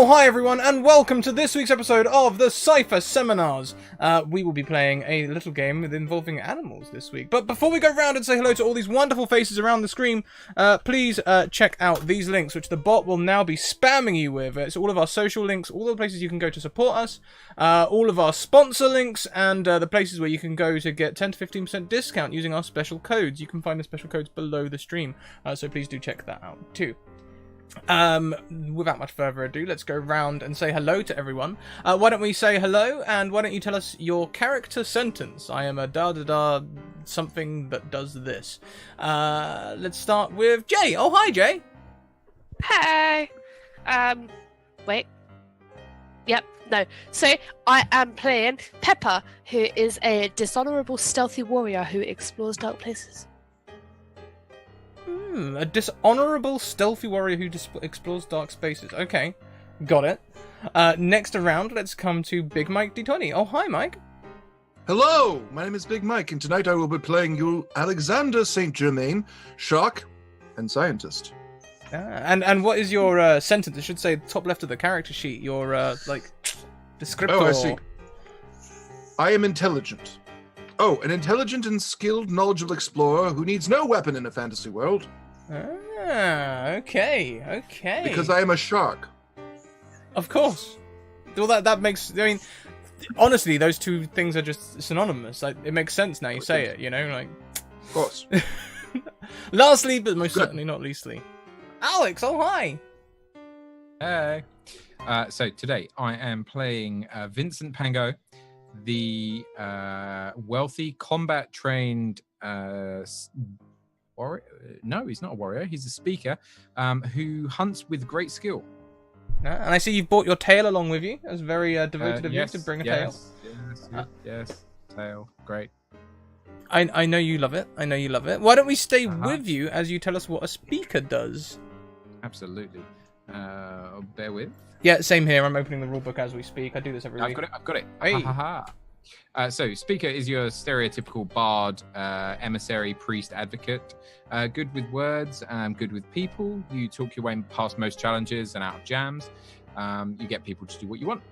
Oh, hi everyone, and welcome to this week's episode of the Cypher Seminars. We will be playing a little game involving animals this week. But before we go round and say hello to all these wonderful faces around the screen, please check out these links, which the bot will now be spamming you with. It's all of our social links, all the places you can go to support us, all of our sponsor links, and the places where you can go to get 10 to 15% discount using our special codes. You can find the special codes below the stream, so please do check that out too. Without much further ado, let's go round and say hello to everyone. Why don't we say hello, and why don't you tell us your character sentence? I am a da-da-da something that does this. Let's start with Jay. Oh, hi, Jay. Hey. Wait. Yep, no. So, I am playing Pepper, who is a dishonorable stealthy warrior who explores dark places. A dishonorable stealthy warrior who explores dark spaces. Okay, got it. Next around, let's come to Big Mike D20. Oh, hi, Mike. Hello, my name is Big Mike, and tonight I will be playing you Alexander St. Germain, shark and scientist. And what is your sentence? It should say top left of the character sheet. Your descriptor. Oh, I see. I am intelligent. Oh, an intelligent and skilled, knowledgeable explorer who needs no weapon in a fantasy world. Okay. Because I am a shark. Of course. Well, that makes... I mean, honestly, those two things are just synonymous. Like, it makes sense now you say it, you know? Like, of course. Lastly, but most certainly not leastly, Alex, oh hi! Hey. So today I am playing Vincent Pango, the wealthy combat-trained warrior. No, he's not a warrior. He's a speaker who hunts with great skill. And I see you've brought your tail along with you. That's very devoted of you to bring a tail. Yes, tail. Great. I know you love it. Why don't we stay with you as you tell us what a speaker does? Absolutely. Bear with. Yeah, same here. I'm opening the rulebook as we speak. I do this every week. I've got it. Hey. So, speaker is your stereotypical bard, emissary, priest, advocate. Good with words, good with people. You talk your way past most challenges and out of jams. You get people to do what you want.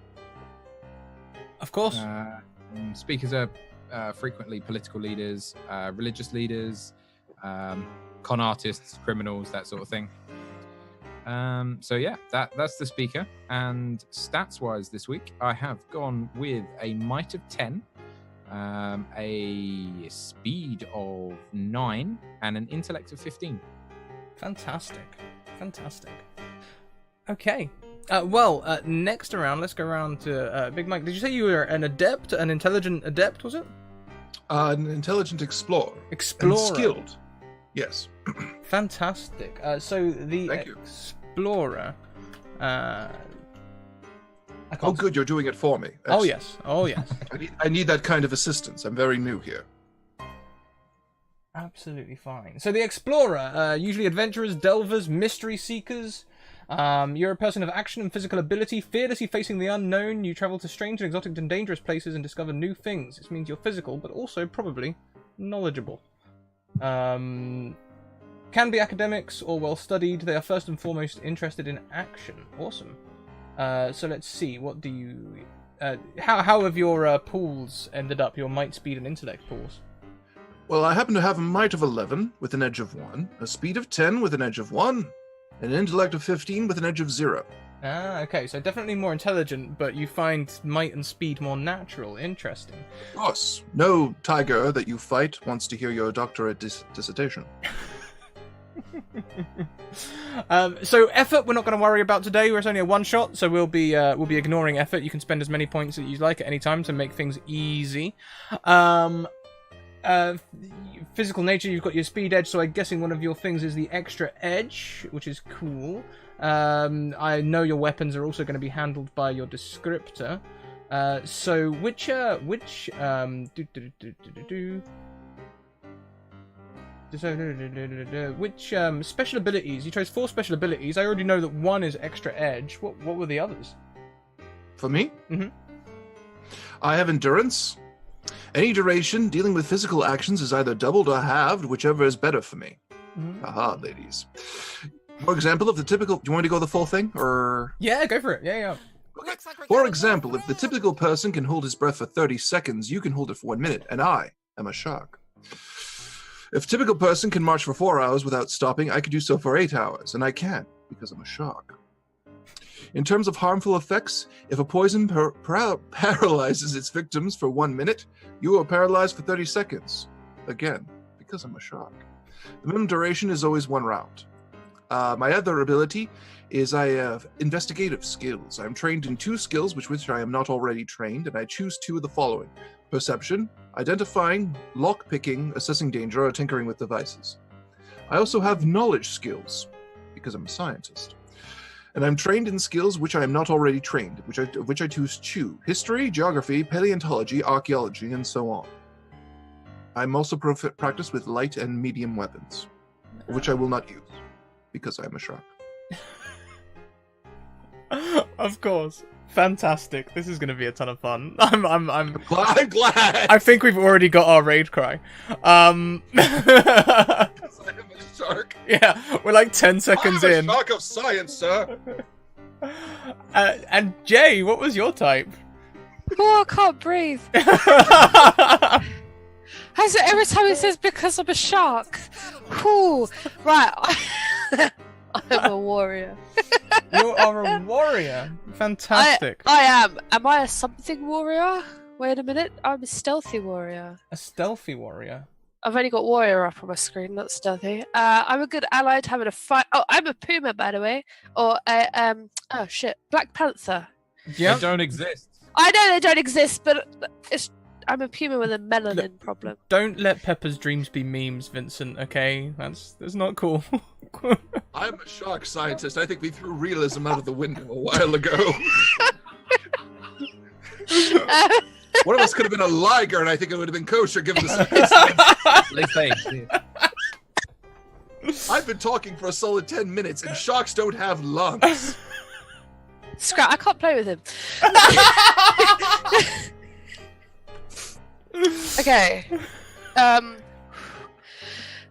Of course. Speakers are frequently political leaders, religious leaders, con artists, criminals, that sort of thing. So yeah, that's the speaker. And stats-wise this week, I have gone with a might of 10, a speed of 9, and an intellect of 15. Fantastic. Okay. Next around, let's go around to Big Mike. Did you say you were an adept, an intelligent adept, was it? An intelligent explorer. Explorer. And skilled. Yes. Fantastic. So the explorer. Oh, good, you're doing it for me. Excellent. Oh, yes. I need that kind of assistance. I'm very new here. Absolutely fine. So the explorer, usually adventurers, delvers, mystery seekers. You're a person of action and physical ability, fearlessly facing the unknown. You travel to strange and exotic and dangerous places and discover new things. This means you're physical, but also probably knowledgeable. Can be academics or well studied. They are first and foremost interested in action. Awesome. So let's see. What do you? How have your pools ended up? Your might, speed, and intellect pools. Well, I happen to have a might of 11 with an edge of 1, a speed of 10 with an edge of 1, and an intellect of 15 with an edge of 0. Okay, so definitely more intelligent, but you find might and speed more natural. Interesting. Of course. No tiger that you fight wants to hear your doctorate dissertation. So effort we're not going to worry about today. It's only a one shot, so we'll be ignoring effort. You can spend as many points as you like at any time to make things easy. Physical nature, you've got your speed edge, so I'm guessing one of your things is the extra edge, which is cool. I know your weapons are also going to be handled by your descriptor. So which special abilities? You chose 4 special abilities. I already know that one is extra edge. What were the others? For me? Mm-hmm. I have endurance. Any duration dealing with physical actions is either doubled or halved, whichever is better for me. Mm-hmm. Aha, ladies. For example, if the typical... Do you want me to go the full thing, or... Yeah, go for it. Yeah. Okay. For example, if the typical person can hold his breath for 30 seconds, you can hold it for 1 minute, and I am a shark. If a typical person can march for 4 hours without stopping, I could do so for 8 hours, and I can, because I'm a shark. In terms of harmful effects, if a poison paralyzes its victims for 1 minute, you are paralyzed for 30 seconds. Again, because I'm a shark. The minimum duration is always 1 round. My other ability is I have investigative skills. I'm trained in 2 skills which I am not already trained, and I choose 2 of the following. Perception, identifying, lock-picking, assessing danger, or tinkering with devices. I also have knowledge skills, because I'm a scientist. And I'm trained in skills which I am not already trained, which I choose history, geography, paleontology, archaeology, and so on. I'm also practiced with light and medium weapons, which I will not use, because I am a shark. Of course. Fantastic. This is going to be a ton of fun. I'm glad. I think we've already got our raid cry. I am a shark. Yeah, we're like 10 seconds I'm in. a shark of science, sir. And Jay, what was your type? Oh, I can't breathe. Every time he says because I'm a shark. Whew. Right. I'm a warrior. You are a warrior. Fantastic. I am. Am I a something warrior? Wait a minute. I'm a stealthy warrior. A stealthy warrior. I've only got warrior up on my screen, not stealthy. I'm a good ally to having a fight. Oh, I'm a puma, by the way. Or a oh shit, Black Panther. Yeah. They don't exist. I know they don't exist, but I'm a puma with a melanin problem. Don't let Pepper's dreams be memes, Vincent. Okay, that's not cool. I'm a shark scientist. I think we threw realism out of the window a while ago. One of us could have been a liger, and I think it would have been kosher given the I've been talking for a solid 10 minutes, and sharks don't have lungs. Scrat, I can't play with him. Okay.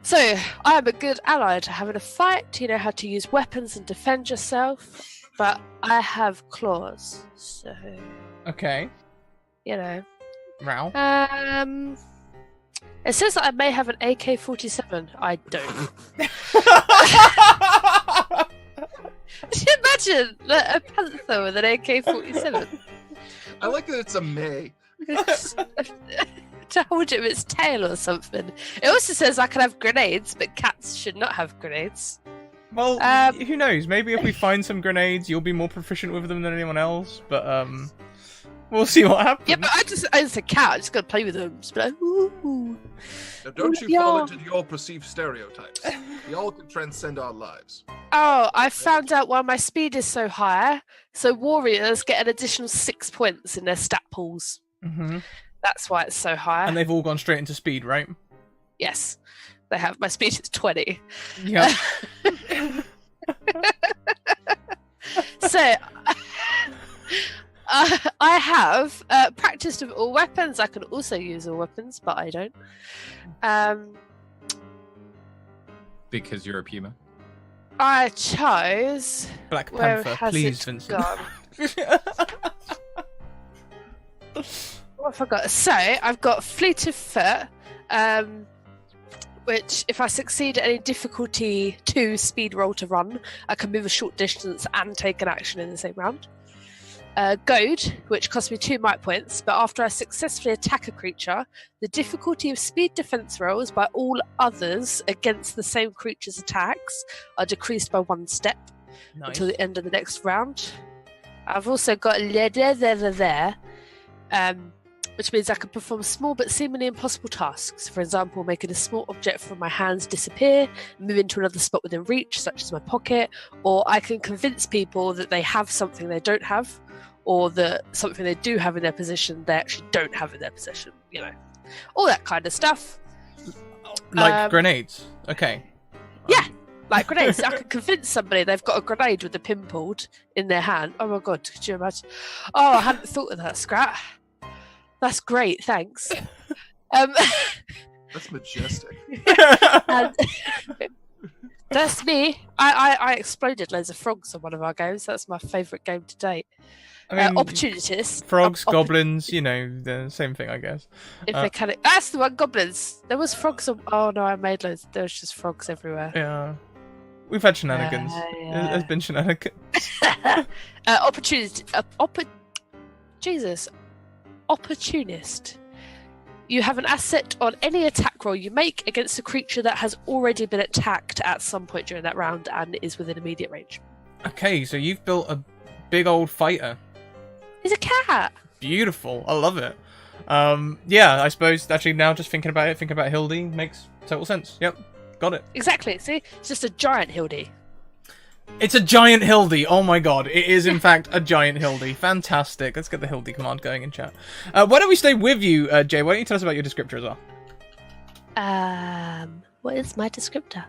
So, I am a good ally to having a fight. You know how to use weapons and defend yourself. But I have claws, so... Okay. You know. Row. It says that I may have an AK-47. I don't. Can you imagine a panther with an AK-47? I like that it's a May. To hold it with its tail or something. It also says I can have grenades, but cats should not have grenades. Well, who knows? Maybe if we find some grenades, you'll be more proficient with them than anyone else. But we'll see what happens. Yeah, but I just a cat. I just gotta play with them. Just be like, ooh. Now, don't you fall into your perceived stereotypes. We all can transcend our lives. Oh, I found out why my speed is so high. So warriors get an additional 6 points in their stat pools. Mm-hmm. That's why it's so high. And they've all gone straight into speed, right? Yes, they have. My speed is 20. Yeah. So, I have practiced with all weapons. I can also use all weapons, but I don't. Because you're a puma. I chose... Black Where Panther, has please, it Vincent. What have I got? So, I've got Fleet of Foot, which, if I succeed at any difficulty 2 speed roll to run, I can move a short distance and take an action in the same round. Goad, which costs me 2 might points, but after I successfully attack a creature, the difficulty of speed defense rolls by all others against the same creature's attacks are decreased by 1 step until the end of the next round. I've also got there, which means I can perform small but seemingly impossible tasks. For example, making a small object from my hands disappear, move into another spot within reach, such as my pocket, or I can convince people that they have something they don't have, or that something they do have in their possession they actually don't have in their possession. You know, all that kind of stuff. Like grenades. Okay. Yeah, like grenades. I can convince somebody they've got a grenade with a pin pulled in their hand. Oh my god, could you imagine? Oh, I hadn't thought of that, Scrat. That's great, thanks. That's majestic. And That's me. I exploded loads of frogs on one of our games. That's my favourite game to date. I mean, Opportunists. frogs, goblins, you know, the same thing, I guess. If they can. That's the one. Goblins. There was frogs. Oh no, I made loads. There was just frogs everywhere. Yeah. We've had shenanigans. Yeah. There's been shenanigans. Opportunist. You have an asset on any attack roll you make against a creature that has already been attacked at some point during that round and is within immediate range. Okay, so you've built a big old fighter. He's a cat. Beautiful. I love it. Yeah, I suppose actually now just thinking about Hildy makes total sense. Yep, got it. Exactly. See, it's just a giant Hildy. It's a giant Hildy. Oh my god, it is in fact a giant Hildy. Fantastic. Let's get the Hildy command going in chat. Why don't we stay with you, Jay? Why don't you tell us about your descriptor as well? What is my descriptor?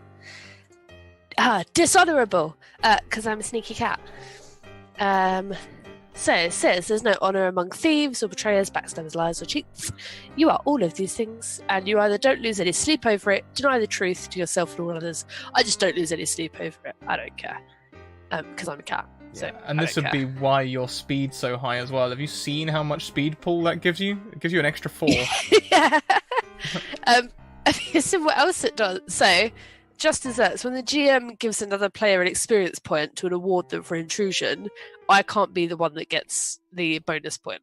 Dishonorable. Because I'm a sneaky cat. So it says there's no honor among thieves or betrayers, backstabbers, liars, or cheats. You are all of these things, and you either don't lose any sleep over it, deny the truth to yourself and all others. I just don't lose any sleep over it. I don't care. Because I'm a cat. So Yeah, and this would be why your speed's so high as well. Have you seen how much speed pull that gives you? It gives you an extra 4. Yeah. Have you seen what else it does? So, just as that, so when the GM gives another player an experience point to award them for intrusion, I can't be the one that gets the bonus point.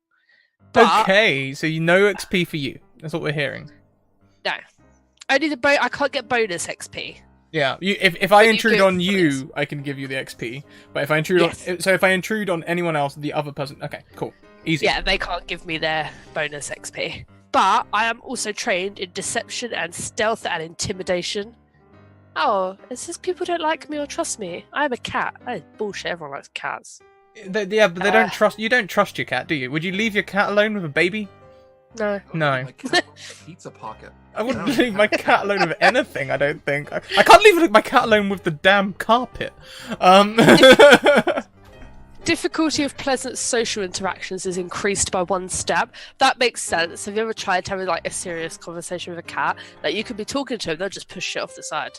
But, Okay, so you know XP for you. That's what we're hearing. no. Only I can't get bonus XP. Yeah, if I you intrude do it on for you, this. I can give you the XP. But if I intrude if I intrude on anyone else, the other person. Okay, cool, easy. Yeah, they can't give me their bonus XP. But I am also trained in deception and stealth and intimidation. Oh, it says people don't like me or trust me. I'm a cat. That is bullshit. Everyone likes cats. Yeah, but they don't trust. You don't trust your cat, do you? Would you leave your cat alone with a baby? No. No. My cat wants a pizza pocket. I wouldn't leave my cat alone with anything. I don't think. I can't leave my cat alone with the damn carpet. Difficulty of pleasant social interactions is increased by 1 step. That makes sense. Have you ever tried to have like a serious conversation with a cat? Like you could be talking to him, they'll just push it off the side.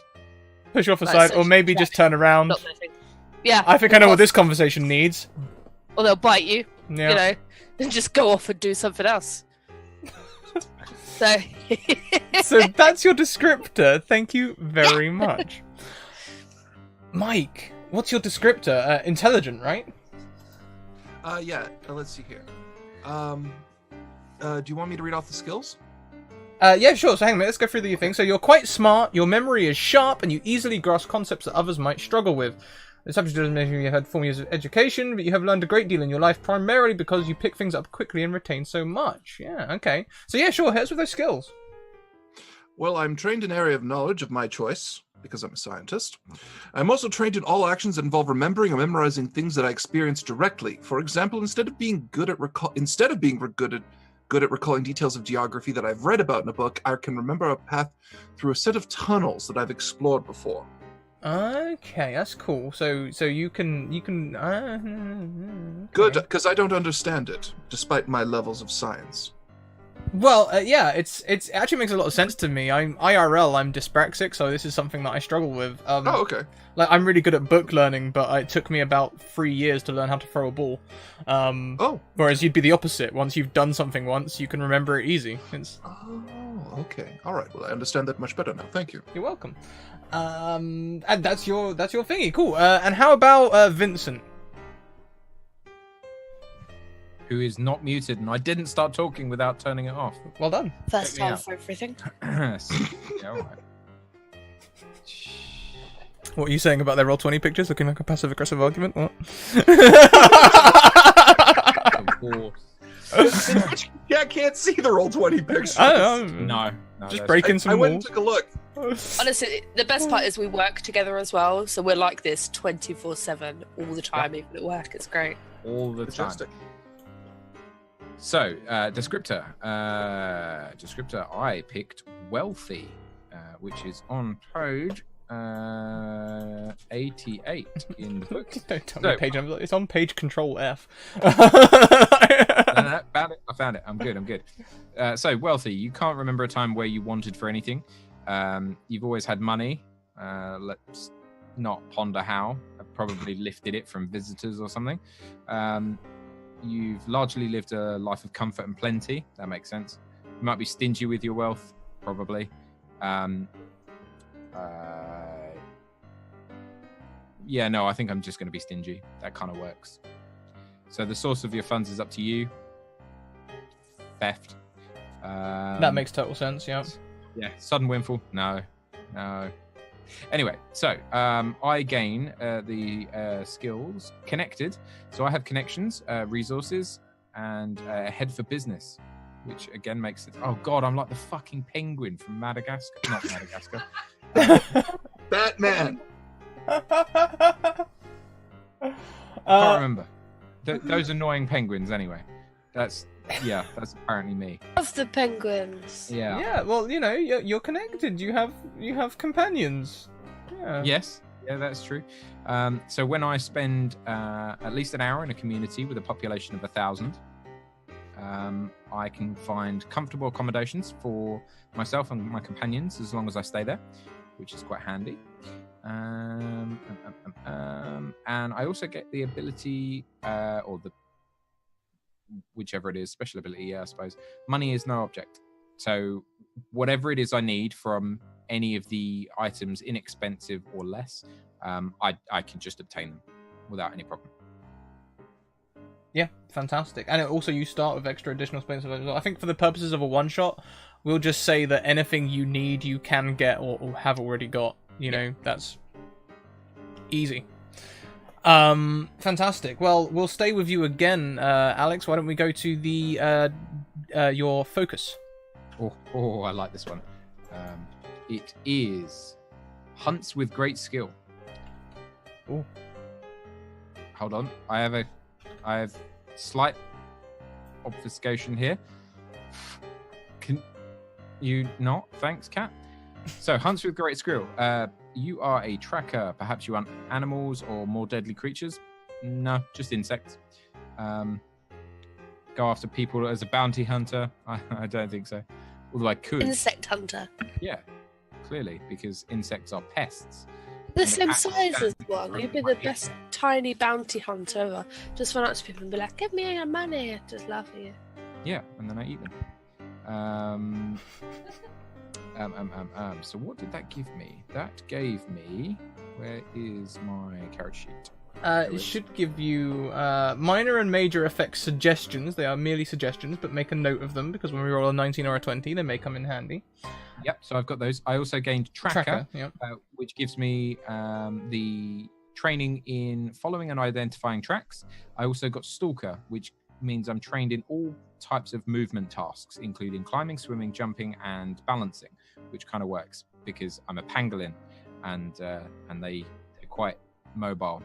Push you off the Like, side, social or maybe just turn around. Not their thing. Yeah. I think I know what this conversation needs. Or they'll bite you. Yeah. You know, then just go off and do something else. So. So that's your descriptor. Thank you very much. Mike, what's your descriptor? Intelligent, right? Yeah. Let's see here. Do you want me to read off the skills? Yeah, sure. So hang on a minute. Let's go through the thing. So you're quite smart, your memory is sharp, and you easily grasp concepts that others might struggle with. The subject doesn't mean you had 4 years of education, but you have learned a great deal in your life, primarily because you pick things up quickly and retain so much. Yeah, okay. So yeah, sure. Here's with those skills. Well, I'm trained in area of knowledge of my choice, because I'm a scientist. I'm also trained in all actions that involve remembering or memorizing things that I experience directly. For example, instead of being good at recalling details of geography that I've read about in a book, I can remember a path through a set of tunnels that I've explored before. Okay, that's cool. So you can. Good, okay. because I don't understand it, despite my levels of science. Well, yeah, it actually makes a lot of sense to me. I'm dyspraxic, so this is something that I struggle with. Oh, okay. Like I'm really good at book learning, but it took me about 3 years to learn how to throw a ball. Whereas you'd be the opposite. Once you've done something once, you can remember it easy. Oh, okay. All right. Well, I understand that much better now. Thank you. You're welcome. And that's your thingy. Cool. And how about Vincent? Who is not muted, and I didn't start talking without turning it off. Well done. First Check me time out. for everything. Yeah, all right. What are you saying about their Roll20 pictures looking like a passive-aggressive argument? What? Of course. Yeah, I can't see the Roll20 pictures. I don't know. No, Just that's breaking I some went and walls. took a look. Honestly, the best part is we work together as well, so we're like this 24/7 all the time, even at work. It's great. all the time. Fantastic. So, descriptor. Descriptor, I picked wealthy, which is on page 88 in the book. Don't tell me page number. It's on page Control F. I found it. I'm good. So, wealthy. You can't remember a time where you wanted for anything. You've always had money. Let's not ponder how. I've probably lifted it from visitors or something. You've largely lived a life of comfort and plenty. That makes sense. You might be stingy with your wealth, probably. Yeah, no, I think I'm just going to be stingy. That kind of works. So the source of your funds is up to you. Theft. That makes total sense, yeah. Yeah, sudden windfall. No. Anyway, so I gain the skills connected. So I have connections, resources, and head for business, which again makes it. Oh God, I'm like the fucking penguin from Madagascar. Not Madagascar. Batman. Can't remember. Those annoying penguins. Anyway, that's apparently me. Of the penguins. Yeah. Yeah, well, you know, you're connected. You have companions. Yeah. Yes. Yeah, that's true. So when I spend at least an hour in a community with a population of 1,000, I can find comfortable accommodations for myself and my companions as long as I stay there, which is quite handy. And I also get the ability, or the whichever it is, special ability, yeah, I suppose. Money is no object. So whatever it is I need from any of the items, inexpensive or less, I can just obtain them without any problem. Yeah, fantastic. And also you start with extra additional space as well. I think for the purposes of a one-shot, we'll just say that anything you need you can get or have already got. You know, that's easy. Fantastic. Well, we'll stay with you again, Alex. Why don't we go to the your focus? Oh, I like this one. It is hunts with great skill. Oh, hold on. I have slight obfuscation here. Can you not? Thanks, Cat. So, hunts with great skill. You are a tracker. Perhaps you hunt animals or more deadly creatures. No, just insects. Go after people as a bounty hunter. I don't think so. Although I could. Insect hunter. Yeah, clearly, because insects are pests. The same size as one. You'd be the best tiny bounty hunter ever. Just run up to people and be like, "Give me your money." Just laugh at you. Yeah, and then I eat them. So what did that give me? That gave me. Where is my character sheet? It should give you minor and major effects suggestions. They are merely suggestions, but make a note of them because when we roll a 19 or a 20, they may come in handy. Yep, so I've got those. I also gained Tracker, yep. Which gives me the training in following and identifying tracks. I also got Stalker, which means I'm trained in all types of movement tasks, including climbing, swimming, jumping, and balancing, which kind of works because I'm a pangolin, and they're quite mobile.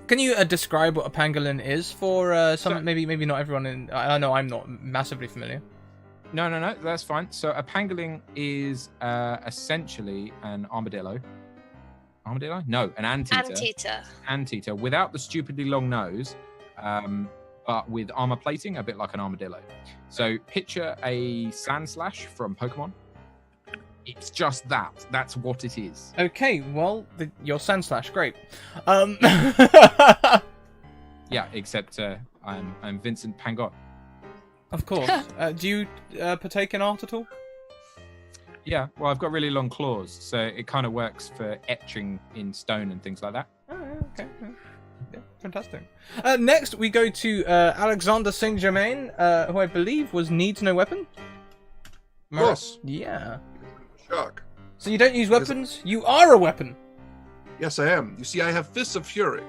Can you describe what a pangolin is for some? Maybe not everyone in. I know I'm not massively familiar. No, that's fine. So a pangolin is essentially an armadillo. Armadillo? No, an anteater. Anteater without the stupidly long nose, but with armor plating, a bit like an armadillo. So picture a sand slash from Pokemon. It's just that. That's what it is. Okay, well, your Sand Slash, great. Yeah, except I'm Vincent Pangot. Of course. Do you partake in art at all? Yeah, well, I've got really long claws, so it kind of works for etching in stone and things like that. Oh, okay. Yeah, fantastic. Next, we go to Alexander Saint Germain, who I believe was Needs No Weapon. Yes. Yeah. Shock. So you don't use weapons? You are a weapon. Yes, I am. You see, I have Fists of Fury,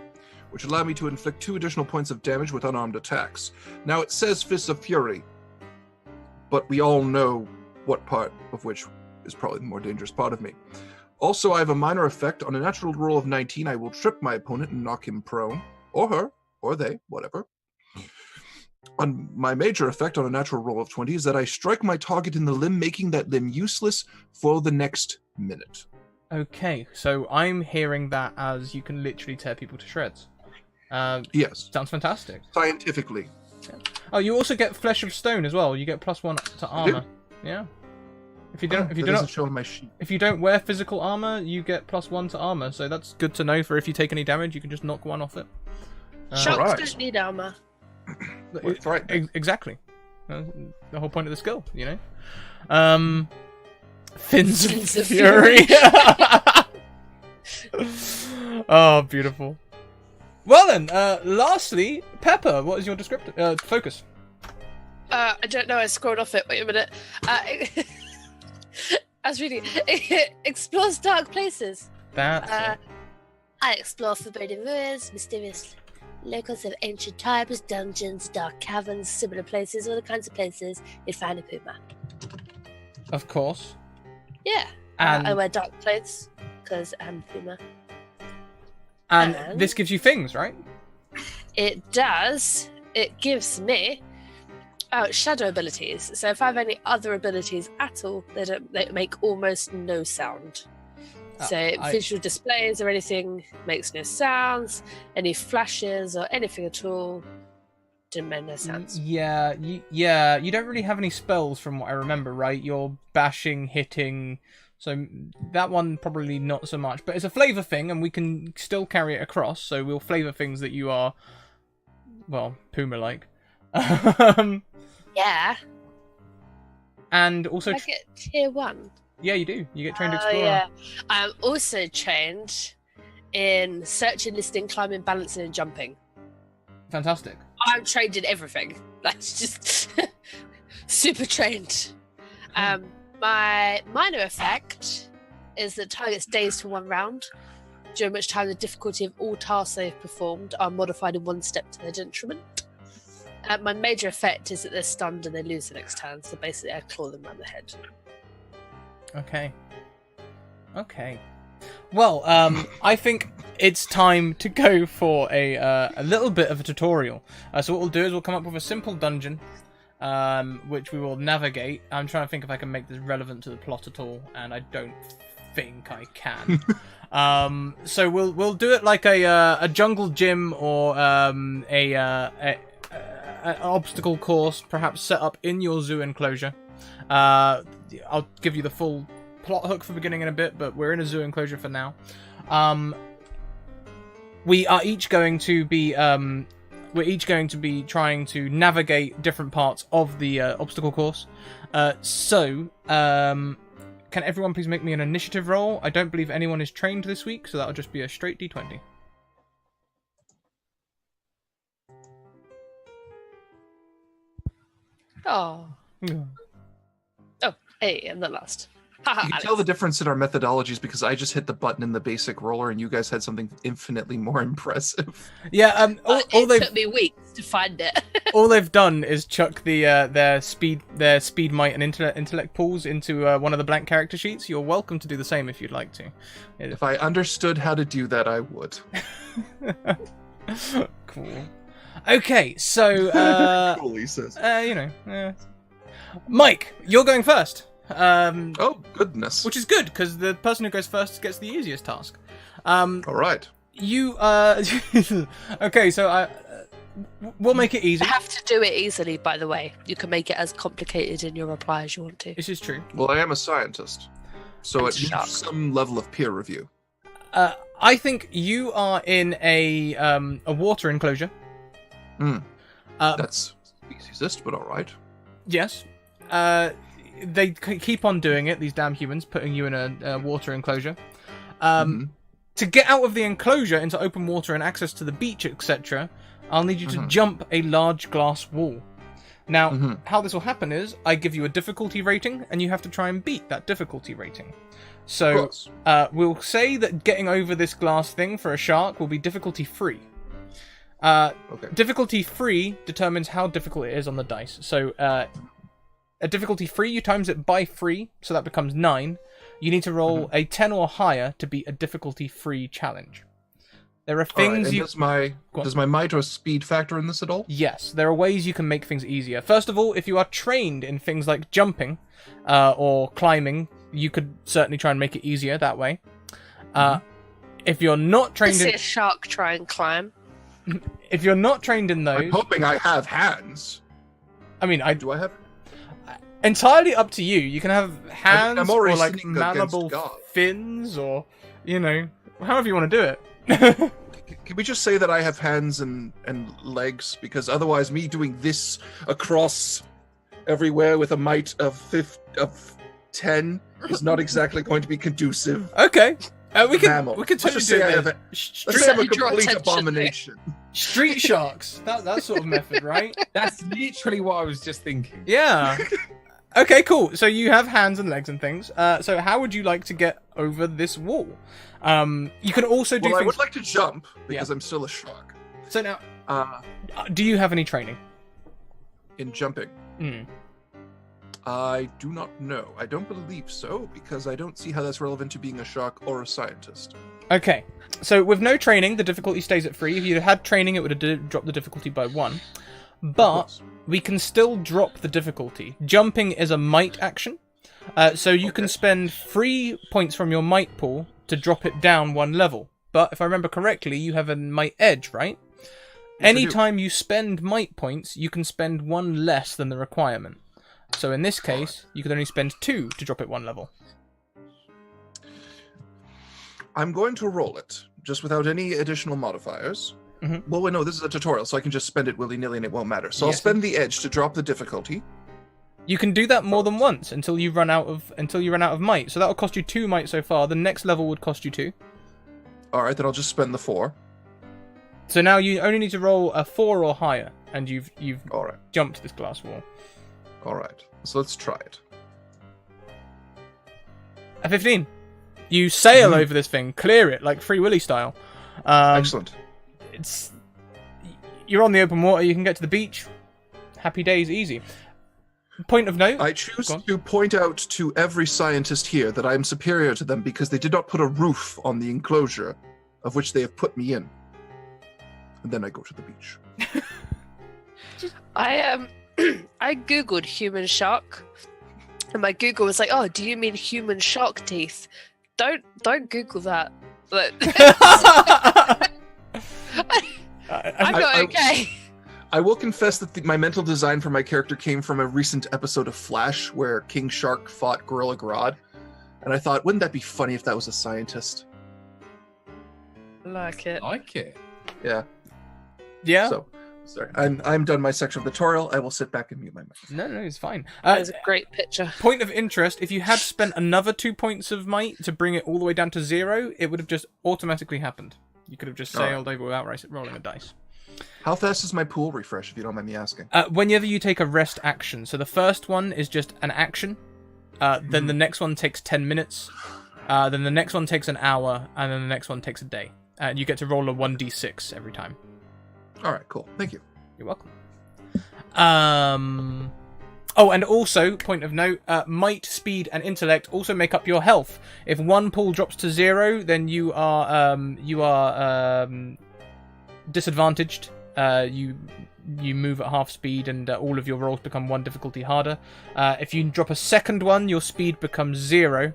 which allow me to inflict 2 additional points of damage with unarmed attacks. Now, it says Fists of Fury, but we all know what part of which is probably the more dangerous part of me. Also, I have a minor effect. On a natural roll of 19, I will trip my opponent and knock him prone, or her, or they, whatever. On my major effect on a natural roll of 20 is that I strike my target in the limb, making that limb useless for the next minute. Okay, so I'm hearing that as you can literally tear people to shreds. Yes. Sounds fantastic. Scientifically. Yeah. Oh, you also get Flesh of Stone as well. You get +1 to armor. Yeah. If you don't, doesn't show on my sheet. if you don't wear physical armor, you get +1 to armor. So that's good to know for if you take any damage, you can just knock 1 off it. Sharks Alright. don't need armor. That's right. Exactly. The whole point of the skill, you know. Fins of Fury. Oh, beautiful. Well then, lastly, Pepper, what is your descriptor? Focus. I don't know. I scrolled off it. Wait a minute. I was reading. Explores dark places. That's I explore forbidden ruins, mysterious locals of ancient times, dungeons, dark caverns, similar places, all the kinds of places you'd find a Puma. of course. Yeah. And I wear dark clothes because I'm Puma. and this gives you things, right? It does. It gives me shadow abilities. So if I have any other abilities at all, they make almost no sound. So visual displays or anything makes no sounds. Any flashes or anything at all didn't make no sounds. Yeah, you don't really have any spells from what I remember, right? You're bashing, hitting, so that one probably not so much. But it's a flavor thing, and we can still carry it across, so we'll flavor things that you are, well, Puma-like. Yeah. And also... I get tier 1. Yeah, you do. You get trained explorer. Yeah. I'm also trained in searching, listening, climbing, balancing, and jumping. Fantastic. I'm trained in everything. That's just super trained. My minor effect is that targets dazed for 1 round, during which time the difficulty of all tasks they've performed are modified in 1 step to their detriment. My major effect is that they're stunned and they lose the next turn, so basically I claw them around the head. Okay. Well, I think it's time to go for a little bit of a tutorial. So what we'll do is we'll come up with a simple dungeon, which we will navigate. I'm trying to think if I can make this relevant to the plot at all, and I don't think I can. So we'll do it like a jungle gym or an obstacle course, perhaps set up in your zoo enclosure. I'll give you the full plot hook for beginning in a bit, but we're in a zoo enclosure for now. We are each going to be trying to navigate different parts of the obstacle course. So can everyone please make me an initiative roll? I don't believe anyone is trained this week, so that'll just be a straight d20. Oh. Yeah. Oh, hey, I'm the last. You can tell the difference in our methodologies because I just hit the button in the basic roller and you guys had something infinitely more impressive. Yeah, it took me weeks to find it. all they've done is chuck their speed might and intellect pools into one of the blank character sheets. You're welcome to do the same if you'd like to. If I understood how to do that, I would. Cool. Okay, so Cool, he says. Mike, you're going first. Oh goodness. Which is good because the person who goes first gets the easiest task. All right. You okay? So we'll make it easy. You have to do it easily, by the way. You can make it as complicated in your reply as you want to. This is true. Well, I am a scientist, so it needs some level of peer review. I think you are in a water enclosure. That's easiest, but all right. Yes. They keep on doing it, these damn humans, putting you in a water enclosure. To get out of the enclosure into open water and access to the beach, etc., I'll need you to jump a large glass wall. Now, how this will happen is, I give you a difficulty rating, and you have to try and beat that difficulty rating. So, we'll say that getting over this glass thing for a shark will be difficulty free. Difficulty free determines how difficult it is on the dice. So, a difficulty free, you times it by 3, so that becomes 9. You need to roll a 10 or higher to beat a difficulty free challenge. There are things does my might or speed factor in this at all? Yes, there are ways you can make things easier. First of all, if you are trained in things like jumping or climbing, you could certainly try and make it easier that way. If you're not trained see a shark try and climb. If you're not trained in those... I'm hoping I have hands. I mean, Do I have... Entirely up to you. You can have hands I'm already or like sinning against mandible God. fins, or however you want to do it. Can we just say that I have hands and legs? Because otherwise, me doing this across everywhere with a might of 10 is not exactly going to be conducive. Okay. We can Mammal. totally Let's just say do I it. have then. Let's say I'm a You draw complete attention. abomination. Street sharks. That sort of method, right? That's literally what I was just thinking. Yeah. Okay, cool. So you have hands and legs and things. So how would you like to get over this wall? You can also do Well, I things. would like to jump because I'm still a shark. So now, Uh, do you have any training? in jumping, Hmm. I do not know. I don't believe so because I don't see how that's relevant to being a shark or a scientist. Okay. So with no training, the difficulty stays at 3. If you had training, it would have dropped the difficulty by 1. Of But course. we can still drop the difficulty. Jumping is a might action. So you can spend 3 points from your might pool to drop it down 1 level. But if I remember correctly, you have a might edge, right? Yes, I do. Anytime you spend might points, you can spend 1 less than the requirement. So in this case, you could only spend 2 to drop it 1 level. I'm going to roll it just without any additional modifiers. Mhm. Well, wait, no, this is a tutorial, so I can just spend it willy-nilly and it won't matter. So I'll Yes. spend the edge to drop the difficulty. You can do that more than once until you run out of might. So that'll cost you 2 might so far. The next level would cost you 2. All right, then I'll just spend the 4. So now you only need to roll a 4 or higher, and you've All right, jumped this glass wall. all right. So let's try it. A 15. You sail Mhm. over this thing, clear it like Free Willy style. Excellent. You're on the open water. You can get to the beach. Happy days, easy. Point of note. I choose Go on. to point out to every scientist here that I am superior to them because they did not put a roof on the enclosure of which they have put me in. And then I go to the beach. I I googled human shark, and my Google was like, "Oh, do you mean human shark teeth?" Don't Google that. But I'm not I- okay. I will confess that my mental design for my character came from a recent episode of Flash where King Shark fought Gorilla Grodd. And I thought, wouldn't that be funny if that was a scientist? Like it. Like it. Yeah. Yeah. So, sorry. I'm done my section of the tutorial. I will sit back and mute my mic. No, it's fine. That is a great picture. Point of interest, if you had spent another 2 points of might to bring it all the way down to 0, it would have just automatically happened. You could have just Alright. sailed over without rolling a dice. How fast is my pool refresh, if you don't mind me asking? Whenever you take a rest action, so the first one is just an action, then the next one takes 10 minutes, then the next one takes an hour, and then the next one takes a day. And you get to roll a 1d6 every time. All right, cool. Thank you. You're welcome. Oh, and also, point of note, might, speed, and intellect also make up your health. If one pool drops to 0, then you are disadvantaged. You move at half speed, and all of your rolls become 1 difficulty harder. If you drop a second one, your speed becomes 0,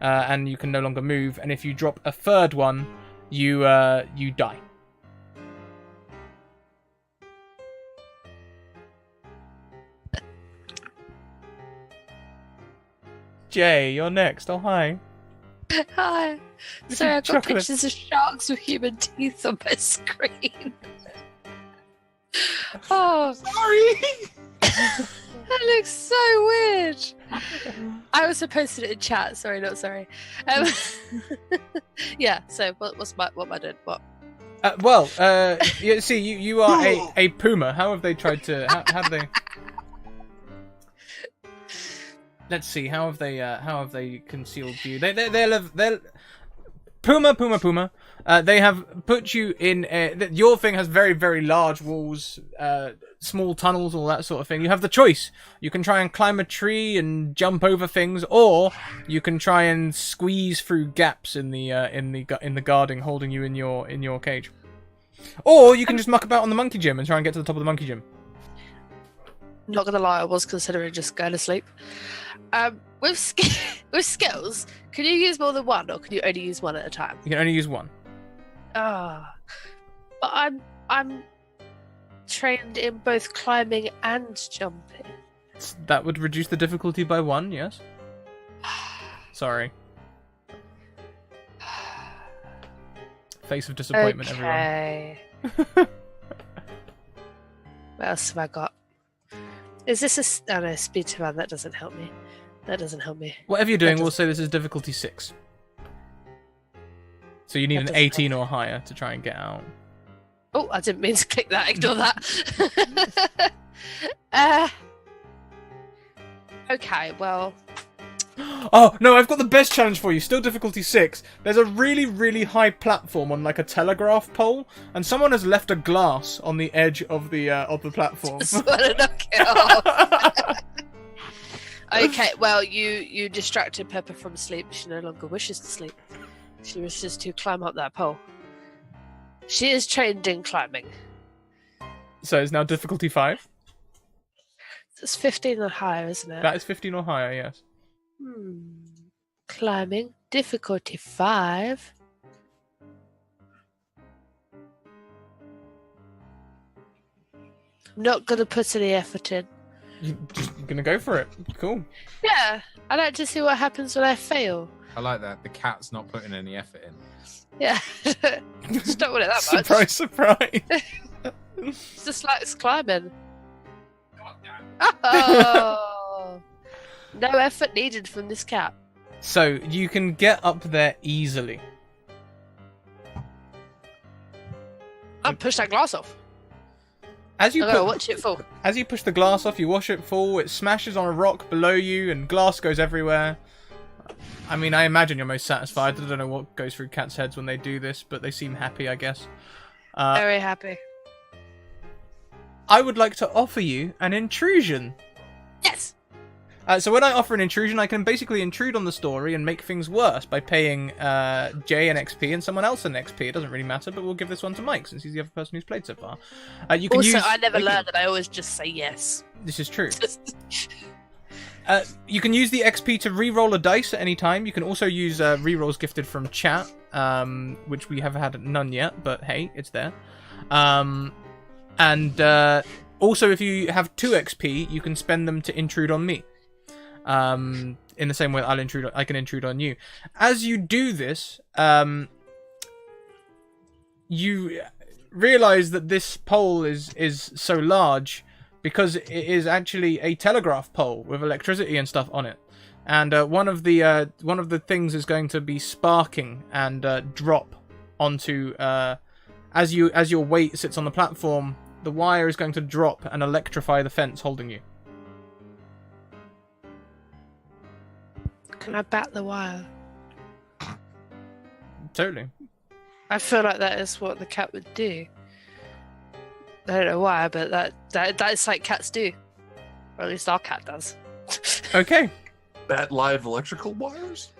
and you can no longer move. And if you drop a third one, you die. Jay, you're next. Oh, hi. Hi. Sorry, I've got Chocolate. pictures of sharks with human teeth on my screen. Oh, Sorry! that looks so weird. I was supposed to do it in chat. Sorry, not sorry. Yeah. So, what am I doing? What? Yeah, see, you are a puma. How have they tried to? How have they? Let's see. How have they concealed you? They'll Puma. They have put you in. Your thing has very, very large walls, small tunnels, all that sort of thing. You have the choice. You can try and climb a tree and jump over things, or you can try and squeeze through gaps in the guarding, holding you in your cage. Or you can just muck about on the monkey gym and try and get to the top of the monkey gym. Not gonna lie, I was considering just going to sleep. With skills, can you use more than one, or can you only use one at a time? You can only use one. Ah, but I'm trained in both climbing and jumping. That would reduce the difficulty by 1, yes? Sorry. Face of disappointment, everyone. Okay. What else have I got? Is this a... Oh no, speed to run. That doesn't help me. That doesn't help me. Whatever you're doing, we'll say this is difficulty 6. So you need That an doesn't 18 or higher to try and get out. Oh, I didn't mean to click that. Ignore that. Okay, well... Oh, no, I've got the best challenge for you. Still difficulty 6. There's a really, really high platform on like a telegraph pole, and someone has left a glass on the edge of the platform. Just want to knock it off. Okay, well, you distracted Pepper from sleep. She no longer wishes to sleep. She wishes to climb up that pole. She is trained in climbing. So it's now difficulty 5. It's 15 or higher, isn't it? That is 15 or higher, yes. Climbing. Difficulty 5. I'm not going to put any effort in. You're just gonna go for it. Cool. Yeah, I like to see what happens when I fail. I like that. The cat's not putting any effort in. Yeah. Just don't want it that much. Surprise, surprise. It's just like it's climbing. Oh. No effort needed from this cat. So you can get up there easily. I'll push that glass off. As you I'm gonna watch it fall. As you push the glass off, you watch it fall, it smashes on a rock below you, and glass goes everywhere. I mean, I imagine you're most satisfied. I don't know what goes through cats' heads when they do this, but they seem happy, I guess. Very happy. I would like to offer you an intrusion. Yes! So when I offer an intrusion, I can basically intrude on the story and make things worse by paying Jay an XP and someone else an XP. It doesn't really matter, but we'll give this one to Mike since he's the other person who's played so far. You can Also, use... I never learned that I always just say yes. This is true. You can use the XP to re-roll a dice at any time. You can also use re-rolls gifted from chat, which we have had none yet, but hey, it's there. Also, if you have 2 XP, you can spend them to intrude on me. In the same way I can intrude on you. As you do this, you realize that this pole is so large because it is actually a telegraph pole with electricity and stuff on it. And one of the things is going to be sparking and drop onto as your weight sits on the platform. The wire is going to drop and electrify the fence holding you. Can I bat the wire? Totally. I feel like that is what the cat would do. I don't know why, but that's like cats do. Or at least our cat does. Okay. Bat live electrical wires?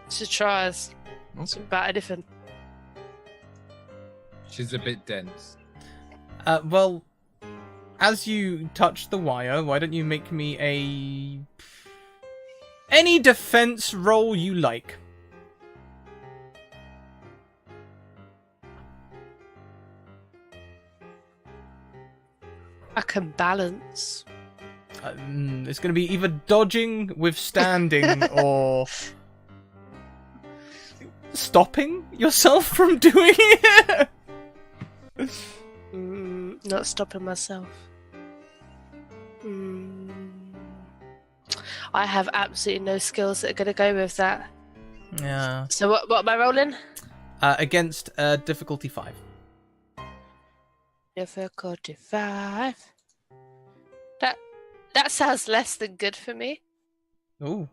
She tries. Okay. She bat anything. She's a bit dense. Well, as you touch the wire, why don't you make me any defense roll you like? I can balance. It's going to be either dodging, withstanding, or stopping yourself from doing it. Not stopping myself. I have absolutely no skills that are going to go with that. Yeah. So what am I rolling? Against difficulty 5. Difficulty 5. That sounds less than good for me. Ooh.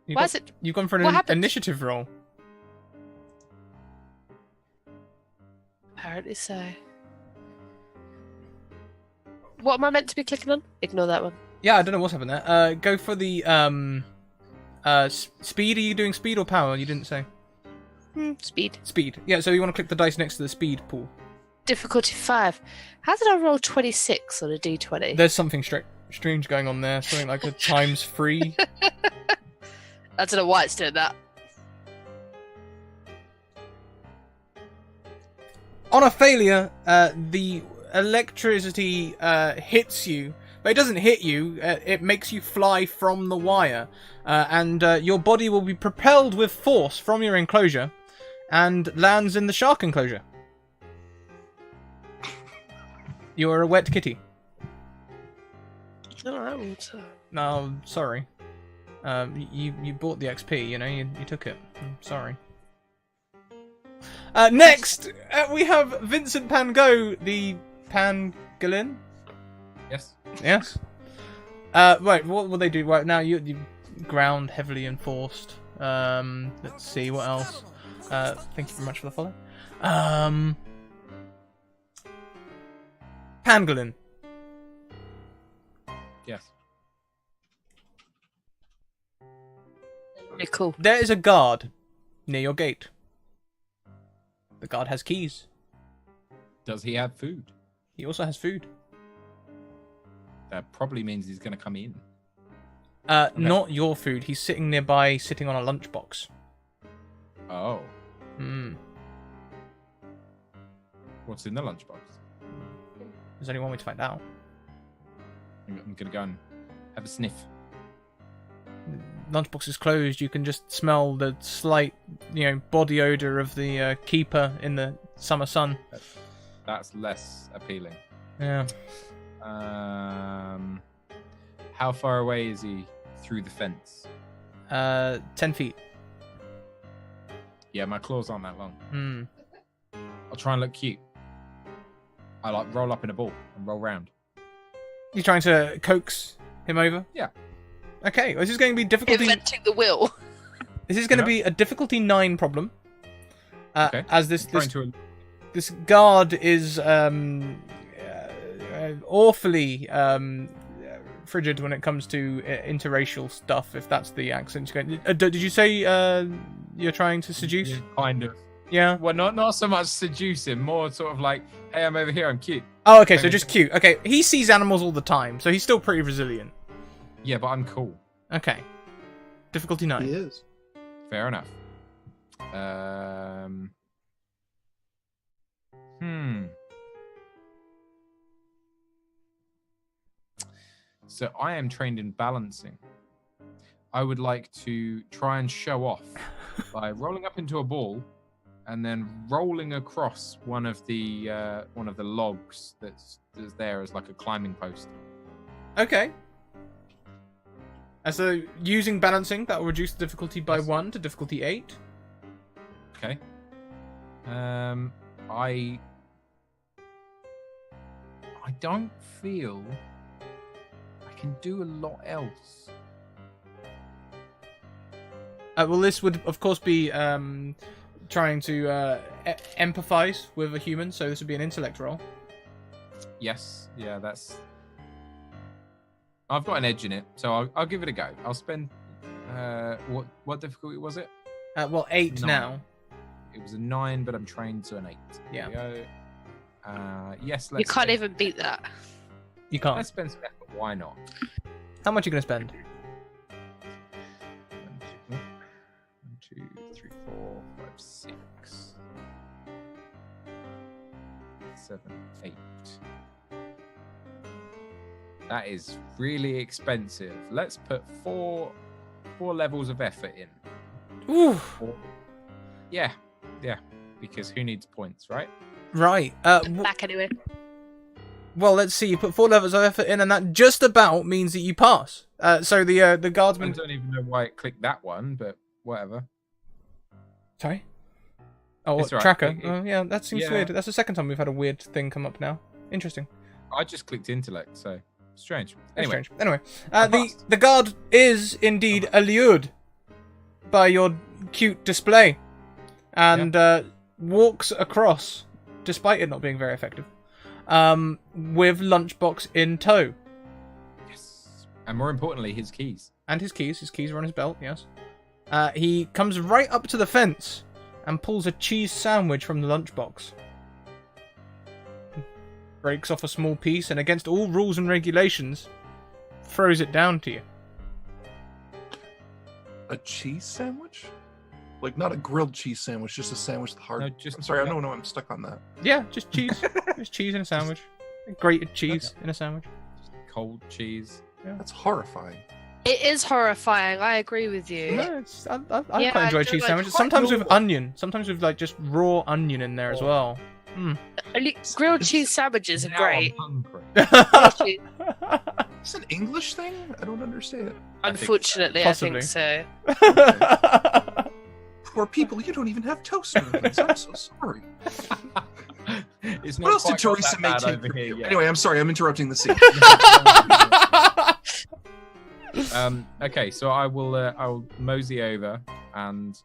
Why is it? You've gone for What an happened? initiative roll. Apparently so. What am I meant to be clicking on? Ignore that one. Yeah, I don't know what's happened there. Go for the speed. Are you doing speed or power? You didn't say. Speed. Speed. Yeah, so you want to click the dice next to the speed pool. Difficulty 5. How did I roll 26 on a d20? There's something strange going on there. Something like a times 3. I don't know why it's doing that. On a failure, the electricity hits you, but it doesn't hit you. It makes you fly from the wire, and your body will be propelled with force from your enclosure, and lands in the shark enclosure. You're a wet kitty. No, No, sorry. You bought the XP, you know, you took it. I'm sorry. Next, we have Vincent Pango, the Pangolin. Yes. Yes. Right, what will they do? Right now, you ground heavily enforced. Let's see what else. Thank you very much for the follow. Pangolin. Yes. very cool. There is a guard near your gate. The guard has keys. Does he have food? He also has food. That probably means he's going to come in. Not your food. He's sitting nearby, sitting on a lunchbox. Oh. Hmm. What's in the lunchbox? There's only one way to find out. I'm going to go and have a sniff. Lunchbox is closed. You can just smell the slight, body odor of the keeper in the summer sun. That's less appealing. Yeah. How far away is he through the fence? 10 feet. Yeah, my claws aren't that long. Hmm. I'll try and look cute. I roll up in a ball and roll round. You trying to coax him over? Yeah. Okay, this is going to be difficulty. Inventing the will. This is going to be a difficulty 9 problem. Okay. As this guard is awfully frigid when it comes to interracial stuff. If that's the accent you're going. Did you say you're trying to seduce? Yeah, kind of. Yeah. Well, not so much seduce him, more sort of like, hey, I'm over here, I'm cute. Oh, okay, so just cute. Okay, he sees animals all the time, so he's still pretty resilient. Yeah, but I'm cool. Okay. Difficulty 9. He is. Fair enough. So I am trained in balancing. I would like to try and show off by rolling up into a ball and then rolling across one of the logs that's there as like a climbing post. Okay. So using balancing, that will reduce the difficulty by 1 to difficulty 8. Okay. I don't feel I can do a lot else. Well, this would, of course, be trying to empathize with a human, so this would be an intellect roll. Yes. Yeah, that's... I've got an edge in it, so I'll give it a go. I'll spend... what difficulty was it? 8 9. now. It was a 9, but I'm trained to an 8. Yeah. There we go. Yes, let's... You can't even beat that. You can't. Let's spend some effort. Why not? How much are you going to spend? 1, 2, 3, 4, 5, 6, 7, 8. That is really expensive. Let's put four levels of effort in. Ooh. Yeah, because who needs points, right? Right. Back anyway. Well, let's see. You put 4 levels of effort in, and that just about means that you pass. So the guardsman... I don't even know why it clicked that one, but whatever. Sorry? Oh, It's all right. tracker. Oh, yeah, that seems weird. Yeah. That's the second time we've had a weird thing come up now. Interesting. I just clicked intellect, so strange. That's Anyway, strange. Anyway, I the passed. the guard is indeed allured by your cute display, and walks across, despite it not being very effective, with lunchbox in tow. Yes. And more importantly, his keys. And his keys. His keys are on his belt, yes. He comes right up to the fence and pulls a cheese sandwich from the lunchbox. Breaks off a small piece and, against all rules and regulations, throws it down to you. A cheese sandwich? Like, not a grilled cheese sandwich, just a sandwich with hard... No, just I'm sorry, I don't know, I'm stuck on that. Yeah, just cheese. Just cheese in a sandwich. Grated cheese in a sandwich. Cold cheese. That's horrifying. It is horrifying. I agree with you. No, I Yeah, quite enjoy I cheese do like sandwiches. quite Sometimes with normal. onion. Sometimes with like just raw onion in there as well. Grilled cheese sandwiches are Now great. I'm hungry. Grilled cheese- Is it an English thing? I don't understand. Unfortunately, I think so. Poor people, you don't even have toast ovens. I'm so sorry. It's What not else did quite got Teresa that May bad take over from here you? yet. Anyway, I'm sorry, I'm interrupting the scene. Okay, so I'll mosey over and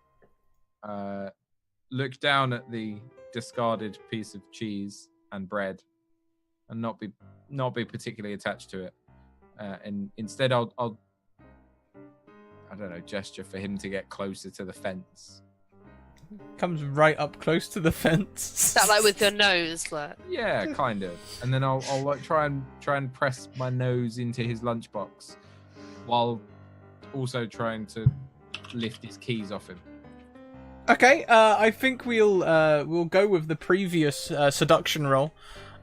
look down at the discarded piece of cheese and bread, and not be particularly attached to it. And instead, I'll I don't know, gesture for him to get closer to the fence. Comes right up close to the fence. Is that like with your nose, like? Yeah, kind of. And then I'll like try and press my nose into his lunchbox, while also trying to lift his keys off him. Okay, I think we'll go with the previous seduction roll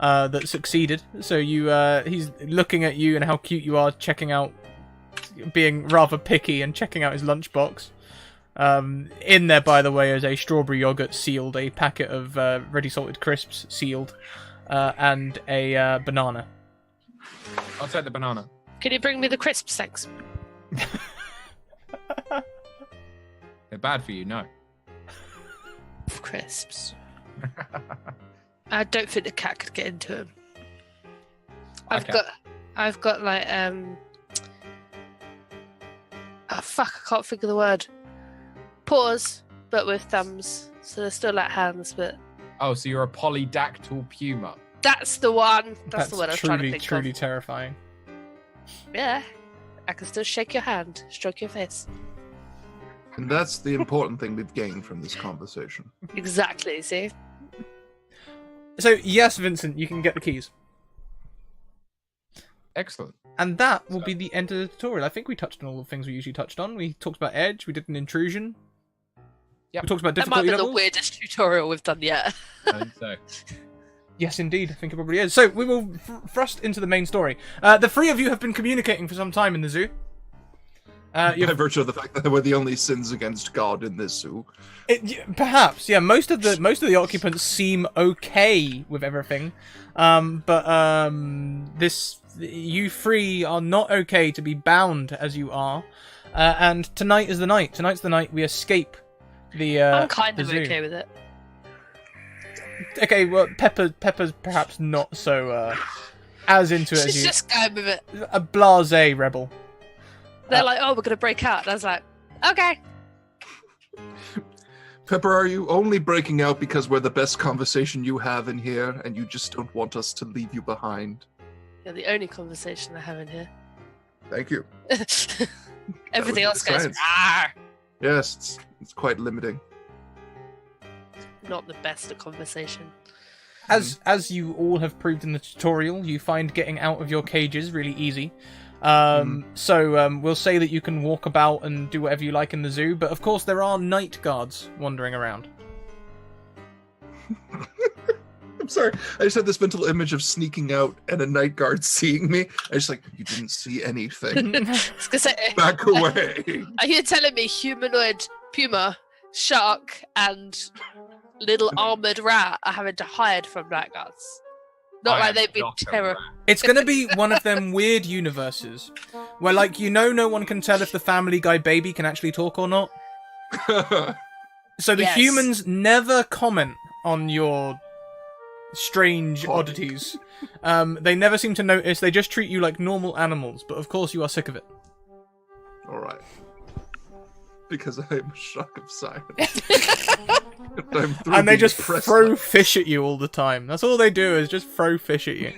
that succeeded. So he's looking at you and how cute you are, checking out, being rather picky and checking out his lunchbox. In there, by the way, is a strawberry yogurt sealed, a packet of ready salted crisps sealed, and a banana. I'll take the banana. Can you bring me the crisps, thanks? They're bad for you, no. Crisps. I don't think the cat could get into them. Okay. I've got like oh fuck, I can't think of the word. Paws, but with thumbs, so they're still like hands, but Oh, so you're a polydactyl puma. that's the one. That's the word I was trying to truly, think truly of. terrifying. Yeah, I can still shake your hand, stroke your face. And that's the important thing we've gained from this conversation. Exactly. See. So yes, Vincent, you can get the keys. Excellent. And that will be the end of the tutorial. I think we touched on all the things we usually touched on. We talked about edge, we did an intrusion. Yep. We talked about That might difficulty be the levels. weirdest tutorial we've done yet. I think so. Yes, indeed. I think it probably is. So we will thrust into the main story. The three of you have been communicating for some time in the zoo. By virtue of the fact that we're the only sins against God in this zoo. Perhaps, yeah. Most of the occupants seem okay with everything, but you three are not okay to be bound as you are. And tonight is the night. Tonight's the night we escape the. I'm kind the of zoo. okay with it. Okay, well, Pepper's perhaps not so as into it as She's you. just going with it. A blasé rebel. They're like, oh, we're gonna break out. And I was like, okay. Pepper, are you only breaking out because we're the best conversation you have in here and you just don't want us to leave you behind? You're the only conversation I have in here. Thank you. Everything else goes, science. "Rawr." Yes, it's quite limiting. Not the best of conversation. As you all have proved in the tutorial, you find getting out of your cages really easy. So we'll say that you can walk about and do whatever you like in the zoo, but of course there are night guards wandering around. I'm sorry. I just had this mental image of sneaking out and a night guard seeing me. I just like, you didn't see anything. I was gonna say, Back away. are you telling me humanoid puma, shark, and little armored rat are having to hide from night guards? Not I like am they've been not a terror. rat. It's gonna be one of them weird universes where, like, no one can tell if the Family Guy baby can actually talk or not. So the Yes. humans never comment on your strange oddities. They never seem to notice. They just treat you like normal animals. But of course, you are sick of it. All right. Because I'm a shock of silence. And they just depressed. throw fish at you all the time. That's all they do is just throw fish at you.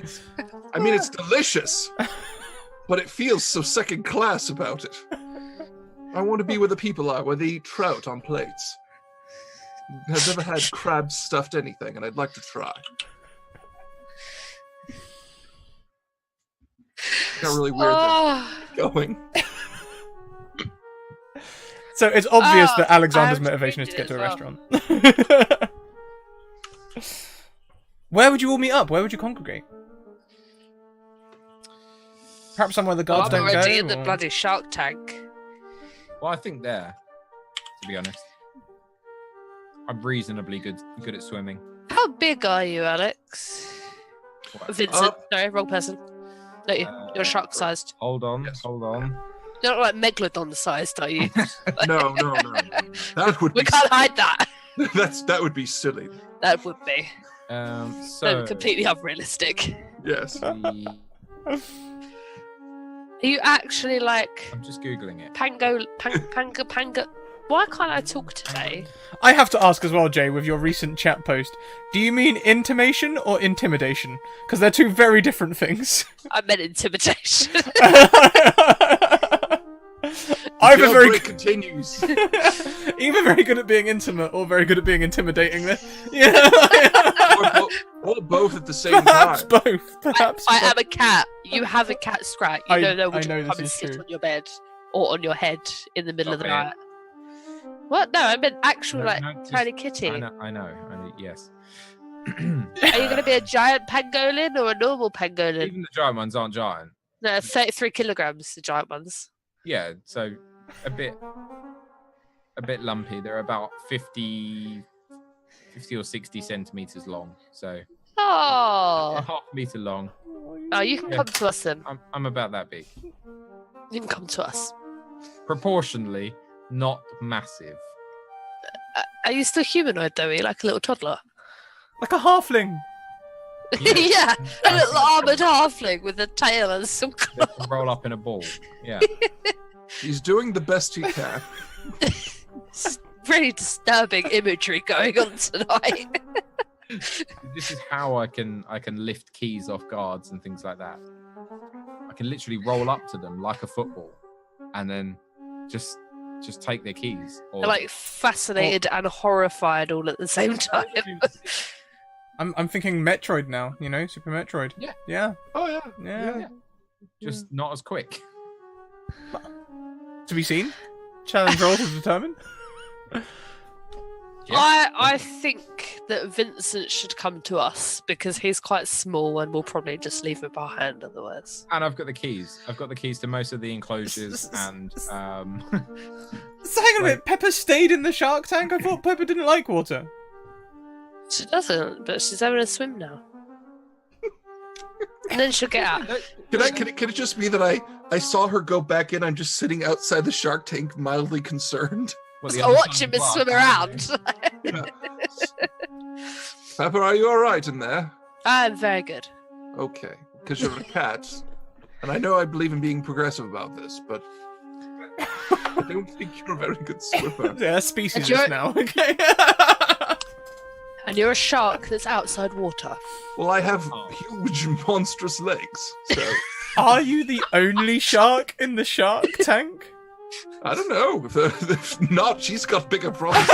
I mean, it's delicious, but it feels so second class about it. I want to be where the people are, where they eat trout on plates. I've never had crab stuffed anything, and I'd like to try. Got really weird Oh, there. Going. So it's obvious Oh, that Alexander's I'm motivation is to get to a drinking as restaurant. Where would you all meet up? Where would you congregate? Perhaps somewhere the Well, guards I'm don't go. already in the or- bloody shark tank. Well, I think there, to be honest. I'm reasonably good at swimming. How big are you, Alex? What? Vincent. Sorry, wrong person. Not you. You're shark-sized. Hold on, Yes. hold on. You're not like megalodon-sized, are you? No. That would We be can't hide that. that would be silly. That would be. So Completely unrealistic. Yes. the- Are you actually like I'm just googling it. panga? Why can't I talk today? I have to ask as well, Jay, with your recent chat post, do you mean intimation or intimidation? Because they're two very different things. I meant intimidation. Either very, Jailbreak continues. either very good at being intimate or very good at being intimidating. Yeah, or both at the same perhaps time. both. Perhaps. I both. am a cat. You have a cat, Scrat. You I don't know know would this come and is sit true. on your bed or on your head in the middle of the Okay. night. What? No, I meant actual No, like no, just- tiny kitty. I know. Yes. Are you going to be a giant pangolin or a normal pangolin? Even the giant ones aren't giant. No, 33 kilograms, the giant ones. Yeah, so a bit lumpy. They're about 50 or 60 centimeters long. So a Oh, half meter long. oh, you can Yeah. come to us then. I'm about that big. You can come to us. Proportionally, not massive. Are you still humanoid though? Are you like a little toddler? Like a halfling. Yeah, a little armored halfling with a tail and some They can roll up in a ball. Yeah. He's doing the best he can. really disturbing imagery going on tonight. This is how I can lift keys off guards and things like that. I can literally roll up to them like a football, and then just take their keys. Or They're like fascinated and horrified all at the same time. I'm thinking Metroid now. You know, Super Metroid. Yeah. Yeah. Oh yeah. Yeah. just not as quick. To be seen. Challenge roll to determine. Yeah. I think that Vincent should come to us because he's quite small and we'll probably just leave him behind otherwise. And I've got the keys. I've got the keys to most of the enclosures, and So hang on a minute. Pepper stayed in the shark tank. I thought Pepper didn't like water. She doesn't, but she's having a swim now. And then she'll get out. Can it just be that I saw her go back in? I'm just sitting outside the shark tank, mildly concerned. Well, the I'll other watch side him of the swim glass, around. Pepper, are you all right in there? I'm very good. Okay, because you're a cat, and I know I believe in being progressive about this, but I don't think you're a very good swimmer. Yeah, species And you're- now. Okay. And you're a shark that's outside water. Well, I have Oh. huge, monstrous legs, so Are you the only shark in the shark tank? I don't know. If not, she's got bigger problems.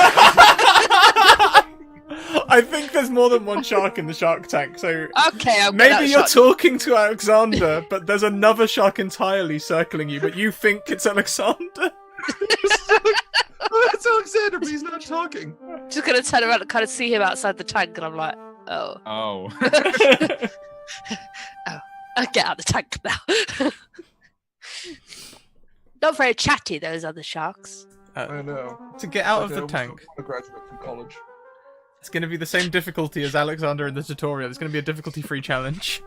I think there's more than one shark in the shark tank, so Okay, I'm maybe you're shark. talking to Alexander, but there's another shark entirely circling you, but you think it's Alexander. It's Alexander, but he's not talking. Just gonna turn around and kind of see him outside the tank, and I'm like, oh, Oh. I'll get out of the tank now. Not very chatty, those other sharks. I know. To get out of Like, the I almost tank, don't want to graduate from college. it's going to be the same difficulty as Alexander in the tutorial. It's going to be a difficulty-free challenge.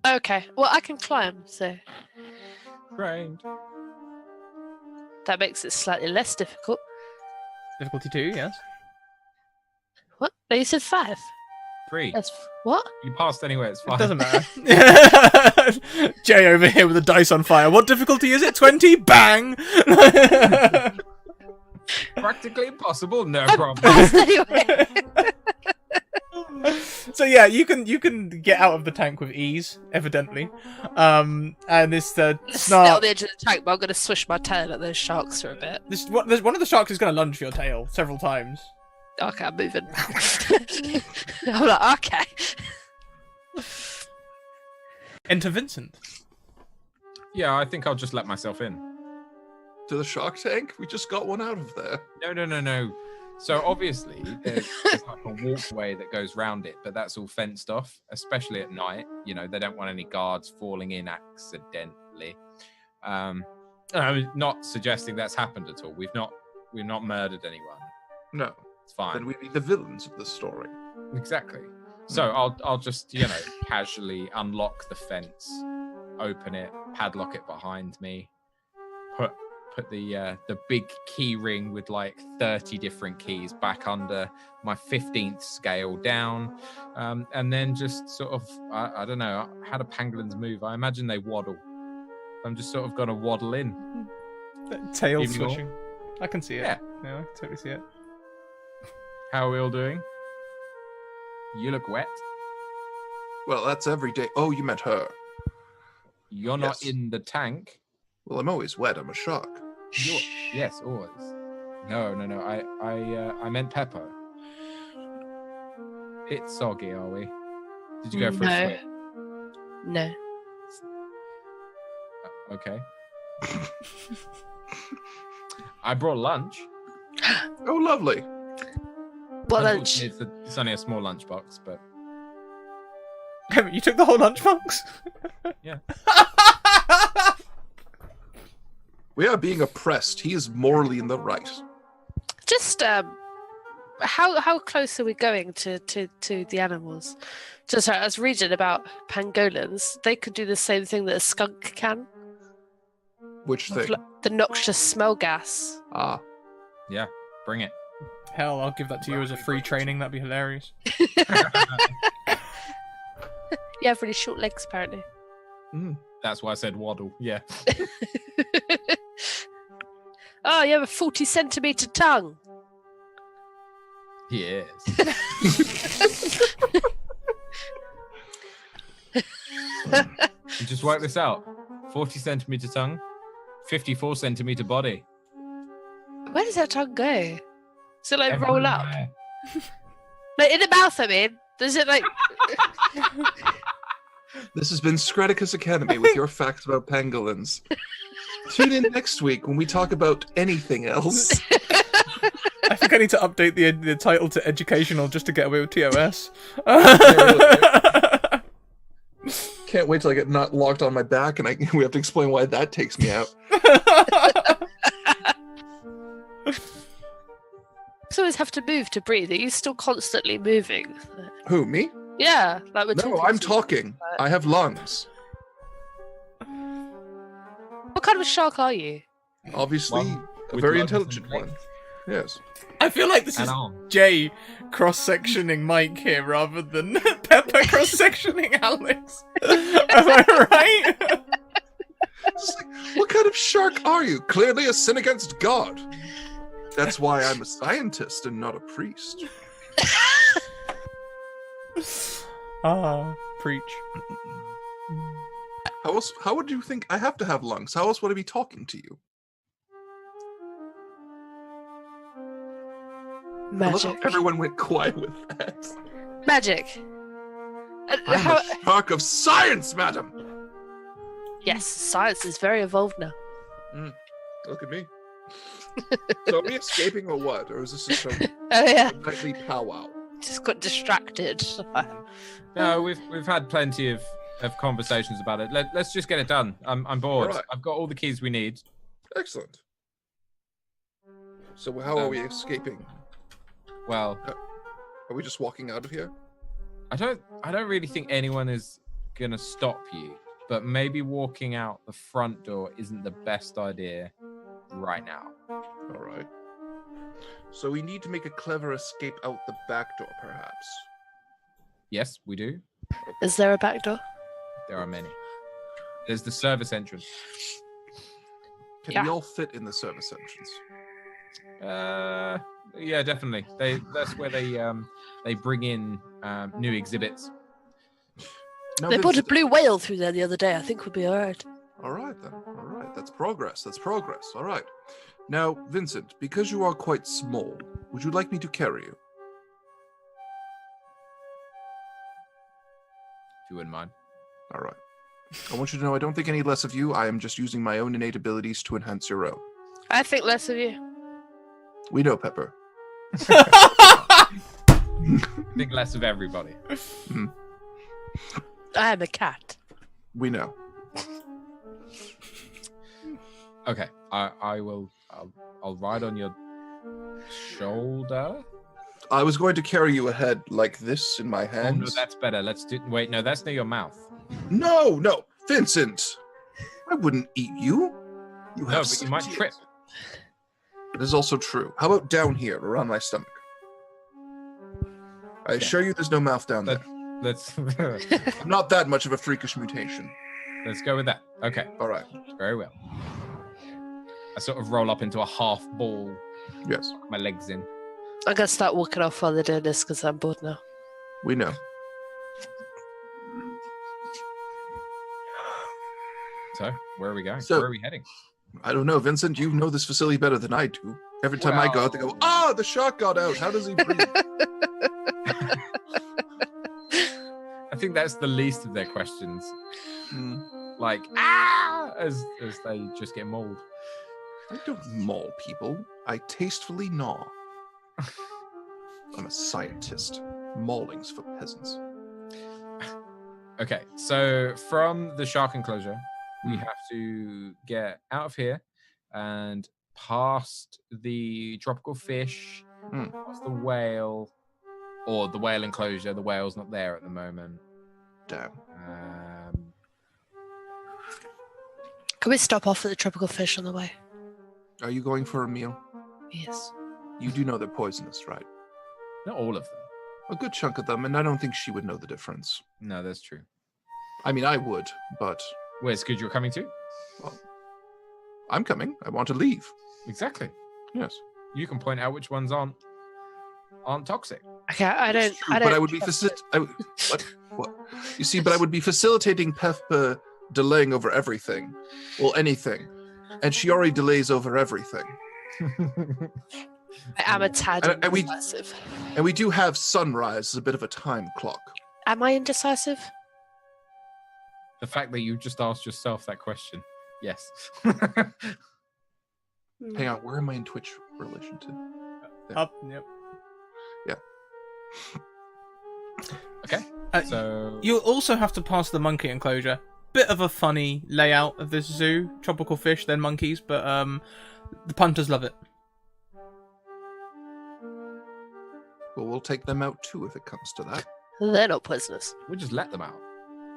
Okay, well, I can climb, so Trained. that makes it slightly less difficult. Difficulty 2, yes. What? No, you said 5. 3. That's what? You passed anyway. It's It fine. doesn't matter. Jay over here with the dice on fire. What difficulty is it? 20? Bang! Practically impossible. No I problem. passed anyway. So yeah, you can get out of the tank with ease, evidently. And this Sit on snark. the edge of the tank, but I'm gonna swish my tail at those sharks for a bit. One of the sharks is going to lunge for your tail several times. Okay, I'm moving. I'm like, okay. Enter Vincent. Yeah, I think I'll just let myself in. To the shark tank? We just got one out of there. No. So obviously there's like a walkway that goes round it, but that's all fenced off, especially at night. You know, they don't want any guards falling in accidentally. I'm not suggesting that's happened at all. We've not murdered anyone. No. It's fine. Then we'd be the villains of the story. Exactly. So I'll just, casually unlock the fence, open it, padlock it behind me, put the big key ring with like 30 different keys back under my 15th scale down, and then just sort of I don't know how do pangolins move. I imagine they waddle. I'm just sort of gonna waddle in. Tail Even more. swishing. I can see it. Yeah. I can totally see it. How are we all doing? You look wet. Well, that's every day. Oh, you meant her. You're not in the tank. Well, I'm always wet. I'm a shark. Yes, always. No. I meant Pepper. Bit soggy, are we? Did you go for a swim? No. Okay. I brought lunch. Oh, lovely. What lunch? It's only a small lunchbox, but You took the whole lunchbox? yeah. We are being oppressed. He is morally in the right. Just how close are we going to the animals? Just I was reading about pangolins. They could do the same thing that a skunk can. Which thing? The noxious smell gas. Ah. Yeah, bring it. Hell, I'll give that to you as a free training. That'd be hilarious. You have really short legs, apparently. That's why I said waddle. Yeah. Oh, you have a 40-centimeter tongue. Yes. You just work this out. 40-centimeter tongue, 54-centimeter body. Where does that tongue go? Does it like roll up? Everywhere. Like in the mouth, I mean. Does it like? This has been Scratticus Academy with your facts about pangolins. Tune in next week when we talk about anything else. I think I need to update the title to educational just to get away with TOS. Can't wait till I get not locked on my back and we have to explain why that takes me out. You always have to move to breathe. Are you still constantly moving? Who, me? Yeah, like we're No, I'm talking. I have lungs. What kind of a shark are you? Obviously, One a with very lungs and intelligent one. legs. Yes. I feel like this is And arm. Jay cross-sectioning Mike here rather than Pepper cross-sectioning Alex. Am I right? It's like, what kind of shark are you? Clearly a sin against God. That's why I'm a scientist and not a priest. Preach. How else? How would you think I have to have lungs? How else would I be talking to you? I love how Magic. everyone went quiet with that. Magic. I'm a shark of science, madam. Yes, science is very evolved now. Look at me. So are we escaping or what? Or is this just a Oh yeah, nightly powwow? just got distracted. No, we've had plenty of conversations about it. Let's just get it done. I'm bored. All right. I've got all the keys we need. Excellent. So how are we escaping? Well, Are we just walking out of here? I don't really think anyone is gonna stop you, but maybe walking out the front door isn't the best idea right now. All right. So we need to make a clever escape out the back door, perhaps. Yes, we do. Is there a back door? There are many. There's the service entrance. Can Yeah. we all fit in the service entrance? Yeah, definitely. That's where they bring in new exhibits. Now, They brought a Vincent- blue whale through there the other day. I think we'll be alright. All right, then. All right. That's progress. That's progress. All right. Now, Vincent, because you are quite small, would you like me to carry you? If you wouldn't mind. All right. I want you to know I don't think any less of you. I am just using my own innate abilities to enhance your own. I think less of you. We know, Pepper. Think less of everybody. I am a cat. We know. Okay, I'll ride on your shoulder. I was going to carry you ahead like this in my Oh hands. no, that's better. Let's do. Wait, no, that's near your mouth. No, Vincent. I wouldn't eat you. You No, have but you might sentience. trip. That is also true. How about down here, around my stomach? I assure you there's no mouth down there. Let's I'm not that much of a freakish mutation. let's go with that. Okay, All right. very well. I sort of roll up into a half ball, Yes, my legs in. I'm gonna start walking off while they're doing this because I'm bored now. we know. So, where are we going? So- Where are we heading? I don't know, Vincent. You know this facility better than I do. Every time I go out, they go, the shark got out. How does he breathe? I think that's the least of their questions. Hmm. Like, as they just get mauled. I don't maul people. I tastefully gnaw. I'm a scientist. Mauling's for peasants. Okay, so from the shark enclosure, we have to get out of here and past the tropical fish, past the whale, or the whale enclosure. The whale's not there at the moment. Damn. Can we stop off at the tropical fish on the way? Are you going for a meal? Yes. You do know they're poisonous, right? Not all of them. A good chunk of them, and I don't think she would know the difference. No, that's true. I mean, I would, but Where's good you're coming to? I'm coming. I want to leave. Exactly. Yes. You can point out which ones aren't toxic. Okay, I don't. It's true, I don't. but I would be what? You see, but I would be facilitating Peppa delaying over everything. Well, anything. And she already delays over everything. I am a tad And we- indecisive. And we do have sunrise as a bit of a time clock. Am I indecisive? The fact that you just asked yourself that question. Yes. Hang on, where am I in Twitch relation to? Up, yep. Okay. Uh, So You'll also have to pass the monkey enclosure. Bit of a funny layout of this zoo. Tropical fish, then monkeys, but the punters love it. Well, we'll take them out too if it comes to that. They're not poisonous. we'll just let them out.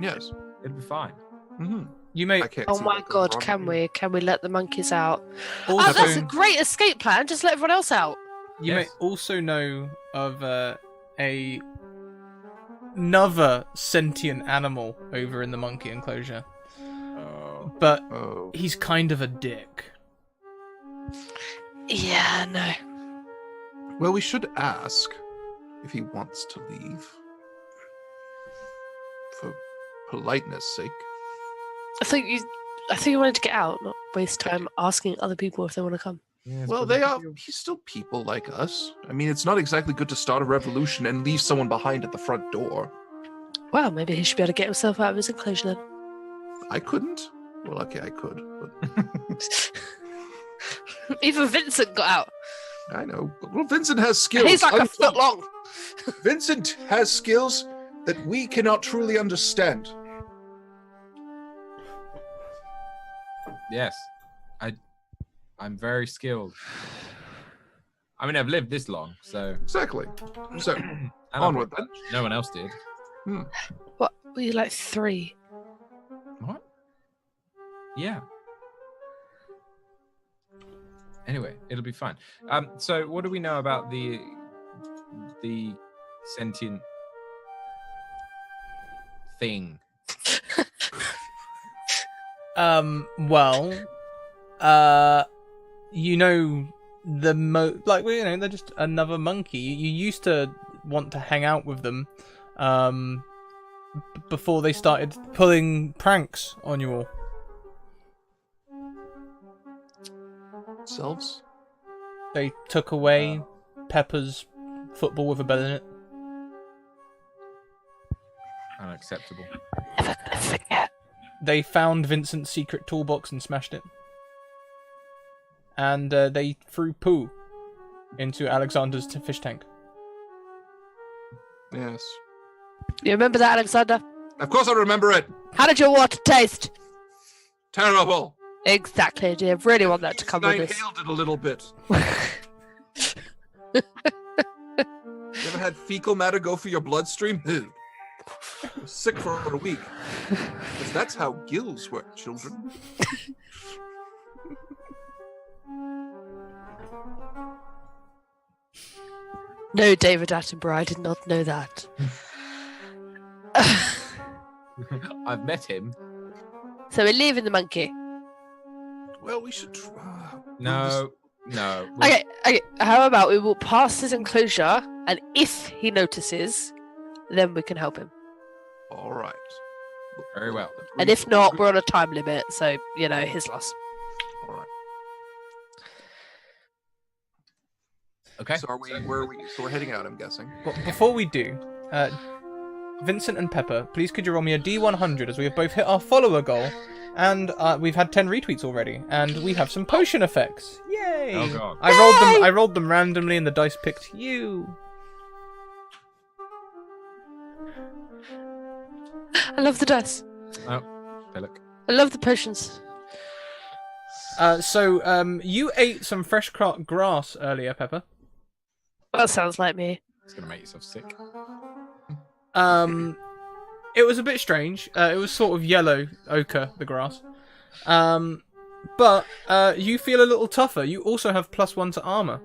Yes. It'll be fine. Mm-hmm. You may I can't Oh see my what goes god, on can here. we? Can we let the monkeys out? Oh, also, that's a great escape plan. Just let everyone else out. you Yes. may also know of another sentient animal over in the monkey enclosure, Oh. but Oh. he's kind of a dick. Yeah, no. Well, we should ask if he wants to leave. For politeness sake. I think you wanted to get out, not waste time asking other people if they want to come. Yes, Well, but they if are. you- He's still people like us. I mean, it's not exactly good to start a revolution and leave someone behind at the front door. Well, maybe he should be able to get himself out of his enclosure then. I couldn't. Well, okay, I could, but Even Vincent got out. I know. Well, Vincent has And skills. he's like a foot long. Vincent has skills that we cannot truly understand. Yes. I'm very skilled. I mean, I've lived this long, so Exactly. So, and I've onward got then. touch. No one else did. What? Were you like 3? What? Yeah. Anyway, it'll be fine. So what do we know about the sentient thing? Well, you know, they're just another monkey. You used to want to hang out with them, before they started pulling pranks on you all. Selves? They took away Pepper's football with a bell in it. Unacceptable. Never gonna forget. They found Vincent's secret toolbox and smashed it. And they threw poo. into Alexander's fish tank. Yes. You remember that, Alexander? Of course I remember it. How did your water taste? Terrible. Exactly, dear. Really want that to come I with us. inhaled it a little bit. You ever had fecal matter go through your bloodstream? Ew. I was sick for a week. Because that's how gills work, children. No, David Attenborough, I did not know that. I've met him. So we're leaving the monkey. Well, we should try. No. Okay. How about we walk past his enclosure, and if he notices, then we can help him. All right. Very well. And if not, we're on a time limit, so, his loss. All right. Okay. So where are we? So we're heading out, I'm guessing. Well, before we do, Vincent and Pepper, please could you roll me a D100 as we have both hit our follower goal, and we've had 10 retweets already, and we have some potion effects. Yay! Oh god. I rolled them randomly, and the dice picked you. I love the dice. Oh, look. I love the potions. So you ate some fresh cut grass earlier, Pepper. That sounds like me. It's gonna make yourself sick. It was a bit strange. It was sort of yellow ochre, the grass. But you feel a little tougher. You also have +1 to armor.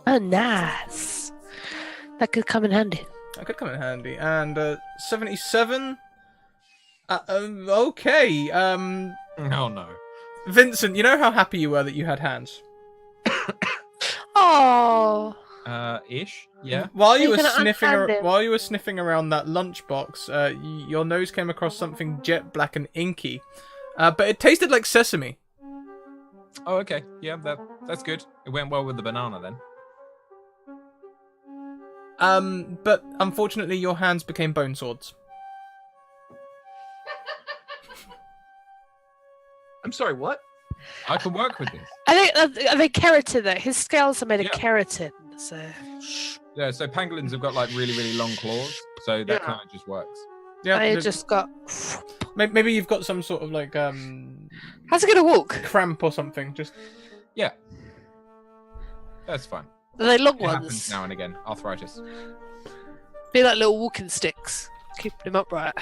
Oh, nice. That could come in handy. That could come in handy. And 77. Okay. Oh no. Vincent, you know how happy you were that you had hands? Oh. Ish. Yeah. While you You're were gonna sniffing, unhand him. while you were sniffing around that lunchbox, your nose came across something jet black and inky, but it tasted like sesame. Oh, okay. Yeah, that's good. It went well with the banana then. But unfortunately, your hands became bone swords. I'm sorry, what? I can work with this. I think keratin though. His scales are made Yeah. of keratin, so. Yeah, so pangolins have got like really, really long claws, so that Yeah. kind of just works. Yeah, I just got. maybe you've got some sort of like How's it gonna walk? cramp or something. Just Yeah. That's fine. Are they long It happens ones? now and again. Arthritis. Be like little walking sticks, keeping him upright.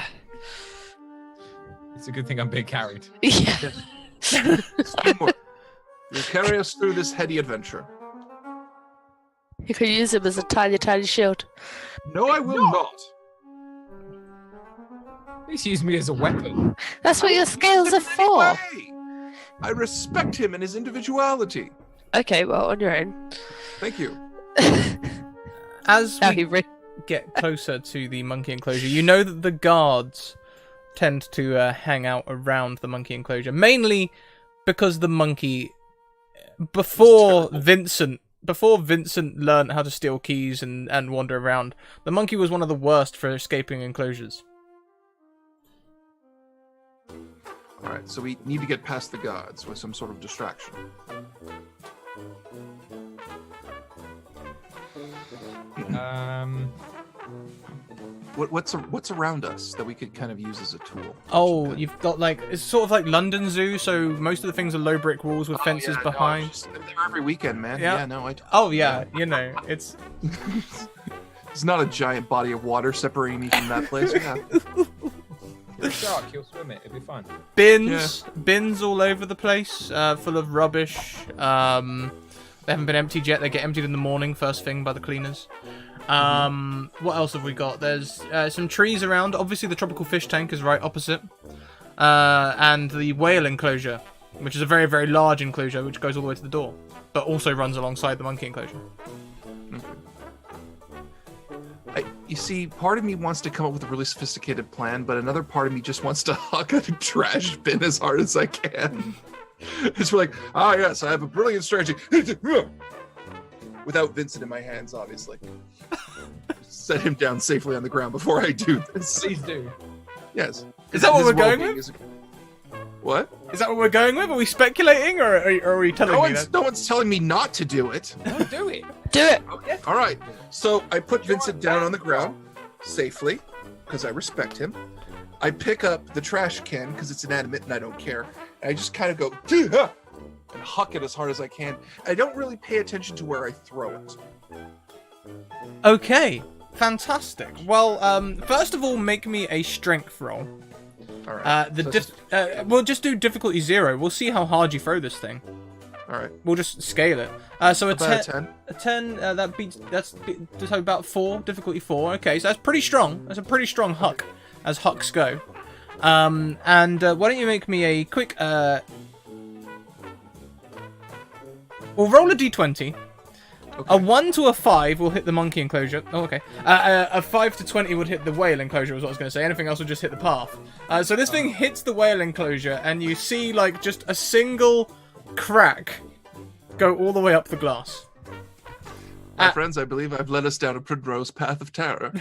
It's a good thing I'm being carried. Yeah. Teamwork. You'll carry us through this heady adventure. You can use him as a tiny, tiny shield. No, I will not. Please use me as a weapon. That's what your scales are for. Anyway, I respect him and his individuality. Okay, well, on your own. Thank you. as Now we he re- get closer to the monkey enclosure, you know that the guards tend to hang out around the monkey enclosure, mainly because the monkey, before Vincent learned how to steal keys and wander around, the monkey was one of the worst for escaping enclosures. All right, so we need to get past the guards with some sort of distraction. What's around us that we could kind of use as a tool? Oh, you've got like, it's sort of like London Zoo, so most of the things are low brick walls with fences yeah, behind. No, I'm there every weekend, man. Yeah. Yeah, no, Oh yeah, you know, it's It's not a giant body of water separating me from that place. Yeah. You're a shark, you'll swim it, it'll be fine. bins all over the place, full of rubbish. They haven't been emptied yet. They get emptied in the morning, first thing, by the cleaners. What else have we got? There's some trees around. Obviously, the tropical fish tank is right opposite. And the whale enclosure, which is a very, very large enclosure, which goes all the way to the door, but also runs alongside the monkey enclosure. You see, part of me wants to come up with a really sophisticated plan, but another part of me just wants to hug a trash bin as hard as I can. It's like, yes, I have a brilliant strategy. Without Vincent in my hands, obviously. Set him down safely on the ground before I do this. Please do. Yes. Is that what His we're going well-being with? What? Is that what we're going with? Are we speculating, or are we telling me that? No one's telling me not to do it. No, do it. Do it. Okay. All right. So I put Vincent down on the ground safely because I respect him. I pick up the trash can because it's inanimate and I don't care. And I just kind of go and huck it as hard as I can. I don't really pay attention to where I throw it. Okay, fantastic. Well, first of all, make me a strength roll. All right. We'll just do difficulty 0. We'll see how hard you throw this thing. All right. We'll just scale it. So About a 10. a 10. That's about 4. Difficulty 4. Okay, so that's pretty strong. That's a pretty strong huck, as hucks go. And why don't you make me a quick? We'll roll a d20. Okay. A 1 to a 5 will hit the monkey enclosure. Oh, okay. A 5 to 20 would hit the whale enclosure, was what I was going to say. Anything else would just hit the path. So this thing hits the whale enclosure, and you see, like, just a single crack go all the way up the glass. My friends, I believe I've led us down a primrose path of terror.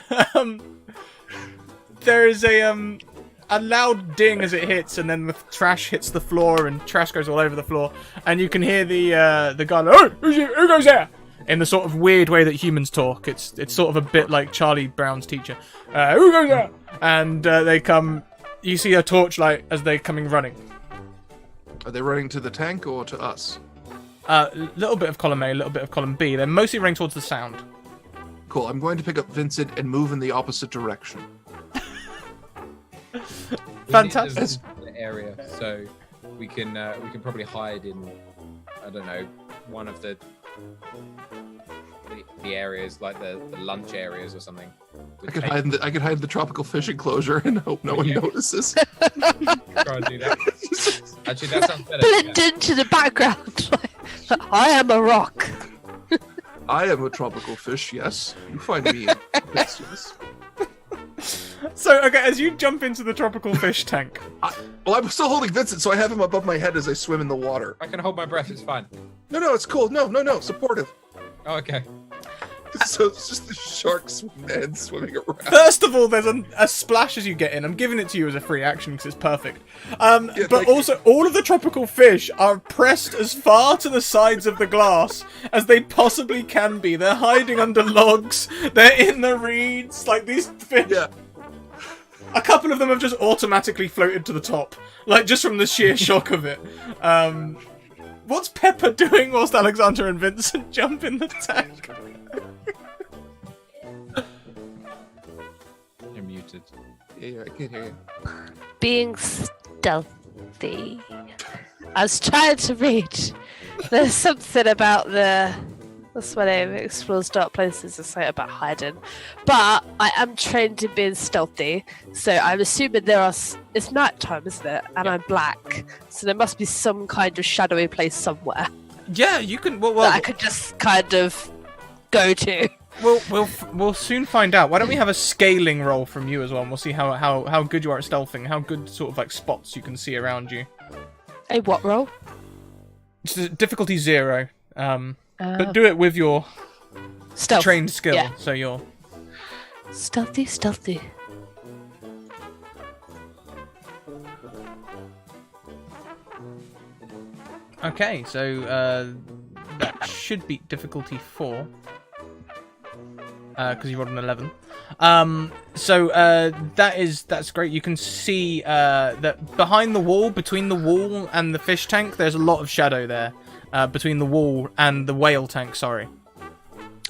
There is a loud ding as it hits, and then the trash hits the floor, and trash goes all over the floor, and you can hear the guy like, "Oh, who goes there?" in the sort of weird way that humans talk. It's sort of a bit like Charlie Brown's teacher. Who goes there? And they come. You see a torchlight as they're coming running. Are they running to the tank or to us? Little bit of column A, a little bit of column B. They're mostly running towards the sound. Cool. I'm going to pick up Vincent and move in the opposite direction. Fantastic. This area, so we can probably hide in, I don't know, one of the areas, like the lunch areas or something. I could hide in the tropical fish enclosure and hope no one notices. Try and do that. Actually, that sounds better. Blend into the background. I am a rock. I am a tropical fish, yes. You find me. Yes. So, okay, as you jump into the tropical fish tank. Well, I'm still holding Vincent, so I have him above my head as I swim in the water. I can hold my breath. It's fine. No, it's cool. No, supportive. Oh, okay. So it's just the shark man swimming around. First of all, there's a splash as you get in. I'm giving it to you as a free action because it's perfect. But also, all of the tropical fish are pressed as far to the sides of the glass as they possibly can be. They're hiding under logs. They're in the reeds. Like, these fish... Yeah. A couple of them have just automatically floated to the top. Like, just from the sheer shock of it. What's Pepper doing whilst Alexander and Vincent jump in the tank? You're muted. Yeah, I can hear you. Being stealthy. I was trying to read. There's something about that's when I explores dark places. It's like about hiding. But I am trained in being stealthy, so I'm assuming it's night time, isn't it? And I'm black, so there must be some kind of shadowy place somewhere Yeah, you can... Well, that I could just kind of go to. We'll soon find out. Why don't we have a scaling roll from you as well, and we'll see how good you are at stealthing, how good sort of like spots you can see around you. A what roll? It's difficulty 0. But do it with your Stealth. trained skill, Yeah. so you're... Stealthy. Okay, so that should beat difficulty 4. Because you rolled an 11. That's great. You can see that behind the wall, between the wall and the fish tank, there's a lot of shadow there. Between the wall and the whale tank, sorry.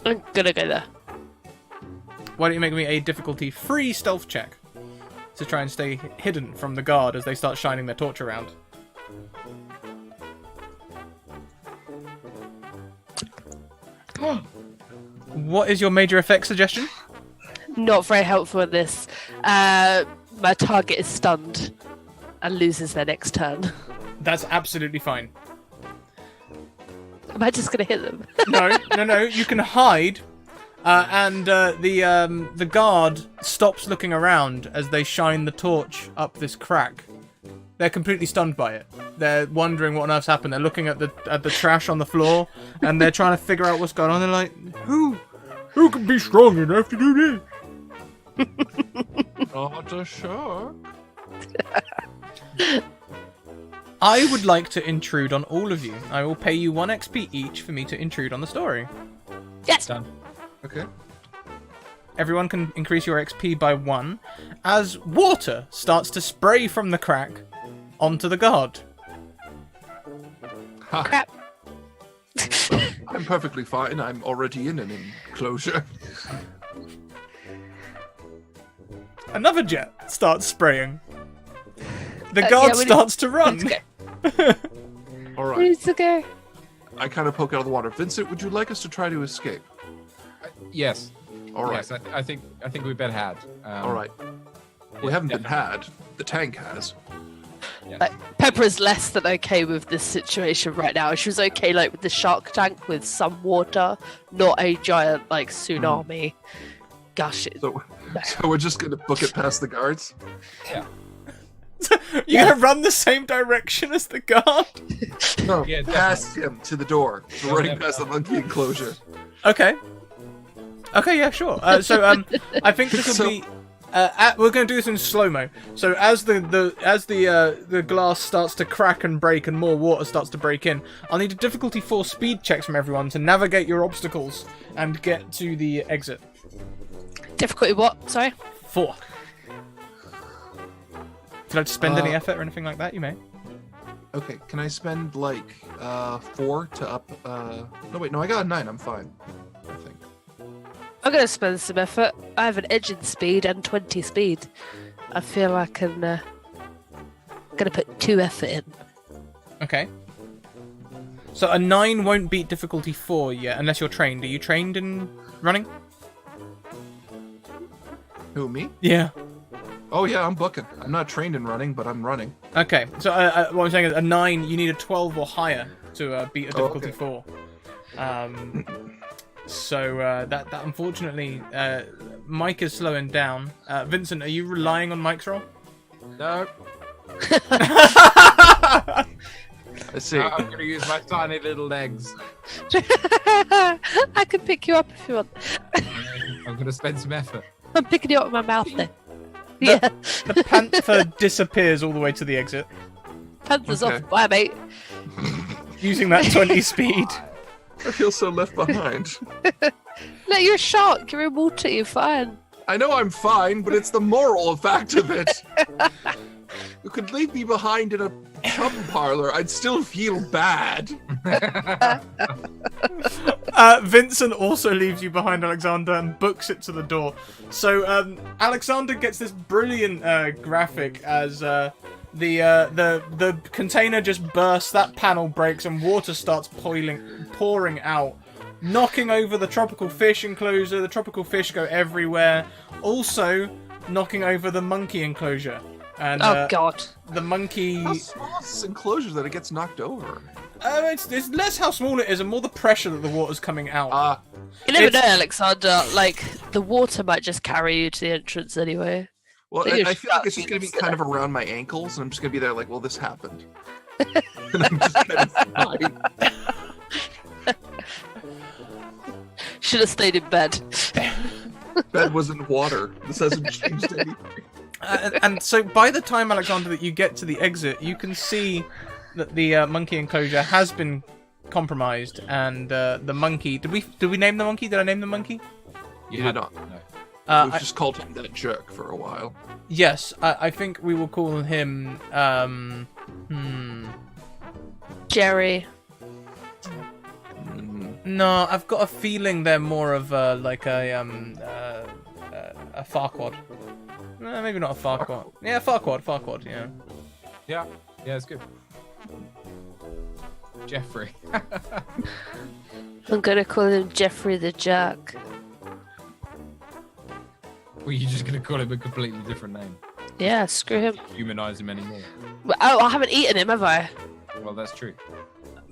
I'm gonna go there. Why don't you make me a difficulty 3 stealth check to try and stay hidden from the guard as they start shining their torch around. What is your major effect suggestion? Not very helpful in this. My target is stunned and loses their next turn. That's absolutely fine. Am I just gonna hit them? No. You can hide, and the guard stops looking around as they shine the torch up this crack. They're completely stunned by it. They're wondering what on earth's happened. They're looking at the trash on the floor, and they're trying to figure out what's going on. They're like, who can be strong enough to do this? Not a shark. I would like to intrude on all of you. I will pay you 1 XP each for me to intrude on the story. Yes. Done. Okay. Everyone can increase your XP by 1 as water starts to spray from the crack onto the guard. Ha, Crap. I'm perfectly fine. I'm already in an enclosure. Another jet starts spraying. The Yeah, guard we need- starts to run. Let's All go. right. Needs to go. I kind of poke out of the water. Vincent, would you like us to try to escape? Yes. All right. Yes, I think we've been had. All right. We haven't been had. The tank has. Yes. Pepper is less than okay with this situation right now. She was okay like with the shark tank with some water, not a giant like tsunami. Gushing. So we're just gonna book it past the guards. You're gonna run the same direction as the guard? No, Yeah, past him to the door. We're running Yeah. past the monkey enclosure. Okay. Okay, yeah, sure. I think this will So- be. We're going to do this in slow mo. So as the glass starts to crack and break and more water starts to break in, I'll need a difficulty 4 speed checks from everyone to navigate your obstacles and get to the exit. Difficulty what? Sorry? 4. Did I spend any effort or anything like that? You may. Okay, can I spend like 4 to up? No, wait, no, I got a 9. I'm fine. I think. I'm gonna spend some effort. I have an engine speed and 20 speed. I feel I can gonna put 2 effort in. Okay. So a 9 won't beat difficulty 4 yet, unless you're trained. Are you trained in running? Who, me? Yeah. Oh yeah, I'm booking. I'm not trained in running, but I'm running. Okay, so what I'm saying is a 9, you need a 12 or higher to beat a difficulty 4. So that unfortunately, Mike is slowing down. Vincent, are you relying on Mike's roll? No. I see. I'm going to use my tiny little legs. I can pick you up if you want. I'm going to spend some effort. I'm picking you up with my mouth then. Yeah. The panther disappears all the way to the exit, Panther's Okay. off. Bye, mate. using that 20 speed. I feel so left behind. No, you're a shark. You're in water. You're fine. I know I'm fine, but it's the moral fact of it. You could leave me behind in a chum parlor. I'd still feel bad. Vincent also leaves you behind Alexander and books it to the door. So Alexander gets this brilliant graphic as the container just bursts, that panel breaks, and water starts pouring out, knocking over the tropical fish enclosure. The tropical fish go everywhere. Also knocking over the monkey enclosure. And Oh God. the monkey. How small is this enclosure that it gets knocked over? It's less how small it is and more the pressure that the water's coming out. You never It's- know, Alexander. Like the water might just carry you to the entrance anyway. Well, But you're I feel like it's stuck, just going to be you kind of around my ankles, and I'm just going to be there like, well, this happened. And I'm just kind of fine. Should have stayed in bed. Bed wasn't water. This hasn't changed anything. And so by the time, Alexander, that you get to the exit, you can see that the monkey enclosure has been compromised, and the monkey. Did we name the monkey? Did I name the monkey? You did not. No. We've just called him that jerk for a while. Yes, I think we will call him. Jerry. No, I've got a feeling they're more of like a Farquad. Maybe not a Farquad. Yeah, Farquad. Yeah. Yeah, it's good. Jeffrey. I'm gonna call him Jeffrey the Jerk. Well, you're just going to call him a completely different name. Yeah, screw him. Humanize him anymore. Oh, I haven't eaten him, have I? Well, that's true.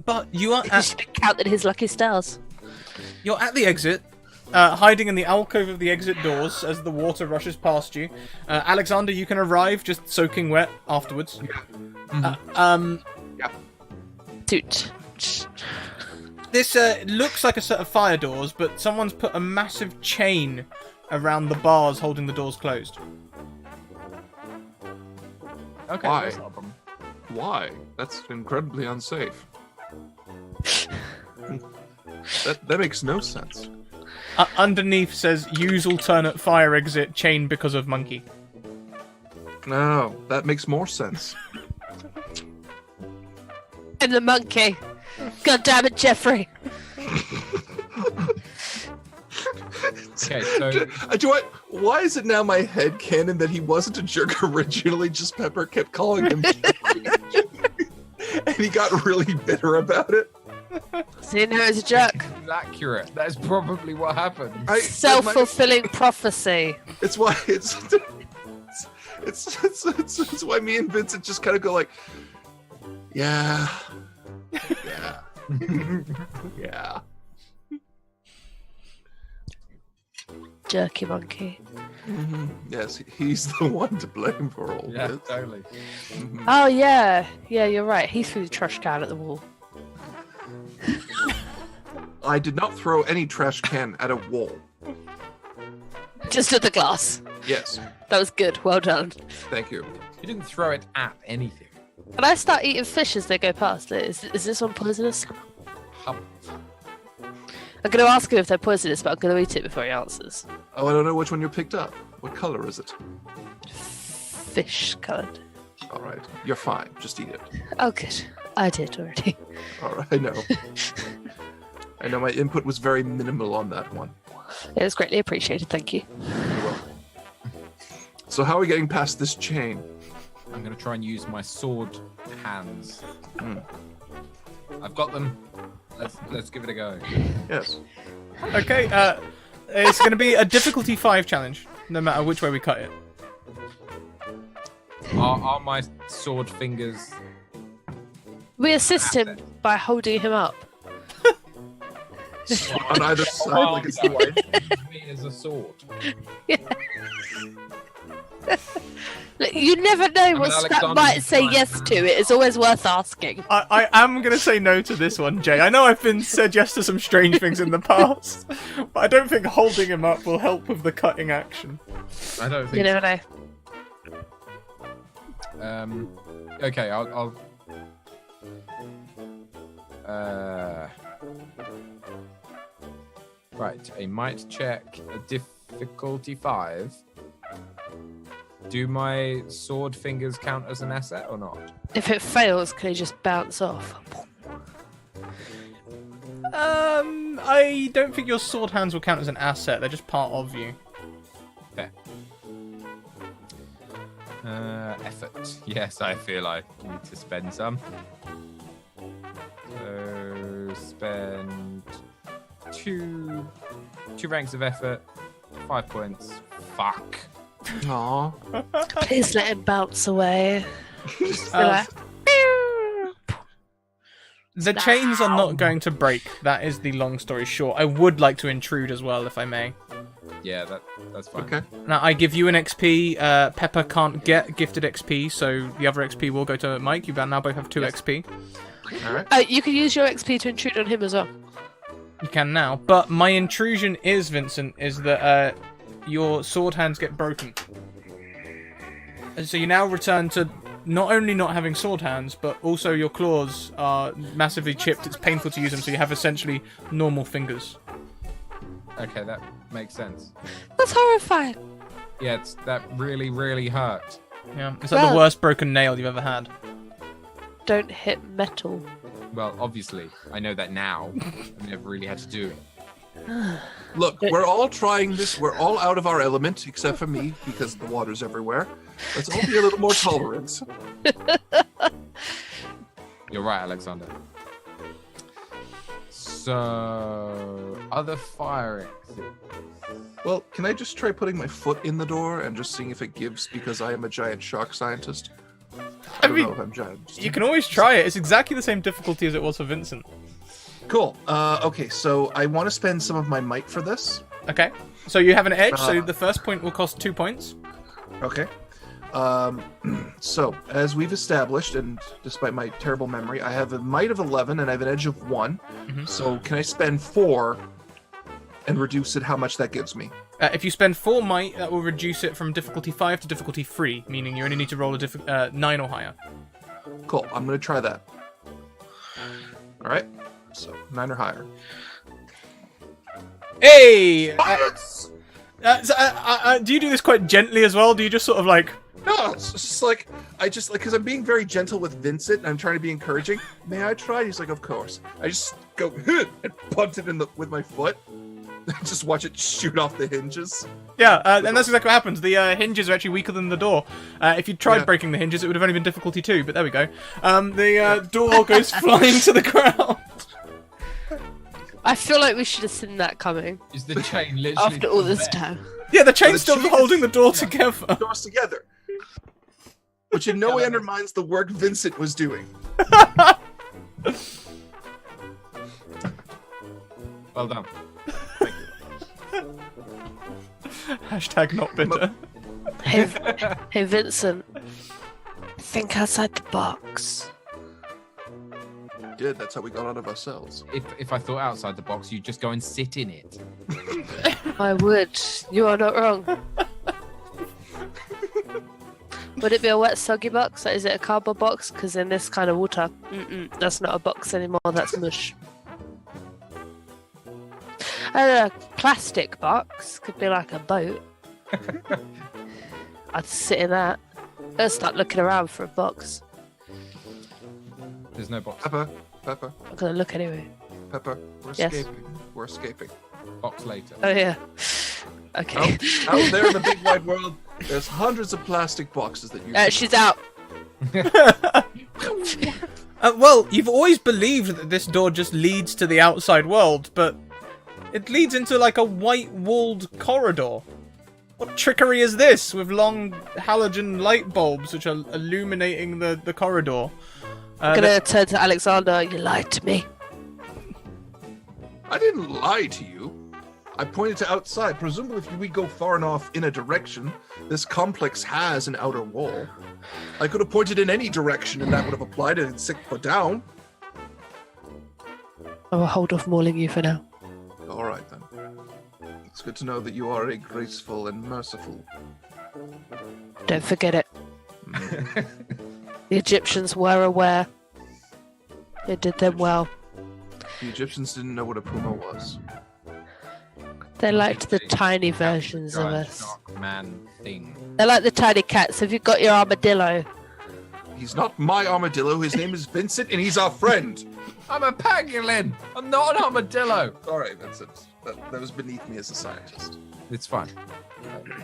But you are You at, should have counted his lucky stars. you're at the exit, hiding in the alcove of the exit doors as the water rushes past you. Alexander, you can arrive just soaking wet afterwards. Toot. This looks like a set of fire doors, but someone's put a massive chain around the bars holding the doors closed. Okay, Why? that's not a problem. Why? That's incredibly unsafe. That makes no sense. Underneath says use alternate fire exit chain because of monkey. No, that makes more sense. And the monkey. God damn it, Jeffrey. Okay, so Why is it now my head canon that he wasn't a jerk originally? Just Pepper kept calling him Jeffrey. And he got really bitter about it. So you know it's a joke. accurate. That's probably what happened. Self-fulfilling prophecy. It's why it's why me and Vincent just kind of go like, yeah. Yeah. Jerky monkey. Mm-hmm. Yes, he's the one to blame for all Yeah, this. totally. Mm-hmm. Oh yeah, you're right. He threw the trash can at the wall. I did not throw any trash can at a wall. Just at the glass. Yes, That was good. Well done. thank you. You didn't throw it at anything. Can I start eating fish as they go past? Is this one poisonous? Hum. I'm going to ask him if they're poisonous, but I'm going to eat it before he answers. Oh, I don't know which one you picked up. What color is it? Fish coloured. All right, you're fine. Just eat it. Oh, good. I did already. All right, I know. I know my input was very minimal on that one. It was greatly appreciated. Thank you. You're welcome. So how are we getting past this chain? I'm going to try and use my sword hands. Hmm. I've got them. Let's give it a go. Yes. Okay, it's going to be a difficulty 5 challenge, no matter which way we cut it. Are my sword fingers... We assist him by holding him up. On either side, like it's the way. Me as a sword. Look, you never know an what Scrap Alexander might say Giant. yes to. It is always worth asking. I am going to say no to this one, Jay. I know I've been said yes to some strange things in the past, but I don't think holding him up will help with the cutting action. I don't think You never know. so. Okay, I'll right, a might check, a difficulty 5. Do my sword fingers count as an asset or not? If it fails, can he just bounce off? I don't think your sword hands will count as an asset. They're just part of you. Fair. Effort. Yes, I feel I need to spend some. So spend two ranks of effort, 5 points. Fuck. Aw. Please let him bounce away. The chains are not going to break. That is the long story short. I would like to intrude as well, if I may. Yeah, that's fine. Okay. Now, I give you an XP. Pepper can't get gifted XP, so the other XP will go to Mike. You now both have 2 Yes. XP. All right. You can use your XP to intrude on him as well. You can now. But my intrusion is, Vincent, is that your sword hands get broken. And so you now return to not only not having sword hands, but also your claws are massively chipped. It's painful to use them, so you have essentially normal fingers. Okay, that makes sense. That's horrifying. Yeah, that really, really hurt. Yeah, it's like the Well- worst broken nail you've ever had. Don't hit metal. Well, obviously, I know that now. I've never really had to do it. Look, we're all trying this. We're all out of our element, except for me, because the water's everywhere. Let's all be a little more tolerant. You're right, Alexander. So, other fire exits. Well, can I just try putting my foot in the door and just seeing if it gives because I am a giant shark scientist? I don't mean, know if I'm giant. You can always try it. It's exactly the same difficulty as it was for Vincent. Cool. Okay, so I want to spend some of my might for this. Okay, so you have an edge, so the first point will cost 2 points. Okay. So, as we've established, and despite my terrible memory, I have a might of 11 and I have an edge of 1. Mhm. So, can I spend 4 and reduce it how much that gives me? If you spend 4 might, that will reduce it from difficulty 5 to difficulty 3, meaning you only need to roll a 9 or higher. Cool. I'm gonna try that. All right. So 9 or higher. Hey! Do you do this quite gently as well? Do you just sort of like... No, it's just like because I'm being very gentle with Vincent and I'm trying to be encouraging. May I try? He's like, of course. I just go and punt it with my foot. Just watch it shoot off the hinges. Yeah, and that's exactly what happens. The hinges are actually weaker than the door. If you tried breaking the hinges, it would have only been difficulty 2, but there we go. The door goes flying to the ground. I feel like we should have seen that coming. Is the chain literally After all this time. Yeah, the chain's The still chain holding the door together. Doors together. Which in no way undermines the work Vincent was doing. Well done. Hashtag not bitter. Hey Vincent. Think outside the box. We did. That's how we got out of ourselves. If I thought outside the box, you'd just go and sit in it. I would. You are not wrong. Would it be a wet, soggy box? Is it a cardboard box? Because in this kind of water, that's not a box anymore. That's mush. A plastic box could be like a boat. I'd sit in that. I'd start looking around for a box. There's no box. Pepper. I'm gonna look anyway. Pepper. We're Yes. escaping. We're escaping. Box later. Oh yeah. Okay. Out there in the big wide world, there's hundreds of plastic boxes that you. She's out. Well, you've always believed that this door just leads to the outside world, but it leads into like a white-walled corridor. What trickery is this with long halogen light bulbs which are illuminating the corridor? I'm gonna turn to Alexander. You lied to me. I didn't lie to you. I pointed to outside. Presumably, if we go far enough in a direction, this complex has an outer wall. I could have pointed in any direction, and that would have applied it 6 foot down. I will hold off mauling you for now. All right then. It's good to know that you are a graceful and merciful. Don't forget it. The Egyptians were aware. They did them well. The Egyptians didn't know what a puma was. They liked the tiny versions of Giant us. shark man thing. They like the tiny cats. Have you got your armadillo? He's not my armadillo. His name is Vincent, and he's our friend. I'm a pangolin. I'm not an armadillo. All right, Vincent. That was beneath me as a scientist. It's fine.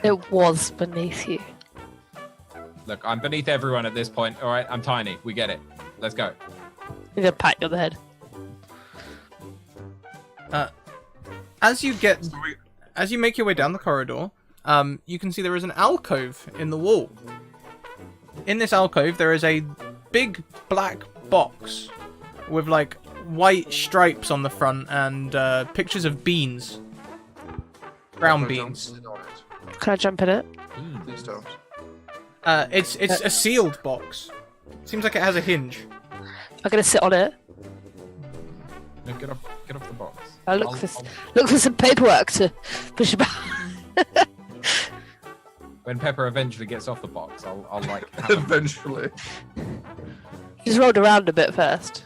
It was beneath you. Look, I'm beneath everyone at this point. All right, I'm tiny. We get it. Let's go. I'm gonna pat you on the head. As you make your way down the corridor, you can see there is an alcove in the wall. In this alcove, there is a big black box with like white stripes on the front and pictures of beans, brown beans. Can I jump in it? Please don't. It's a sealed box. Seems like it has a hinge. I'm gonna sit on it. No, get off the box. I look for some paperwork to push about. When Pepper eventually gets off the box, I'll like. Have a- Eventually. She's rolled around a bit first,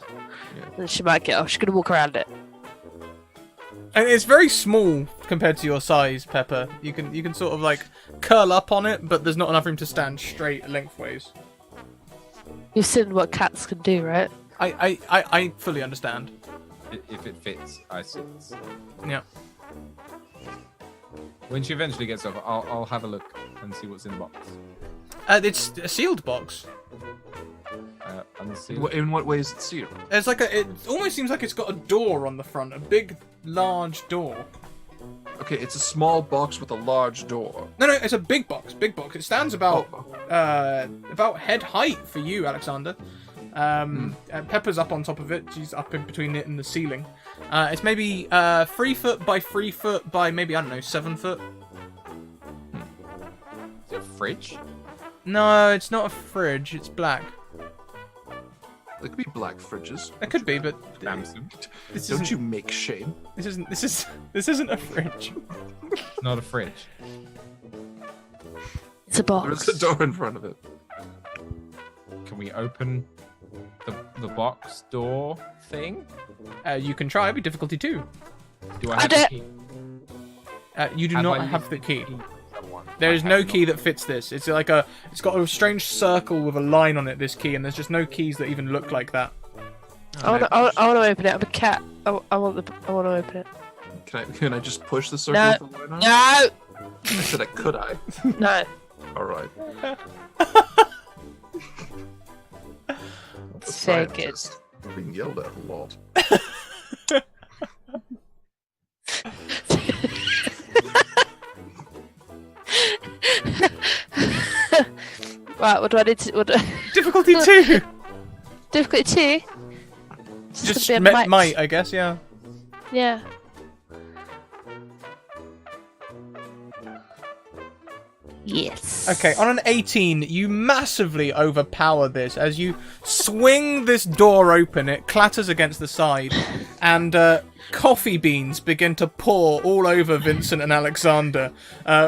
Yeah. and she might get off. She's gonna walk around it. And it's very small compared to your size, Pepper. You can sort of like curl up on it, but there's not enough room to stand straight lengthways. You've seen what cats can do, right? I fully understand. If it fits, I sit. Yeah. When she eventually gets off, I'll have a look and see what's in the box. It's a sealed box. Unsealed. In what way is it sealed? It's like it almost seems like it's got a door on the front, a big, large door. Okay, it's a small box with a large door. No, it's a big box. Big box. It stands about head height for you, Alexander. And Pepper's up on top of it. She's up in between it and the ceiling. It's maybe 3 foot by 3 foot by maybe, I don't know, 7 foot. Is it a fridge? No, it's not a fridge. It's black. There could be black fridges. It could be, but Samsung. this Don't isn't. you make shame? This isn't a fridge. It's not a fridge. It's a box. There's a door in front of it. Can we open the box door thing? You can try. It'd be difficulty 2. Do I have the key? You do Have not I have the listed key. Someone? There I is have no not. key that fits this. It's like it's got a strange circle with a line on it, this key, and there's just no keys that even look like that. I want to open it. I'm a cat. I want to open it. Can I just push the circle No. with the line on it? No. I said I could. No. All right. It's very good. Scientist being yelled at a lot. Right, what do I need to... Difficulty 2! Difficulty 2? Just gonna be a might, I guess, yeah. Yeah. Yes. Okay, on an 18, you massively overpower this. As you swing this door open, it clatters against the side, and coffee beans begin to pour all over Vincent and Alexander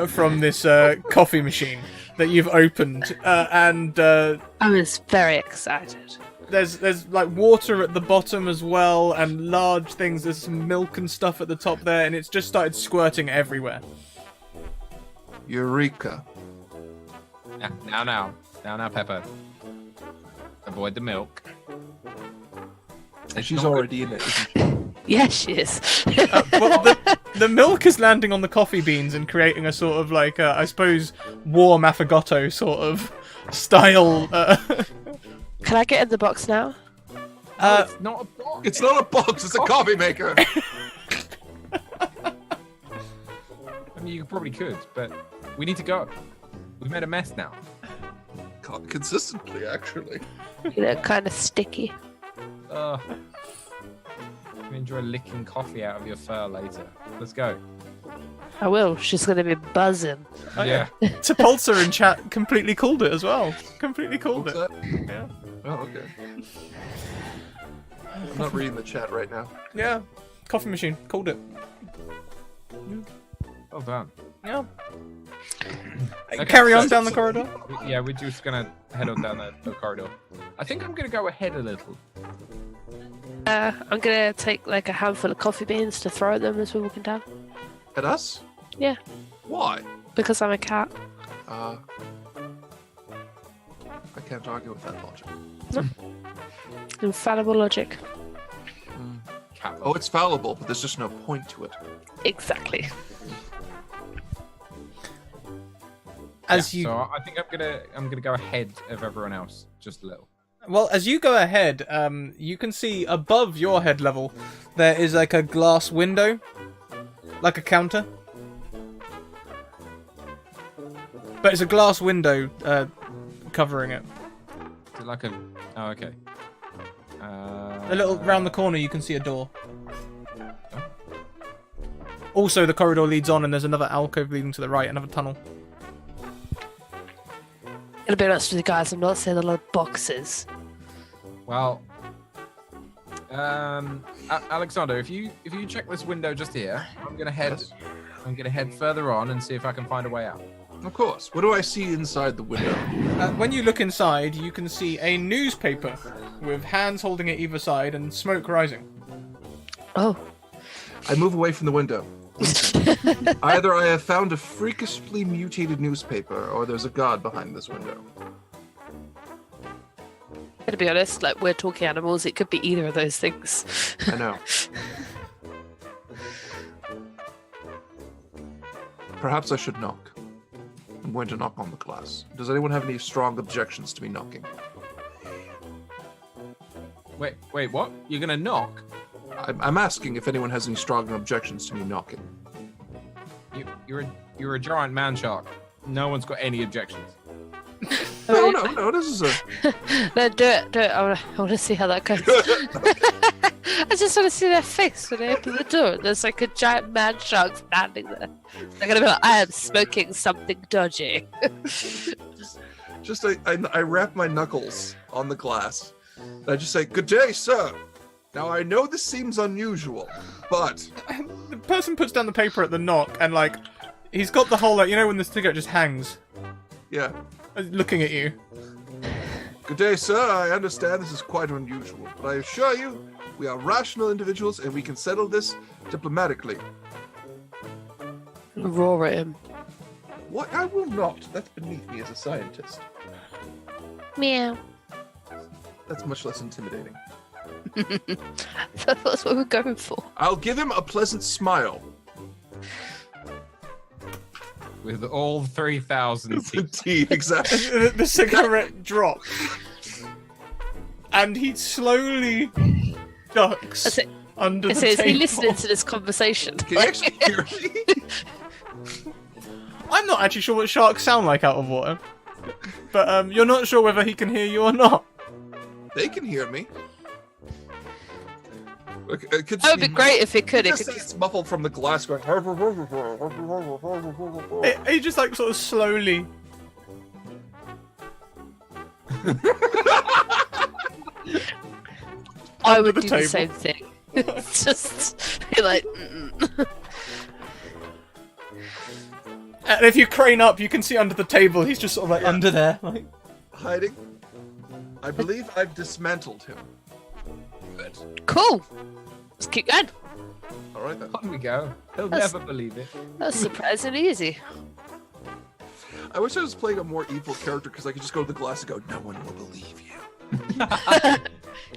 from this coffee machine that you've opened. I was very excited. There's like water at the bottom as well, and large things. There's some milk and stuff at the top there, and it's just started squirting everywhere. Eureka. Now, Pepper. Avoid the milk. She's already in it, isn't she? Yes, she is. Well, the milk is landing on the coffee beans and creating a sort of like, I suppose, warm affogato sort of style. Can I get in the box now? It's not a box. It's not a box, it's a coffee maker. I mean, you probably could, but we need to go. We've made a mess now. Consistently, actually. You look kind of sticky. I'm gonna enjoy licking coffee out of your fur later. Let's go. I will. She's going to be buzzing. Oh, yeah. Tapulsa in chat completely called it as well. Completely called What's it. that? Yeah. Oh, okay. I'm not reading the chat right now. Yeah. Coffee machine. Called it. Well done. Yeah. Okay, Carry on so- down the corridor. Yeah, we're just gonna head on down the corridor. I think I'm gonna go ahead a little. I'm going to take like a handful of coffee beans to throw at them as we're walking down. At us? Yeah. Why? Because I'm a cat. I can't argue with that logic. Infallible logic. Cat. Oh, it's fallible, but there's just no point to it. Exactly. So I think I'm gonna go ahead of everyone else just a little. Well, as you go ahead, you can see above your head level, there is like a glass window, like a counter. But it's a glass window covering it. Is it like a? Oh, okay. A little round the corner, you can see a door. Also, the corridor leads on, and there's another alcove leading to the right, another tunnel. Gonna be honest with you guys, I'm not seeing a lot of boxes. Well, Alexander, if you check this window just here, I'm gonna head further on and see if I can find a way out. Of course. What do I see inside the window? When you look inside, you can see a newspaper with hands holding it either side and smoke rising. Oh. I move away from the window. Either I have found a freakishly mutated newspaper, or there's a god behind this window. To be honest, like, we're talking animals, it could be either of those things. I know. Perhaps I should knock. I'm going to knock on the glass. Does anyone have any strong objections to me knocking? Wait, what? You're gonna knock? I'm asking if anyone has any strong objections to me knocking. You're a giant man shark. No one's got any objections. No, this is a... No, do it. I want to see how that goes. I just want to see their face when they open the door. There's like a giant man shark standing there. They're gonna be like, I am smoking something dodgy. I wrap my knuckles on the glass. And I just say, "Good day, sir. Now I know this seems unusual, but..." The person puts down the paper at the knock, and like, he's got the whole, like, you know when the cigarette just hangs, Yeah. looking at you. Good day, sir. I understand this is quite unusual, but I assure you, we are rational individuals and we can settle this diplomatically. Roar at him. What? I will not. That's beneath me as a scientist. Meow. That's much less intimidating. That's what we're going for. I'll give him a pleasant smile. With all 3,000 teeth. Indeed, exactly. The cigarette drops. And he slowly ducks under the Is he table. listening to this conversation? Can you actually hear me? I'm not actually sure what sharks sound like out of water. But you're not sure whether he can hear you or not. They can hear me. Look, it could That would be great if it could. It just could say it's muffled from the glass going. He just like sort of slowly. I under would the do table. the same thing. Just be like, mm-mm. And if you crane up, you can see under the table, he's just sort of like under there. Like, Hiding. I believe I've dismantled him. Good. Cool. Let's keep going. All right then. On we go. He'll That's- never believe it. That's surprisingly easy. I wish I was playing a more evil character because I could just go to the glass and go, "No one will believe you."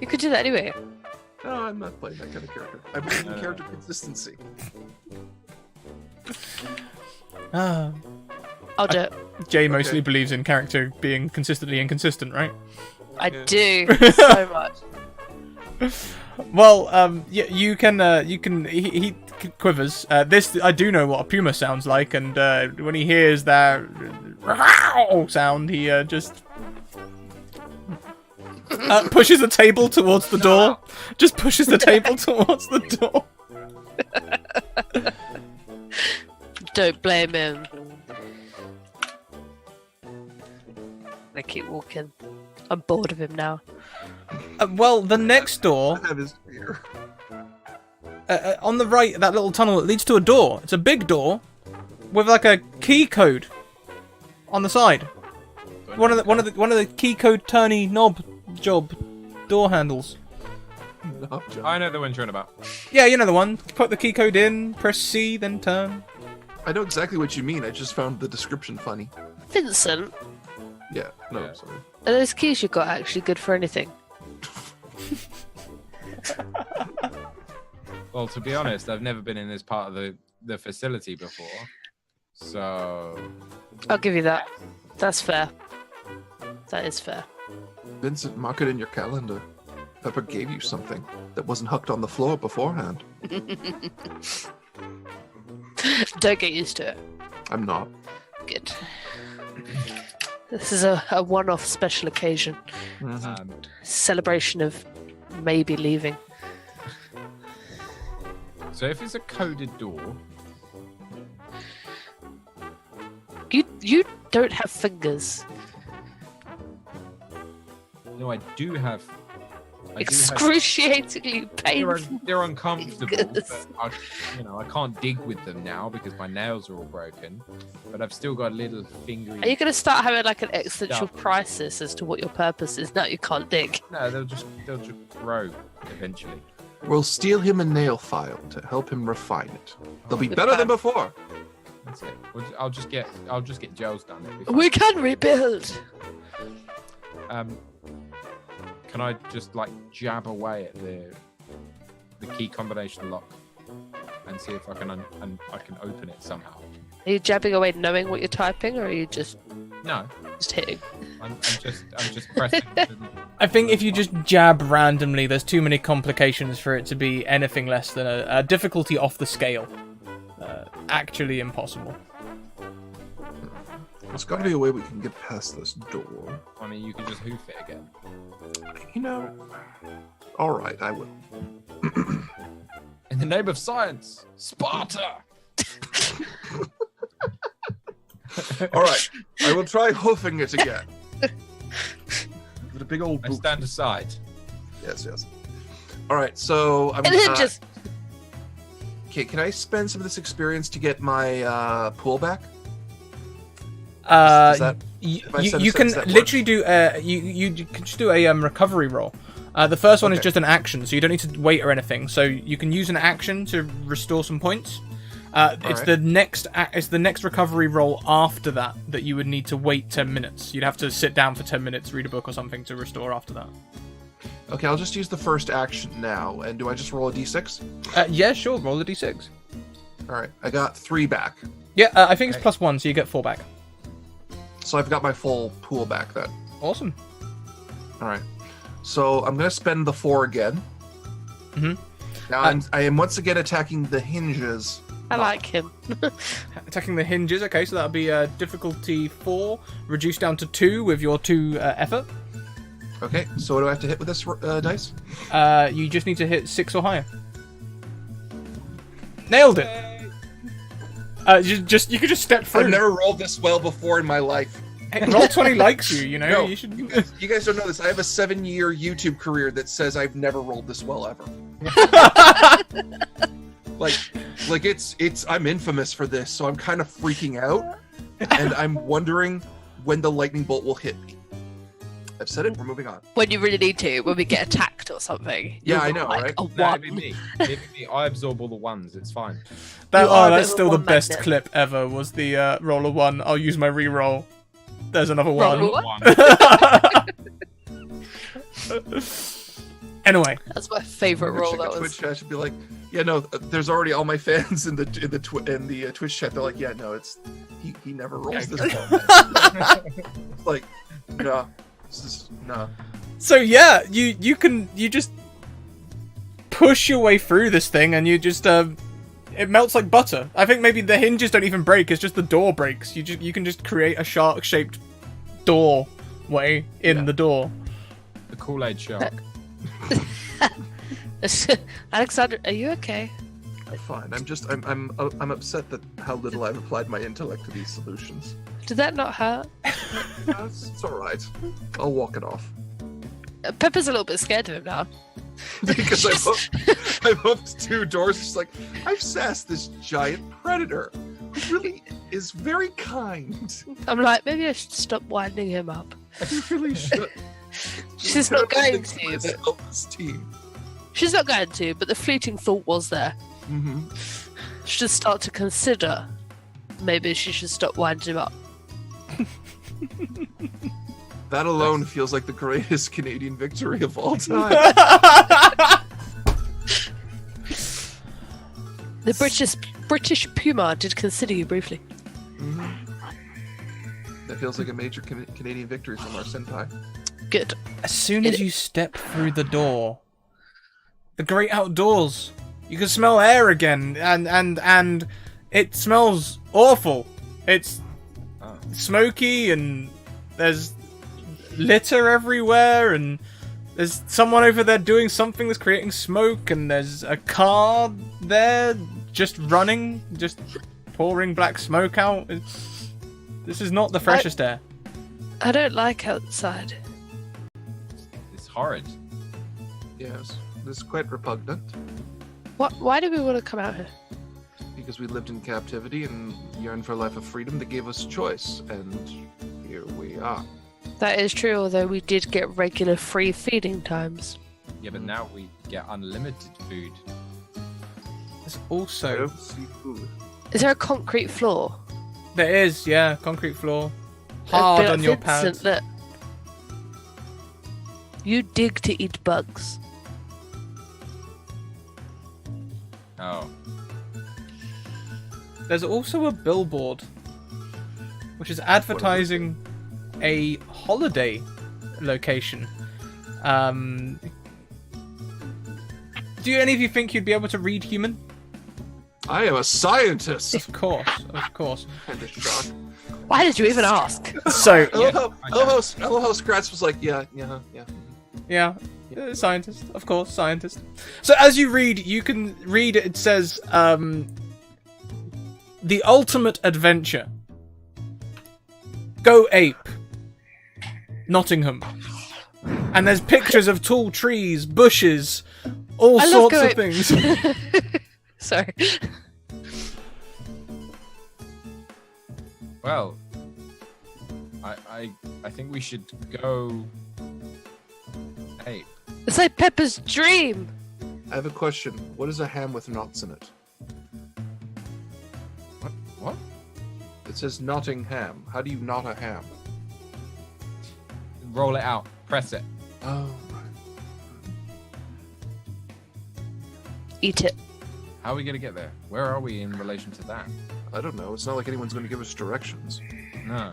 You could do that anyway. No, I'm not playing that kind of character. I believe in character consistency. ah. I'll do it. Jay mostly believes in character being consistently inconsistent, right? I do so much. Well, you can. He quivers. This I do know what a puma sounds like, and when he hears that sound, he just pushes the table towards the door. Just pushes the table towards the door. Don't blame him. I keep walking. I'm bored of him now. Well, the next door I have his fear. on the right, that little tunnel that leads to a door. It's a big door with like a key code on the side. One of the key code turny knob job door handles. No, John. I know the one you're on about. Yeah, you know the one. Put the key code in, press C, then turn. I know exactly what you mean. I just found the description funny. Vincent, Yeah. No, Yeah. sorry. are those keys you got actually good for anything? Well, to be honest, I've never been in this part of the facility before. So I'll give you that. That's fair. That is fair. Vincent, mark it in your calendar. Pepper gave you something that wasn't hooked on the floor beforehand. Don't get used to it. I'm not. Good. This is a one-off special occasion. um, Celebration of maybe leaving. so if it's a coded door, You don't have fingers. no, I do have. Excruciatingly painful. They're uncomfortable. fingers. But I can't dig with them now because my nails are all broken. But I've still got a little fingery. Are you going to start having like an existential Stuff. crisis as to what your purpose is now you can't dig? No, they'll just grow eventually. We'll steal him a nail file to help him refine it. They'll be Good better than plan. before. That's it. I'll just get gels done. It'll be fine. We can rebuild. Can I just like jab away at the key combination lock and see if I can I can open it somehow? Are you jabbing away knowing what you're typing, or are you just No, hitting? I'm just pressing. I think if you just jab randomly, there's too many complications for it to be anything less than a difficulty off the scale. Actually impossible. There's got to be a way we can get past this door. I mean, you can just hoof it again. You know. All right, I will. In the name of science, Sparta. All right, I will try hoofing it again. With a big old I boot. stand aside. Yes, yes. All right, so I'm And then just Okay, can I spend some of this experience to get my pool back? You can literally do you can just do a recovery roll. The first one is just an action, so you don't need to wait or anything. So you can use an action to restore some points. It's the next recovery roll after that you would need to wait 10 minutes. You'd have to sit down for 10 minutes, read a book or something to restore after that. Okay, I'll just use the first action now. And do I just roll a d6? Yeah, sure. Roll a d6. All right, I got 3 back. Yeah, I think it's +1, so you get 4 back. So I've got my full pool back then. Awesome. All right. So I'm going to spend the 4 again. Mm-hmm. Now I am once again attacking the hinges. I like him. Attacking the hinges. Okay, so that'll be difficulty 4, reduced down to 2 with your 2 effort. Okay, so what do I have to hit with this dice? You just need to hit 6 or higher. Nailed it. You could just step through. I've never rolled this well before in my life. Hey, Roll20 likes you, you know. No, you should. You guys don't know this. I have a 7-year YouTube career that says I've never rolled this well ever. like it's I'm infamous for this, so I'm kind of freaking out, and I'm wondering when the lightning bolt will hit me. I've said it. We're moving on. When you really need to, when we get attacked or something. Yeah, You'll I know, like right? A No, one. it'd be me. It'd be me. I absorb all the ones. It's fine. That's still the one best magnet. clip ever. Was the roll a 1? I'll use my re-roll. There's another 1. Roll a one? Anyway, That's my favourite roll. Check That the was. Twitch chat should be like, yeah, no. There's already all my fans in the Twitch chat. They're like, yeah, no, it's he never rolls this well. Like, no, this is no. so yeah, you just push your way through this thing, and you just it melts like butter. I think maybe the hinges don't even break. It's just the door breaks. You can just create a shark-shaped doorway in the door. The Kool-Aid shark. Alexander, are you okay? I'm fine. I'm upset that how little I've applied my intellect to these solutions. Did that not hurt? It's all right. I'll walk it off. Pepper's a little bit scared of him now. Because I've opened 2 doors. It's like, I've sassed this giant predator who really is very kind. I'm like, maybe I should stop winding him up. I really should. She's not going to, but help this team. she's not going to. But the fleeting thought was there. Mm-hmm. She should start to consider. Maybe she should stop winding him up. That alone feels like the greatest Canadian victory of all time. The British Puma did consider you briefly. Mm-hmm. That feels like a major Canadian victory from our senpai. Good. As soon as you step through the door, the great outdoors, you can smell air again, and it smells awful. It's smoky, and there's litter everywhere, and there's someone over there doing something that's creating smoke, and there's a car there just running, just pouring black smoke out. This is not the freshest air. I don't like outside. It's horrid. Yes, this is quite repugnant Why do we want to come out here? because we lived in captivity and yearned for a life of freedom that gave us choice, and here we are. That is true, although we did get regular free feeding times. Yeah, but now we get unlimited food. There's I also don't see food. Is there a concrete floor? there is concrete floor, hard on your pads. Look. You dig to eat bugs. Oh. There's also a billboard, which is advertising a holiday location. Do any of you think you'd be able to read human? I am a scientist. Of course, of course. Kind of shocked. Why did you even ask? So, I love how Scratch was like, yeah. yeah, scientist, of course, scientist. So as you read, you can read, it says, the ultimate adventure. Go ape. Nottingham. And there's pictures of tall trees, bushes, all I love sorts Go of Ape. things. Sorry. Well, I think we should go. Hey, It's like Pepper's dream. I have a question. What is a ham with knots in it? what? It says knotting ham. How do you knot a ham? Roll it out. Press it. Oh. Eat it. How are we gonna get there? Where are we in relation to that? I don't know. It's not like anyone's going to give us directions. No.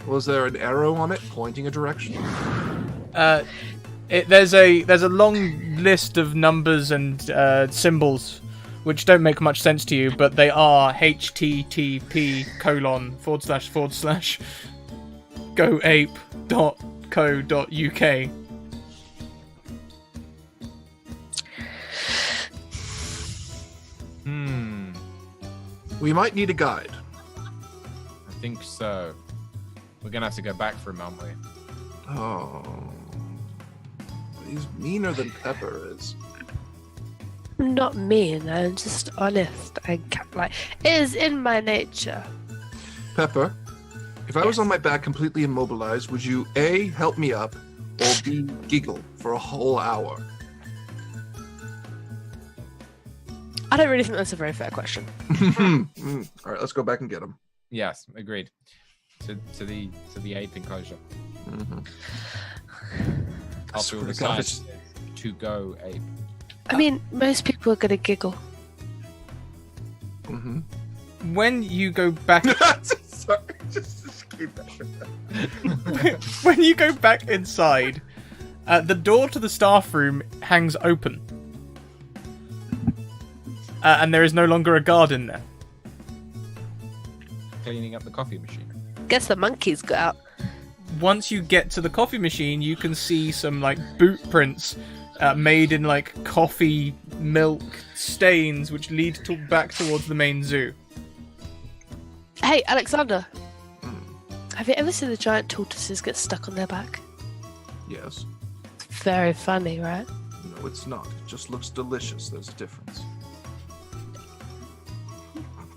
Was there an arrow on it pointing a direction? There's a long list of numbers and symbols which don't make much sense to you, but they are http://goape.co.uk. We might need a guide. I think so. We're gonna have to go back for him, aren't we? Oh. He's meaner than Pepper is. I'm not mean. I'm just honest and cat-like. It is in my nature. Pepper, if I was on my back completely immobilized, would you A, help me up, or B, giggle for a whole hour? I don't really think that's a very fair question. All right, let's go back and get him. Yes, agreed. To the ape enclosure. Mm-hmm. After all the science to go ape. I mean, most people are going to giggle. Mm-hmm. When you go back, Sorry, just keep that. when you go back inside, the door to the staff room hangs open. And there is no longer a guard in there. Cleaning up the coffee machine. Guess the monkeys got out. Once you get to the coffee machine, you can see some like boot prints made in like coffee milk stains, which lead back towards the main zoo. Hey, Alexander. Have you ever seen the giant tortoises get stuck on their back? Yes. It's very funny, right? No, it's not. It just looks delicious. There's a difference.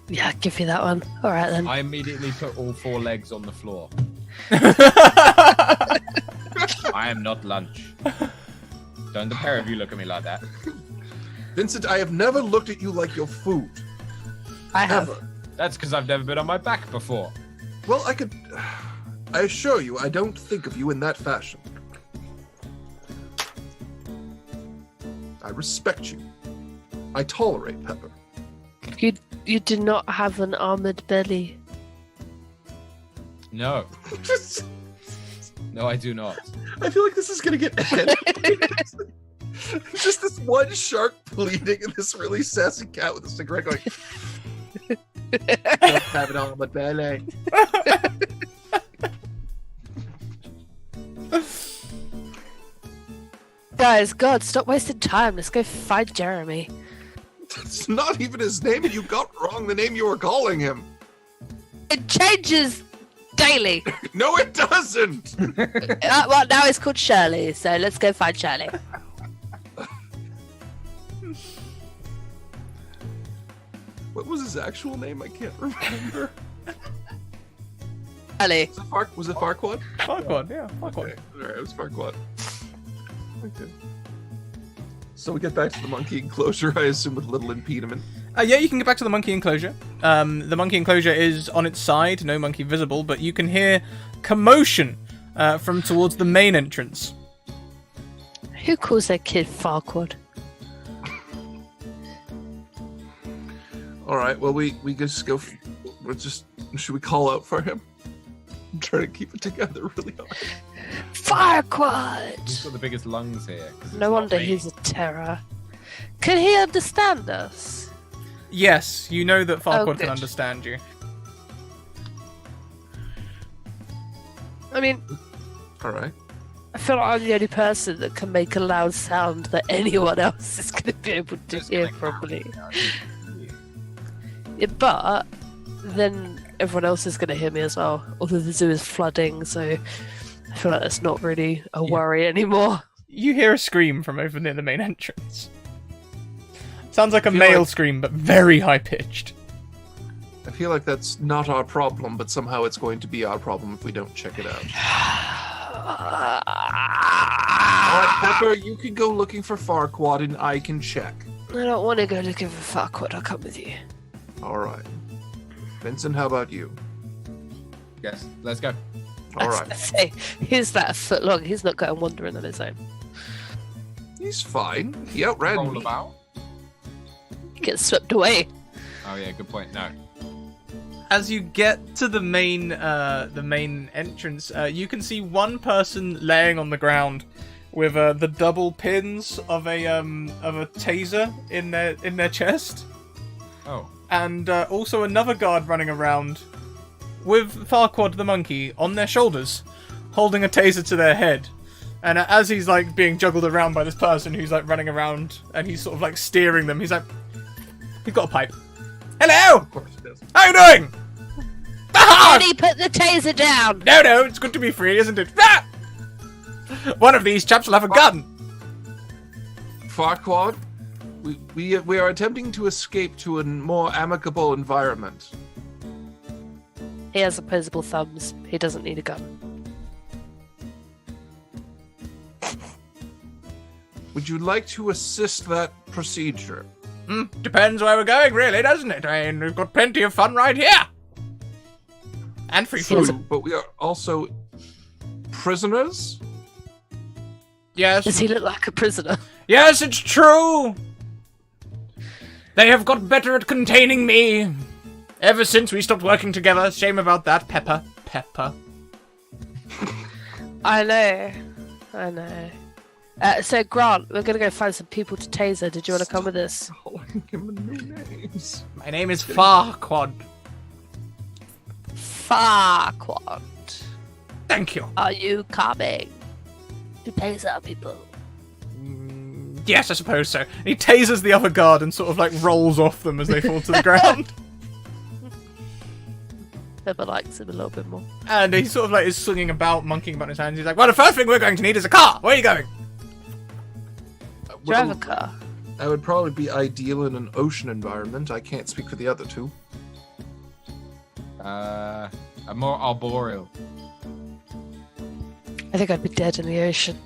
Yeah, I'll give you that one. All right, then. I immediately put all 4 legs on the floor. I am not lunch. Don't the pair of you look at me like that. Vincent, I have never looked at you like your food. I have. Ever. That's because I've never been on my back before. Well, I assure you, I don't think of you in that fashion. I respect you. I tolerate Pepper. You do not have an armored belly. No. No, I do not. I feel like this is gonna get just this one shark bleeding and this really sassy cat with a cigarette going. Don't have it on my belly. Guys, God, stop wasting time. Let's go find Jeremy. That's not even his name, and you got wrong the name you were calling him. It changes daily. No, it doesn't. Well, now it's called Shirley, so let's go find Shirley. What was his actual name? I can't remember. Shirley. Was it Farquaad? Farquaad, yeah, Farquaad. Okay. All right, it was Farquaad. Okay. So we get back to the monkey enclosure, I assume, with little impediment. Yeah, you can get back to the monkey enclosure. The monkey enclosure is on its side, no monkey visible, but you can hear commotion from towards the main entrance. Who calls their kid Farquaad? All right. Well, we just go. Should we call out for him? I'm trying to keep it together really hard. Farquaad! He's got the biggest lungs here. 'cause it's No not wonder me. he's a terror. Can he understand us? Yes, you know that Farquaad good. can understand you. I mean, All right. I feel like I'm the only person that can make a loud sound that anyone else is going to be able to Just hear gonna properly. count. Yeah, but then everyone else is going to hear me as well. Although the zoo is flooding, so I feel like that's not really a worry anymore. You hear a scream from over near the main entrance. Sounds like a feel male like- scream, but very high pitched. I feel like that's not our problem, but somehow it's going to be our problem if we don't check it out. All right, Pepper, you can go looking for Farquaad and I can check. I don't want to go looking for Farquaad. I'll come with you. All right. Vincent, how about you? Yes, let's go. All I was right. gonna say, he's that foot long. He's not going wandering on his own. He's fine. He outran Roll me. about. Gets swept away. Oh yeah, good point. No. As you get to the main entrance, you can see one person laying on the ground with the double pins of a taser in their chest, Oh. and also another guard running around with Farquaad the monkey on their shoulders, holding a taser to their head. And as he's like being juggled around by this person who's like running around, and he's sort of like steering them, he's like, he's got a pipe. Hello! Of course he does. How you doing? Ah! Daddy, put the taser down! No, it's good to be free, isn't it? Ah! One of these chaps will have a gun. Farquaad, we are attempting to escape to a more amicable environment. He has opposable thumbs. He doesn't need a gun. Would you like to assist that procedure? Depends where we're going, really, doesn't it? I mean, we've got plenty of fun right here. And free He has food. a- But we are also prisoners? Yes. Does he look like a prisoner? Yes, it's true. They have got better at containing me. Ever since we stopped working together. Shame about that, Pepper. Pepper. I know. So, Grant, we're going to go find some people to taser. Did you want to come with us? Calling him new names. My name is Farquaad. Farquaad, Thank you. are you coming to taser people? Yes, I suppose so. And he tasers the other guard and sort of like rolls off them as they fall to the ground. Pepper likes him a little bit more. And he sort of like is swinging about, monkeying about in his hands. He's like, well, the first thing we're going to need is a car. Where are you going? Drive a car. That would probably be ideal in an ocean environment. I can't speak for the other two. A more arboreal. I think I'd be dead in the ocean.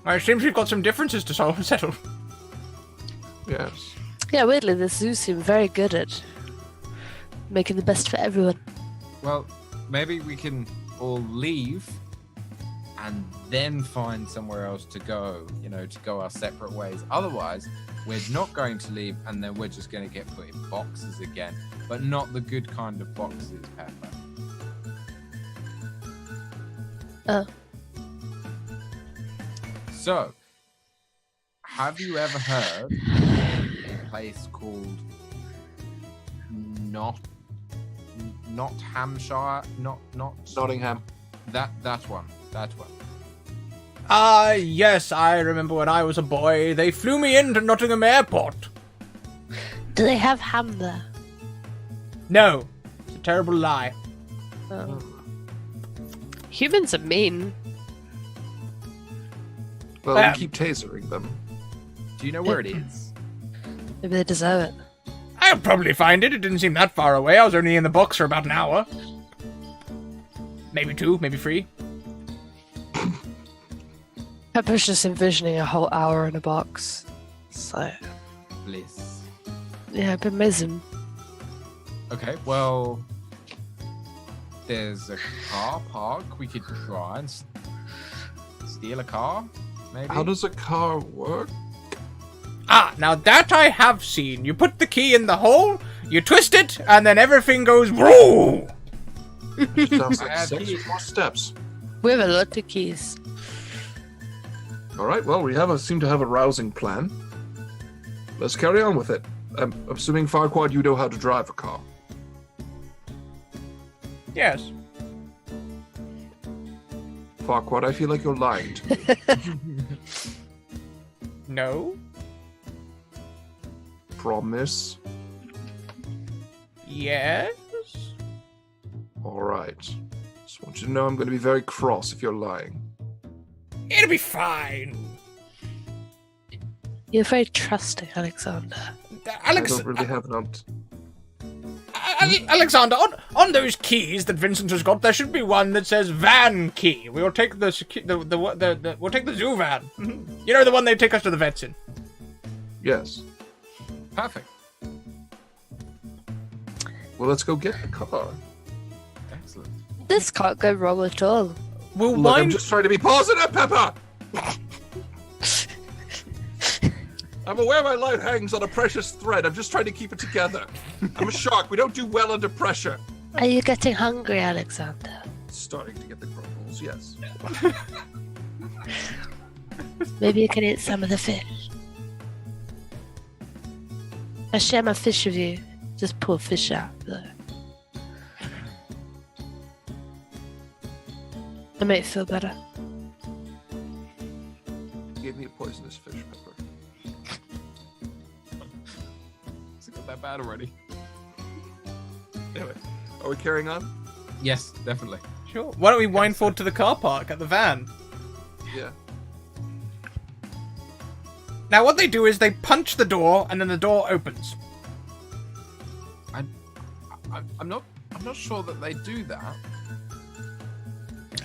Well, it seems we've got some differences to settle. Yes. Yeah, weirdly, the zoo seemed very good at making the best for everyone. Well, maybe we can all leave and then find somewhere else to go, to go our separate ways. Otherwise, we're not going to leave and then we're just going to get put in boxes again. But not the good kind of boxes, Pepper. So, have you ever heard of a place called Nottinghamshire? Not Nottingham. that one. Yes, I remember when I was a boy, they flew me into Nottingham Airport. Do they have ham there? No, it's a terrible lie. Oh. Humans are mean. Well, we keep tasering them. Do you know where it is? Maybe they deserve it. I'll probably find it. It didn't seem that far away. I was only in the box for about an hour. Maybe 2, maybe 3. Pepper's just envisioning a whole hour in a box. So, Bliss. yeah, it'd be amazing. Okay, well, there's a car park. We could try and steal a car, maybe. How does a car work? Now that I have seen. You put the key in the hole, you twist it, and then everything goes woo! Sounds like I have 6 keys. more steps. We have a lot of keys. All right, well, we seem to have a rousing plan. Let's carry on with it. I'm assuming, Farquaad, you know how to drive a car. Yes. Farquaad, I feel like you're lying to me. No. Promise? Yes. All right. Just want you to know I'm going to be very cross if you're lying. It'll be fine. You're very trusting, Alexander. Alex, I don't really have an Alexander, on those keys that Vincent has got, there should be one that says van key. We'll take we'll take the zoo van. You know, the one they take us to the vets in. Yes. Perfect. Well, let's go get the car. Excellent. This can't go wrong at all. We'll Look, I'm wind. just trying to be positive, Pepper! I'm aware my life hangs on a precious thread. I'm just trying to keep it together. I'm a shark. We don't do well under pressure. Are you getting hungry, Alexander? Starting to get the grumbles, yes. Maybe you can eat some of the fish. I share my fish with you. Just pull fish out, though. I might feel better. Give me a poisonous fish, Pepper. Is it got that bad already? Anyway, are we carrying on? Yes, definitely. Sure. Why don't we wind forward to the car park at the van? Yeah. Now, what they do is they punch the door, and then the door opens. I'm not sure that they do that.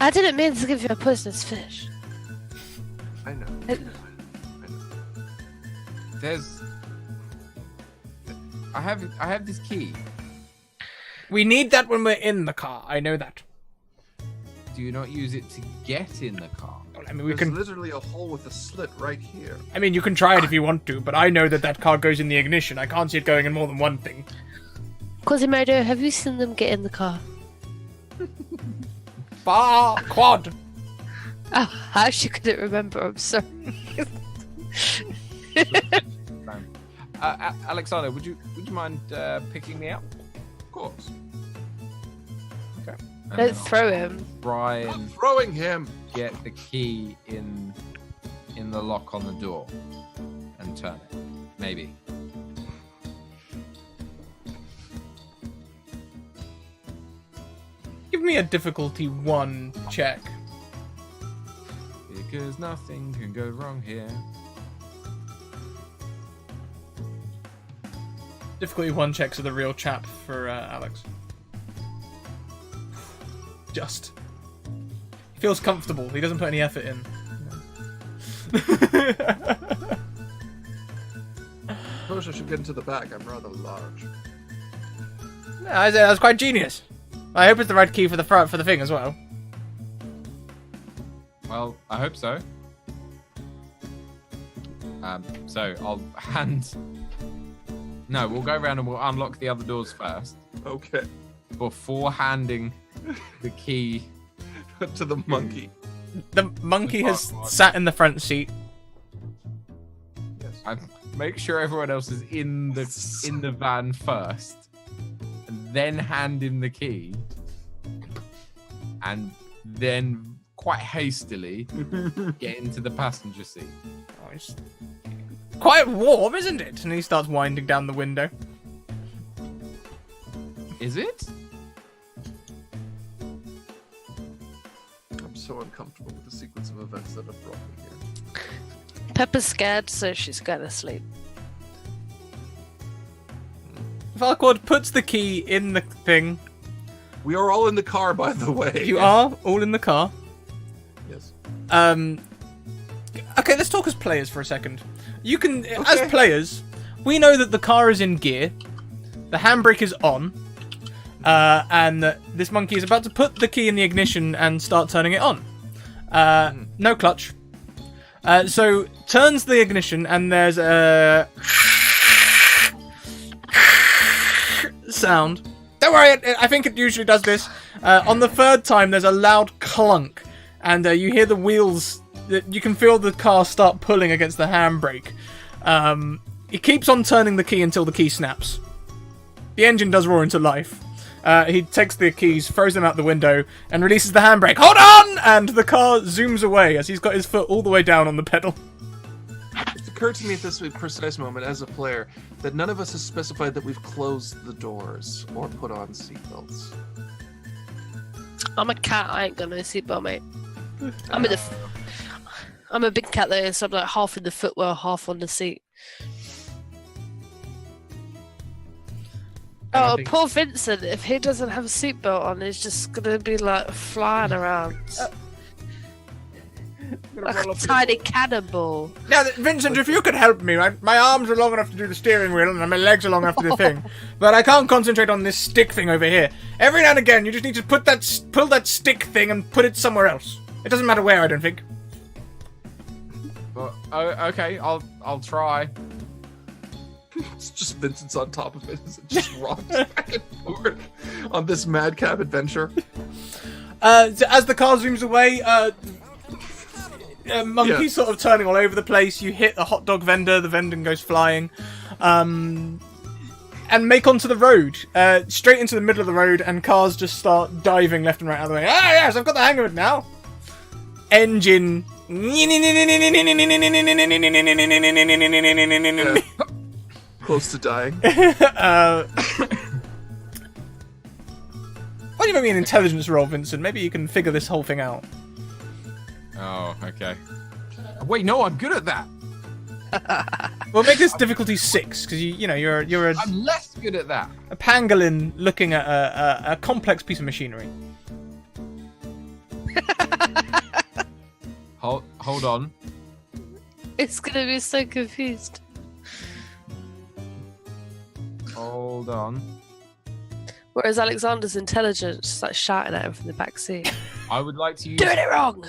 I didn't mean to give you a poisonous fish. I know. It- I have this key. We need that when we're in the car. I know that. Do you not use it to get in the car? I mean, we There's can. literally a hole with a slit right here. I mean, you can try it if you want to, but I know that car goes in the ignition. I can't see it going in more than one thing. Quasimodo, have you seen them get in the car? Quad. Oh, I actually couldn't remember. I'm sorry. Alexander, would you mind picking me up? Of course. Okay. And Don't then throw him. I'll try I'm and throwing him. get the key in the lock on the door and turn it. Maybe. Give me a difficulty 1 check. Because nothing can go wrong here. Difficulty 1 checks are the real chap for Alex. Just. He feels comfortable. He doesn't put any effort in. Suppose I should get into the back. I'm rather large. Yeah, that was quite genius. I hope it's the right key for the front for the thing as well. Well, I hope so. So I'll hand. No, we'll go around and we'll unlock the other doors first Okay. before handing the key. To the monkey. The monkey has sat in the front seat. Yes. I make sure everyone else is in the van first, and then hand him the key, and then quite hastily get into the passenger seat. Oh, it's quite warm, isn't it? And he starts winding down the window. Is it? I'm so uncomfortable with the sequence of events that have brought me here. Pepper's scared, so she's going to sleep. Farquaad puts the key in the thing. We are all in the car, by the way. You are all in the car. Yes. Okay, let's talk as players for a second. You can, as players, we know that the car is in gear, the handbrake is on, and this monkey is about to put the key in the ignition and start turning it on. No clutch. So turns the ignition and there's a sound. Don't worry, I think it usually does this. On the third time, there's a loud clunk, and you hear the wheels. You can feel the car start pulling against the handbrake. He keeps on turning the key until the key snaps. The engine does roar into life. He takes the keys, throws them out the window, and releases the handbrake. Hold on! And the car zooms away as he's got his foot all the way down on the pedal. It occurred to me at this precise moment as a player that none of us has specified that we've closed the doors or put on seatbelts. I'm a cat. I ain't got no seatbelt, mate. I'm in the I'm a big cat though, so I'm like half in the footwell, half on the seat. And I Oh, think- poor Vincent! If he doesn't have a seatbelt on, he's just gonna be like flying around like a tiny cannonball. Now, Vincent, if you could help me, my arms are long enough to do the steering wheel and my legs are long enough to do the thing, but I can't concentrate on this stick thing over here. Every now and again, you just need to pull that stick thing and put it somewhere else. It doesn't matter where, I don't think. Well, okay, I'll try. It's just Vincent's on top of it as it just rocks back and forth on this madcap adventure. So as the car zooms away, monkey sort of turning all over the place. You hit a hot dog vendor. The vendor goes flying, and make onto the road, straight into the middle of the road, and cars just start diving left and right out of the way. Ah, yes, I've got the hang of it now. Engine. Yeah. Close to dying. Why don't you make me an intelligence roll, Vincent? Maybe you can figure this whole thing out. Oh, okay. Wait, no, I'm good at that. We'll make this difficulty 6 because you're I'm less good at that. a pangolin looking at a complex piece of machinery. Hold on. It's gonna be so confused. Hold on. Whereas Alexander's intelligent, just like shouting at him from the back seat. I would like to use. Doing it wrong!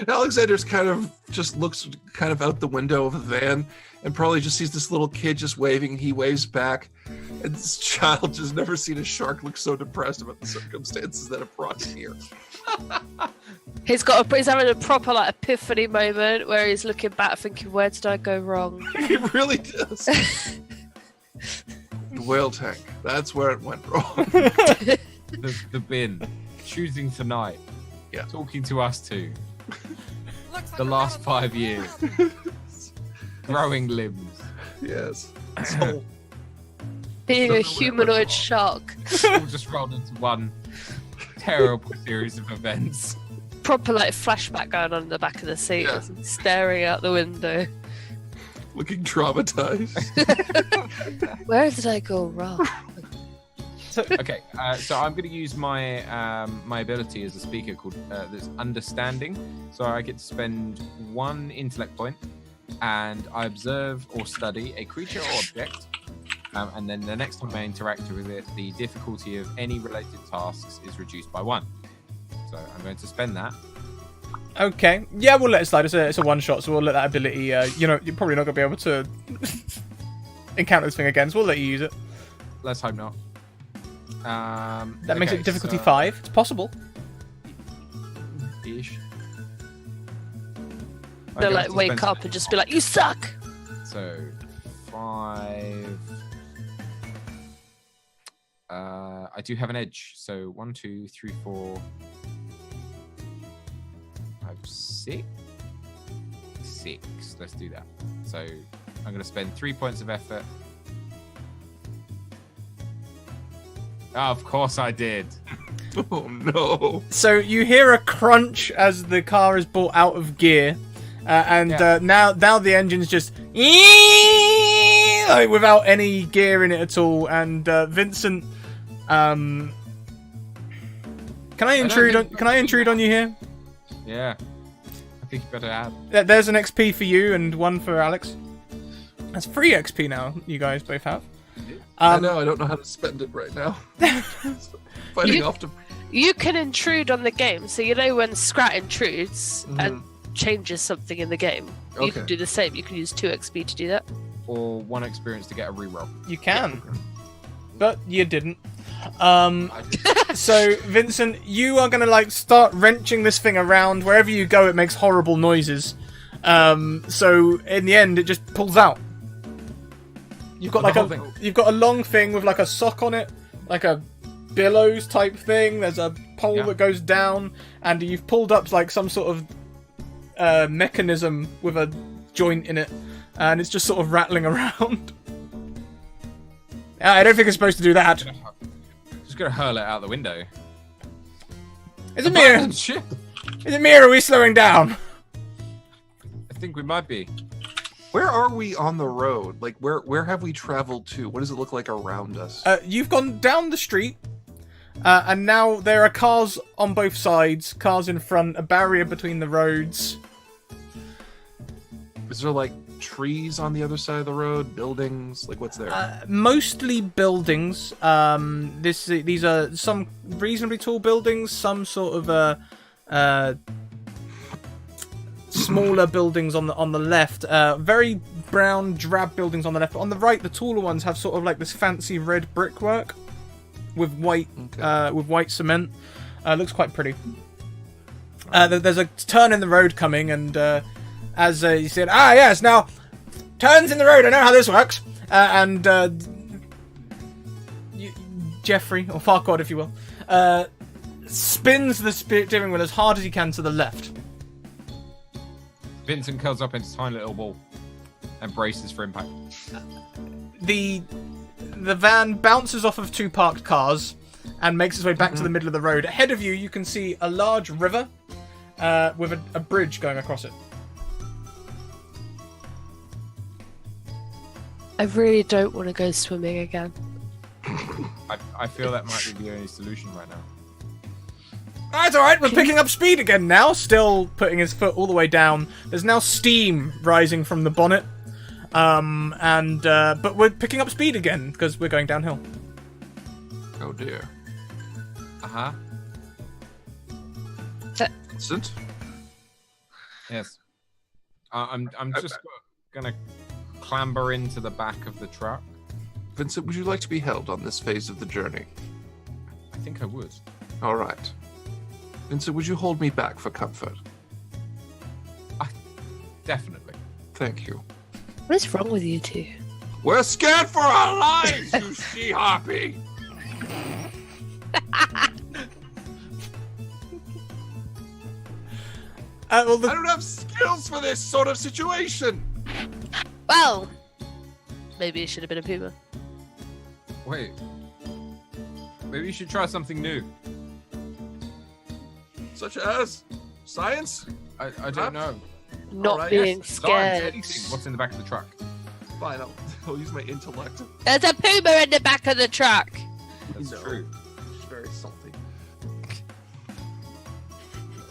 Alexander's kind of just looks kind of out the window of the van and probably just sees this little kid just waving, and he waves back. And this child just never seen a shark look so depressed about the circumstances that have brought him here. He's having a proper like epiphany moment where he's looking back thinking, where did I go wrong? He really does. The whale tank. That's where it went wrong. the bin. Choosing tonight. Yeah. Talking to us two. The last 5 years. Growing limbs. Yes. So, Being a humanoid shark. All just rolled into one terrible series of events. Proper like flashback going on in the back of the seat, Yeah. as he's staring out the window. looking traumatized. Where did I go wrong? Okay, so I'm going to use my my ability as a speaker called that's understanding. So I get to spend 1 intellect point, and I observe or study a creature or object, and then the next time I interact with it, the difficulty of any related tasks is reduced by 1. So I'm going to spend that. Okay. Yeah, we'll let it slide. It's a one shot, so we'll let that ability. You're probably not going to be able to encounter this thing again, so we'll let you use it. Let's hope not. That makes it difficulty 5. It's possible. Ish. They'll Okay, like to wake spend- up and just be like, "You suck." So 5. I do have an edge. So 1, 2, 3, 4, 5, 6. 6. Let's do that. So I'm going to spend 3 points of effort. Oh, of course I did. Oh no. So you hear a crunch as the car is brought out of gear, now the engine's just like, without any gear in it at all. And Vincent, can I intrude on you here? Yeah. I think you better add. There's an XP for you and 1 for Alex. That's 3 XP now. You guys both have. I know, I don't know how to spend it right now. Fighting off to... You can intrude on the game, so you know when Scrat intrudes Mhm. and changes something in the game, you Okay. can do the same. You can use 2 XP to do that. Or 1 experience to get a reroll. You can, but you didn't. So Vincent, you are gonna start wrenching this thing around. Wherever you go, it makes horrible noises. So in the end, it just pulls out. You've got The whole thing. you've got a long thing with like a sock on it, like a billows type thing. There's a pole that goes down, and you've pulled up like some sort of mechanism with a joint in it, and it's just sort of rattling around. I don't think it's supposed to do that. Just gonna hurl it out the window. Is it me? Shit. Is it me or are we slowing down? think we might be. Where are we on the road? Like, where have we traveled to? What does it look like around us? You've gone down the street, and now there are cars on both sides, cars in front, a barrier between the roads. Is there, like, trees on the other side of the road? Buildings? Like, what's there? Mostly buildings. These are some reasonably tall buildings, some sort of smaller buildings on the left. Very brown, drab buildings on the left. But on the right, the taller ones have sort of like this fancy red brickwork with white cement. Looks quite pretty. There's a turn in the road coming, and as you said, yes, now turns in the road. I know how this works. Jeffrey, or Farquaad, if you will, spins the steering wheel as hard as he can to the left. Vincent curls up into a tiny little ball and braces for impact. The van bounces off of two parked cars and makes its way back to the middle of the road. Ahead of you, you can see a large river with a bridge going across it. I really don't want to go swimming again. I feel that might be the only solution right now. That's alright, we're picking up speed again now, still putting his foot all the way down. There's now steam rising from the bonnet. But we're picking up speed again, because we're going downhill. Oh dear. Uh-huh. Vincent? Yes. I'm just gonna clamber into the back of the truck. Vincent, would you like to be held on this phase of the journey? I think I would. All right. Vincent, would you hold me back for comfort? Definitely. Thank you. What is wrong with you two? We're scared for our lives, you sea harpy! I don't have skills for this sort of situation! Well, maybe it should have been a puma. Wait. Maybe you should try something new. Such as science? I don't know. Not Alright, being Science, scared. anything. What's in the back of the truck? Fine, I'll use my intellect. There's a puma in the back of the truck. That's No. true. It's very salty.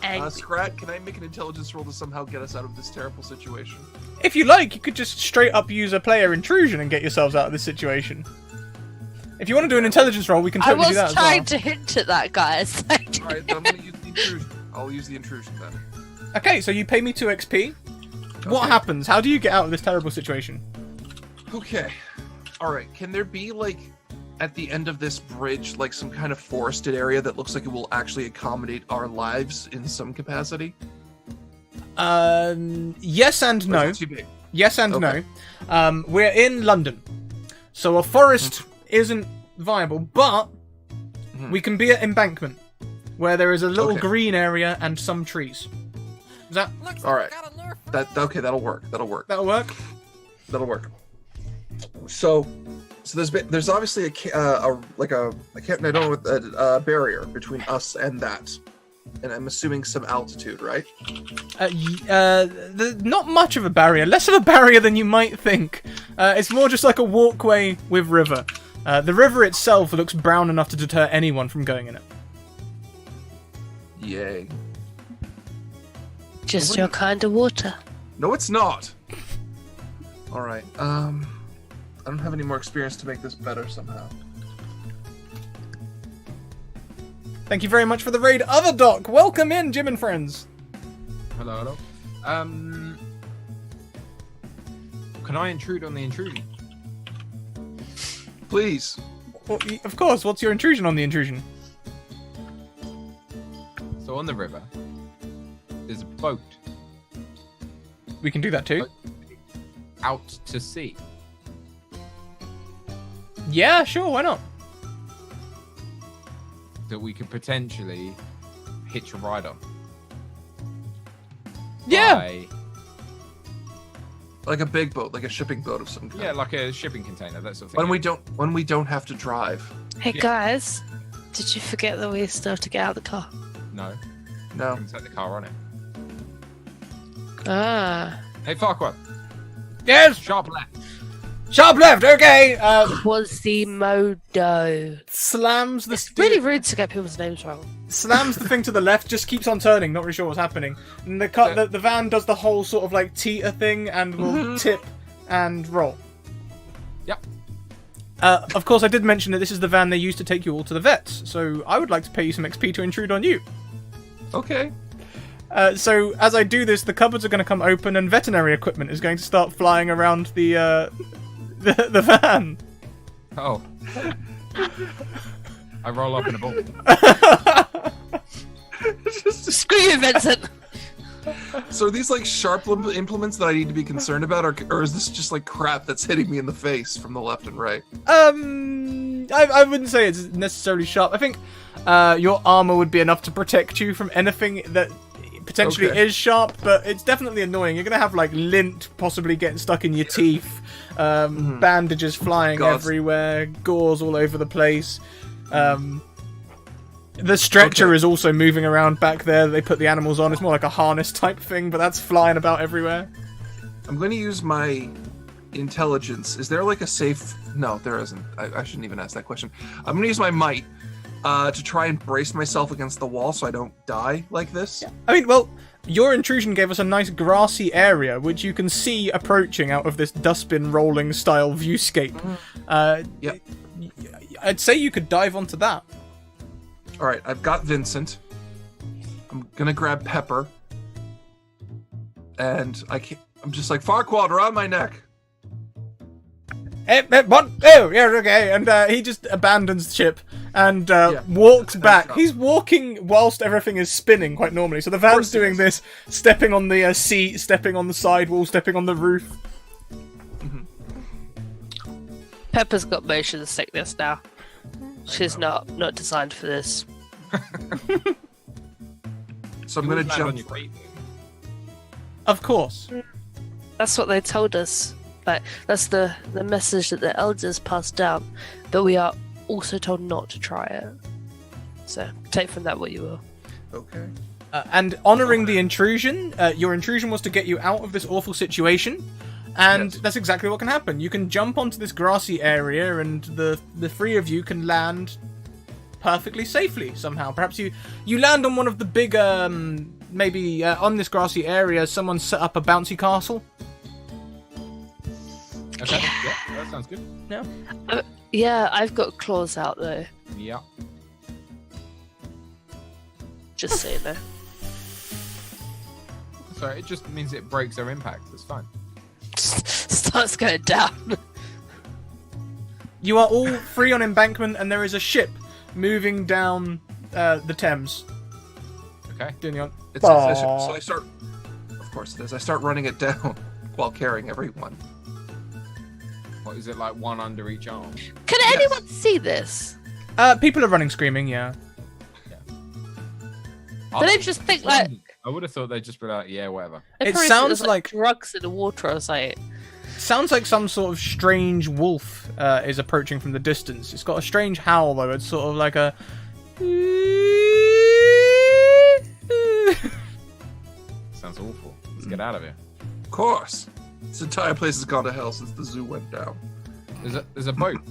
Angry. Scrat, can I make an intelligence roll to somehow get us out of this terrible situation? If you like, you could just straight up use a player intrusion and get yourselves out of this situation. If you want to do an intelligence roll, we can I totally do was that trying as well. to hint at that, guys. Alright, then I'm gonna use the intrusion. I'll use the intrusion then. Okay, so you pay me 2 XP. What Okay. happens? How do you get out of this terrible situation? Okay. Alright, can there be, like, at the end of this bridge, like, some kind of forested area that looks like it will actually accommodate our lives in some capacity? Yes and Or is no. it too big? Yes and Okay. no. We're in London, so a forest isn't viable, but we can be at Embankment, where there is a little Okay. green area and some trees. Is that Alright. Okay, that'll work. That'll work. that'll work? That'll work. So there's obviously a barrier between us and that, and I'm assuming some altitude, right? Not much of a barrier. Less of a barrier than you might think. It's more just like a walkway with river. The river itself looks brown enough to deter anyone from going in it. Yay. Just your kind of water. No, it's not. All right. I don't have any more experience to make this better somehow. Thank you very much for the raid, Other Doc. Welcome in, Jim and friends. Hello. Can I intrude on the intrusion? Please. Well, of course. What's your intrusion on the intrusion? So on the river, there's a boat We can do that too. out to sea. Yeah, sure. Why not? That we could potentially hitch a ride on. Yeah. By- Like a big boat, like a shipping boat of some kind. yeah, like a shipping container, that sort of thing. When we don't have to drive. Hey Yeah. guys, did you forget that we still have to get out of the car? No, No. we can set the car on it. Ah, Hey, Farquaad. Yes. Sharp left. Sharp left. Okay. Quasimodo. Slams the It's really rude to get people's names wrong. slams the thing to the left, just keeps on turning, not really sure what's happening. And the van does the whole sort of like teeter thing and will tip and roll. Yep. Of course, I did mention that this is the van they used to take you all to the vets, so I would like to pay you some XP to intrude on you. Okay. So as I do this, the cupboards are going to come open and veterinary equipment is going to start flying around the van. Oh. I roll up in a ball. Screw you, Vincent! So are these like sharp implements that I need to be concerned about, or is this just like crap that's hitting me in the face from the left and right? I wouldn't say it's necessarily sharp. I think your armor would be enough to protect you from anything that potentially is sharp, but it's definitely annoying. You're gonna have like lint possibly getting stuck in your teeth, bandages flying everywhere, gauze all over the place. The stretcher is also moving around back there. They put the animals on. It's more like a harness type thing, but that's flying about everywhere. I'm going to use my intelligence. Is there like a safe... No, there isn't. I shouldn't even ask that question. I'm going to use my might to try and brace myself against the wall so I don't die like this. Yeah. I mean, well, your intrusion gave us a nice grassy area, which you can see approaching out of this dustbin rolling style viewscape. Yep. I'd say you could dive onto that. All right, I've got Vincent. I'm gonna grab Pepper, and I'm just like, Farquaad, around my neck. What? Oh, yeah, okay. And he just abandons ship and walks back. He's walking whilst everything is spinning quite normally. So the van's doing this, stepping on the seat, stepping on the sidewall, stepping on the roof. Pepper's got motion sickness now. She's not designed for this. So I'm gonna Land jump. on your feet. Of course. That's what they told us. But that's the message that the elders passed down. But we are also told not to try it. So take from that what you will. Okay. And honouring the intrusion, your intrusion was to get you out of this awful situation. And that's exactly what can happen. You can jump onto this grassy area and the three of you can land perfectly safely somehow. Perhaps you land on one of the big, maybe on this grassy area, someone set up a bouncy castle. Okay, yeah, that sounds good. Yeah. Yeah, I've got claws out though. Yeah. Just so you know. Sorry, it just means it breaks their impact. That's fine. Starts going down. You are all free on embankment, and there is a ship moving down the Thames. Okay. Doing the So I start. Of course it is. I start running it down while carrying everyone. What is it, like one under each arm? Can anyone see this? people are running screaming, yeah. They don't just think like. I would have thought they'd just be like, yeah, whatever. It sounds like drugs in the water or something. Sounds like some sort of strange wolf is approaching from the distance. It's got a strange howl though. It's sort of like a. Sounds awful. Let's get out of here. Of course. This entire place has gone to hell since the zoo went down. There's a boat.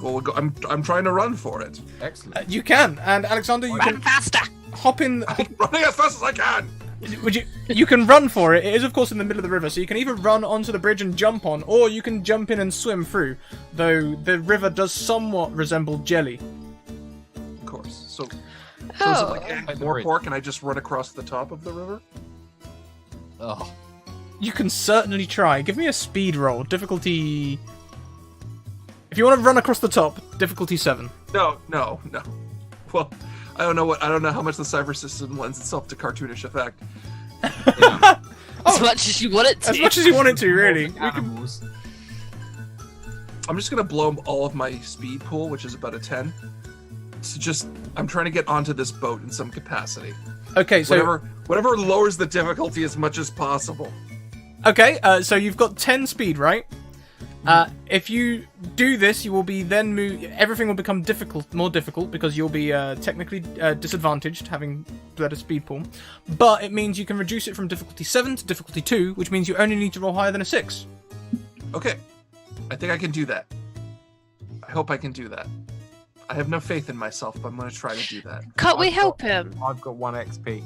Well, we'll go, I'm trying to run for it. Excellent. You can, and Alexander, you Run can faster! hop in. I'm running as fast as I can. You can run for it. It is, of course, in the middle of the river, so you can either run onto the bridge and jump on, or you can jump in and swim through. Though the river does somewhat resemble jelly. Of course. So is it like Like the more bridge. pork, and I just run across the top of the river? Oh. You can certainly try. Give me a speed roll. Difficulty. If you want to run across the top, difficulty 7. No. Well, I don't know how much the Cypher system lends itself to cartoonish effect. Yeah. As much as you want it to. As much as you want it to, really. We can... Animals. I'm just gonna blow all of my speed pool, which is about a 10. So I'm trying to get onto this boat in some capacity. Okay, so Whatever lowers the difficulty as much as possible. Okay, so you've got 10 speed, right? If you do this, you will be then everything will become more difficult because you'll be technically disadvantaged, having bled a speed pool. But it means you can reduce it from difficulty 7 to difficulty 2, which means you only need to roll higher than a 6. Okay, I think I can do that. I hope I can do that. I have no faith in myself, but I'm going to try to do that. Can't we help him? I've got 1 XP.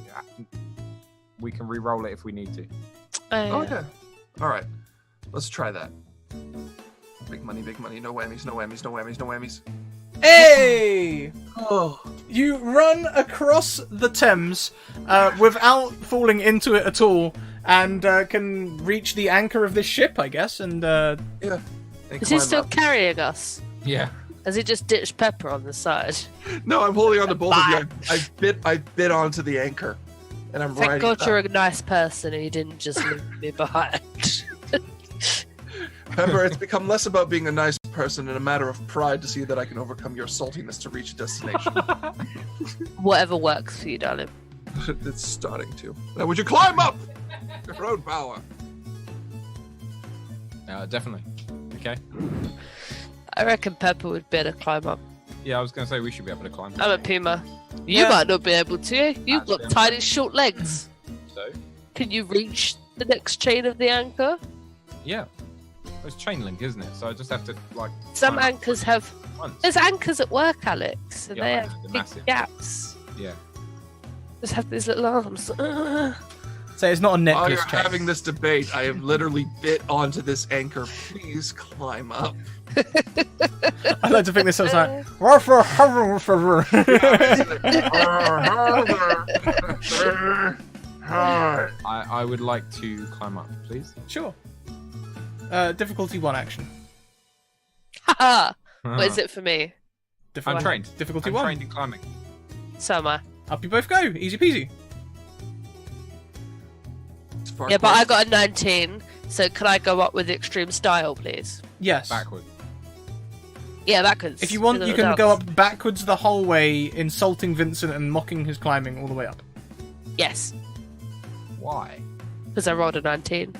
We can re-roll it if we need to. Okay. All right. Let's try that. Big money, big money. No whammies, no whammies, no whammies, no whammies. Hey! Oh. You run across the Thames without falling into it at all, and can reach the anchor of this ship, I guess. And Yeah. Is he still carrying us? Yeah. Has he just ditched Pepper on the side? No, I'm holding on to both of you. I bit onto the anchor, and I'm Thank riding God it you're up. a nice person and you didn't just leave me behind. Pepper, it's become less about being a nice person and a matter of pride to see that I can overcome your saltiness to reach a destination. Whatever works for you, darling. It's starting to. Now, would you climb up? Your own power. Definitely. Okay. I reckon Pepper would better climb up. Yeah, I was going to say we should be able to climb. I'm a puma. You Yeah. might not be able to. You've got Actually, tiny short legs. So, Can you reach the next chain of the anchor? yeah. It's chain link, isn't it? So I just have to, like... Some climb up anchors have... once. There's anchors at work, Alex, and Yeah, they I have know, they're big massive. gaps. Yeah. Just have these little arms. so it's not a While necklace you're chain. having this debate, I have literally bit onto this anchor. Please climb up. I like to think this sounds like. I would like to climb up, please. Sure. Difficulty 1 action. Haha! What is it for me? I'm trained. Difficulty I'm 1. trained in climbing. So am I. Up you both go. Easy peasy. It's far Yeah, but I closer. got a 19, so can I go up with extreme style, please? Yes. Backward. Yeah, backwards. If you want, With you a can little go dance. up backwards the whole way, insulting Vincent and mocking his climbing all the way up. Yes, Why? because I rolled a 19.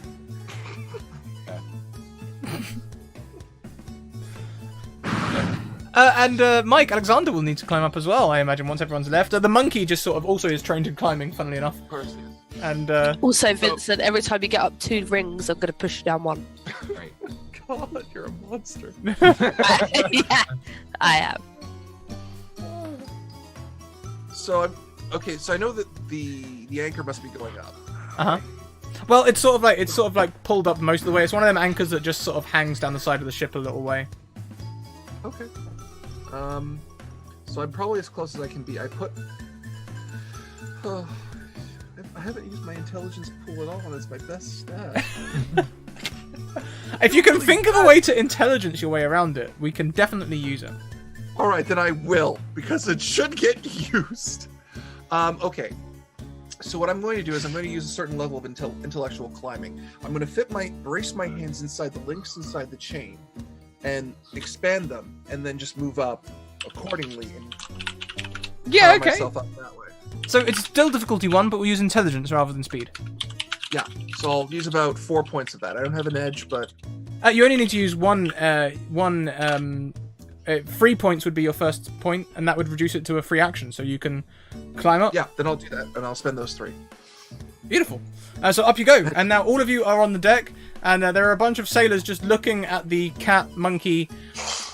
And Mike, Alexander will need to climb up as well, I imagine, once everyone's left. The monkey just sort of also is trained in climbing, funnily enough. Of course, yes. And, Also, Vincent, every time you get up 2 rings, I'm going to push you down 1. Great. God, you're a monster. Yeah, I am. So I'm okay. So I know that the anchor must be going up. uh-huh. Well, it's sort of like pulled up most of the way. It's one of them anchors that just sort of hangs down the side of the ship a little way. Okay. So I'm probably as close as I can be. I put. I haven't used my intelligence pool at all, and it's my best stat. If you can think of a way to intelligence your way around it, we can definitely use it. All right, then I will, because it should get used. Okay. So what I'm going to do is I'm going to use a certain level of intellectual climbing. I'm going to brace my hands inside the links inside the chain, and expand them, and then just move up accordingly and Yeah, power okay. myself up that way. So it's still difficulty 1, but we'll use intelligence rather than speed. Yeah. So I'll use about 4 points of that. I don't have an edge, but You only need to use 3 points would be your first point, and that would reduce it to a free action, so you can climb up. yeah, then I'll do that, and I'll spend those 3. Beautiful. So up you go, and now all of you are on the deck, and there are a bunch of sailors just looking at the cat monkey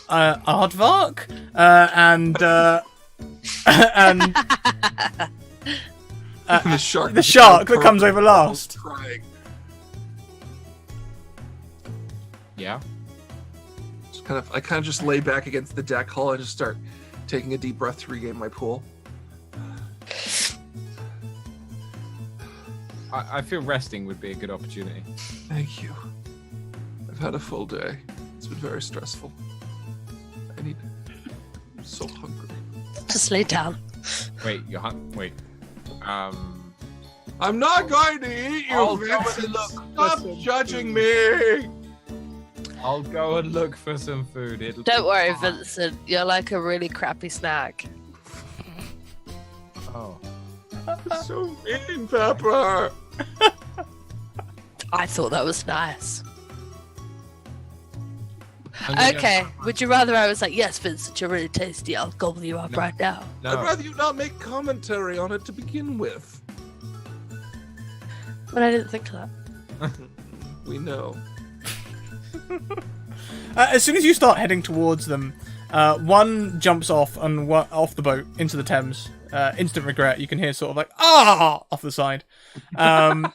aardvark, and The shark. the shark that comes over last. Crying. Yeah. I kind of just lay back against the deck hull and just start taking a deep breath to regain my pool. I feel resting would be a good opportunity. Thank you. I've had a full day. It's been very stressful. I'm so hungry. Just lay down. Wait, wait. I'm not going to eat you, I'll go Vincent. and look Stop for some judging food. me. I'll go and look for some food. It'll Don't be worry, fine. Vincent. You're like a really crappy snack. Oh. So mean, Pepper. I thought that was nice. I'm gonna Okay, go- would you rather I was like, yes, Vincent, you're really tasty. I'll gobble you up No. right now. I'd No, rather you not make commentary on it to begin with. But I didn't think of that. We know. As soon as you start heading towards them, one jumps off and off the boat into the Thames. Instant regret. You can hear sort of like off the side, and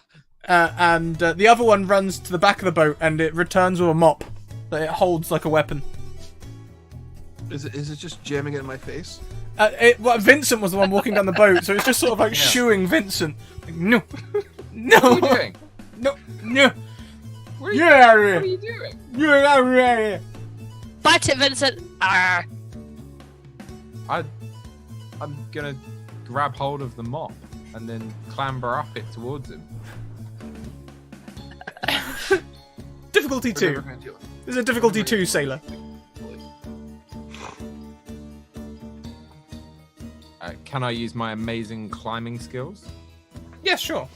the other one runs to the back of the boat and it returns with a mop that it holds like a weapon. Is it just jamming it in my face? Vincent was the one walking down the boat, so it's just sort of like Yeah. shooing Vincent. Like, no, no, what are you doing? no, no. What are you, You're out of what here. are you doing? You're out of here. Bite it, Vincent! Arr. I'm gonna grab hold of the mop and then clamber up it towards him. Difficulty We're never 2. gonna do it. This is a difficulty 2, sailor. Can I use my amazing climbing skills? Yeah, sure.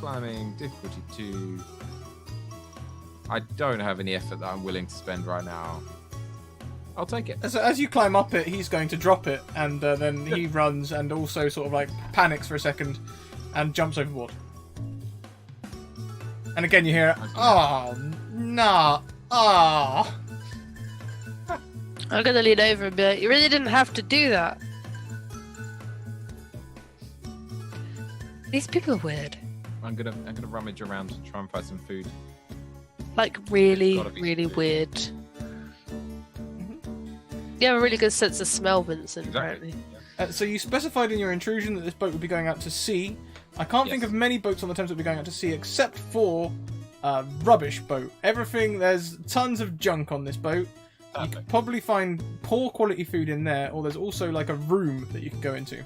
Climbing difficulty 2. I don't have any effort that I'm willing to spend right now. I'll take it. As you climb up it, he's going to drop it, and then he runs and also sort of like panics for a second and jumps overboard. And again you hear, oh, nah, ah. I'm gonna lean over and be like, you really didn't have to do that. These people are weird. I'm gonna rummage around and try and find some food. Like, really, Gotta be really food. weird. You have a really good sense of smell, Vincent, Exactly. apparently. So you specified in your intrusion that this boat would be going out to sea. I can't think Yes. of many boats on the Thames that would be going out to sea except for rubbish boat. There's tons of junk on this boat. You could Perfect. probably find poor quality food in there, or there's also like a room that you can go into.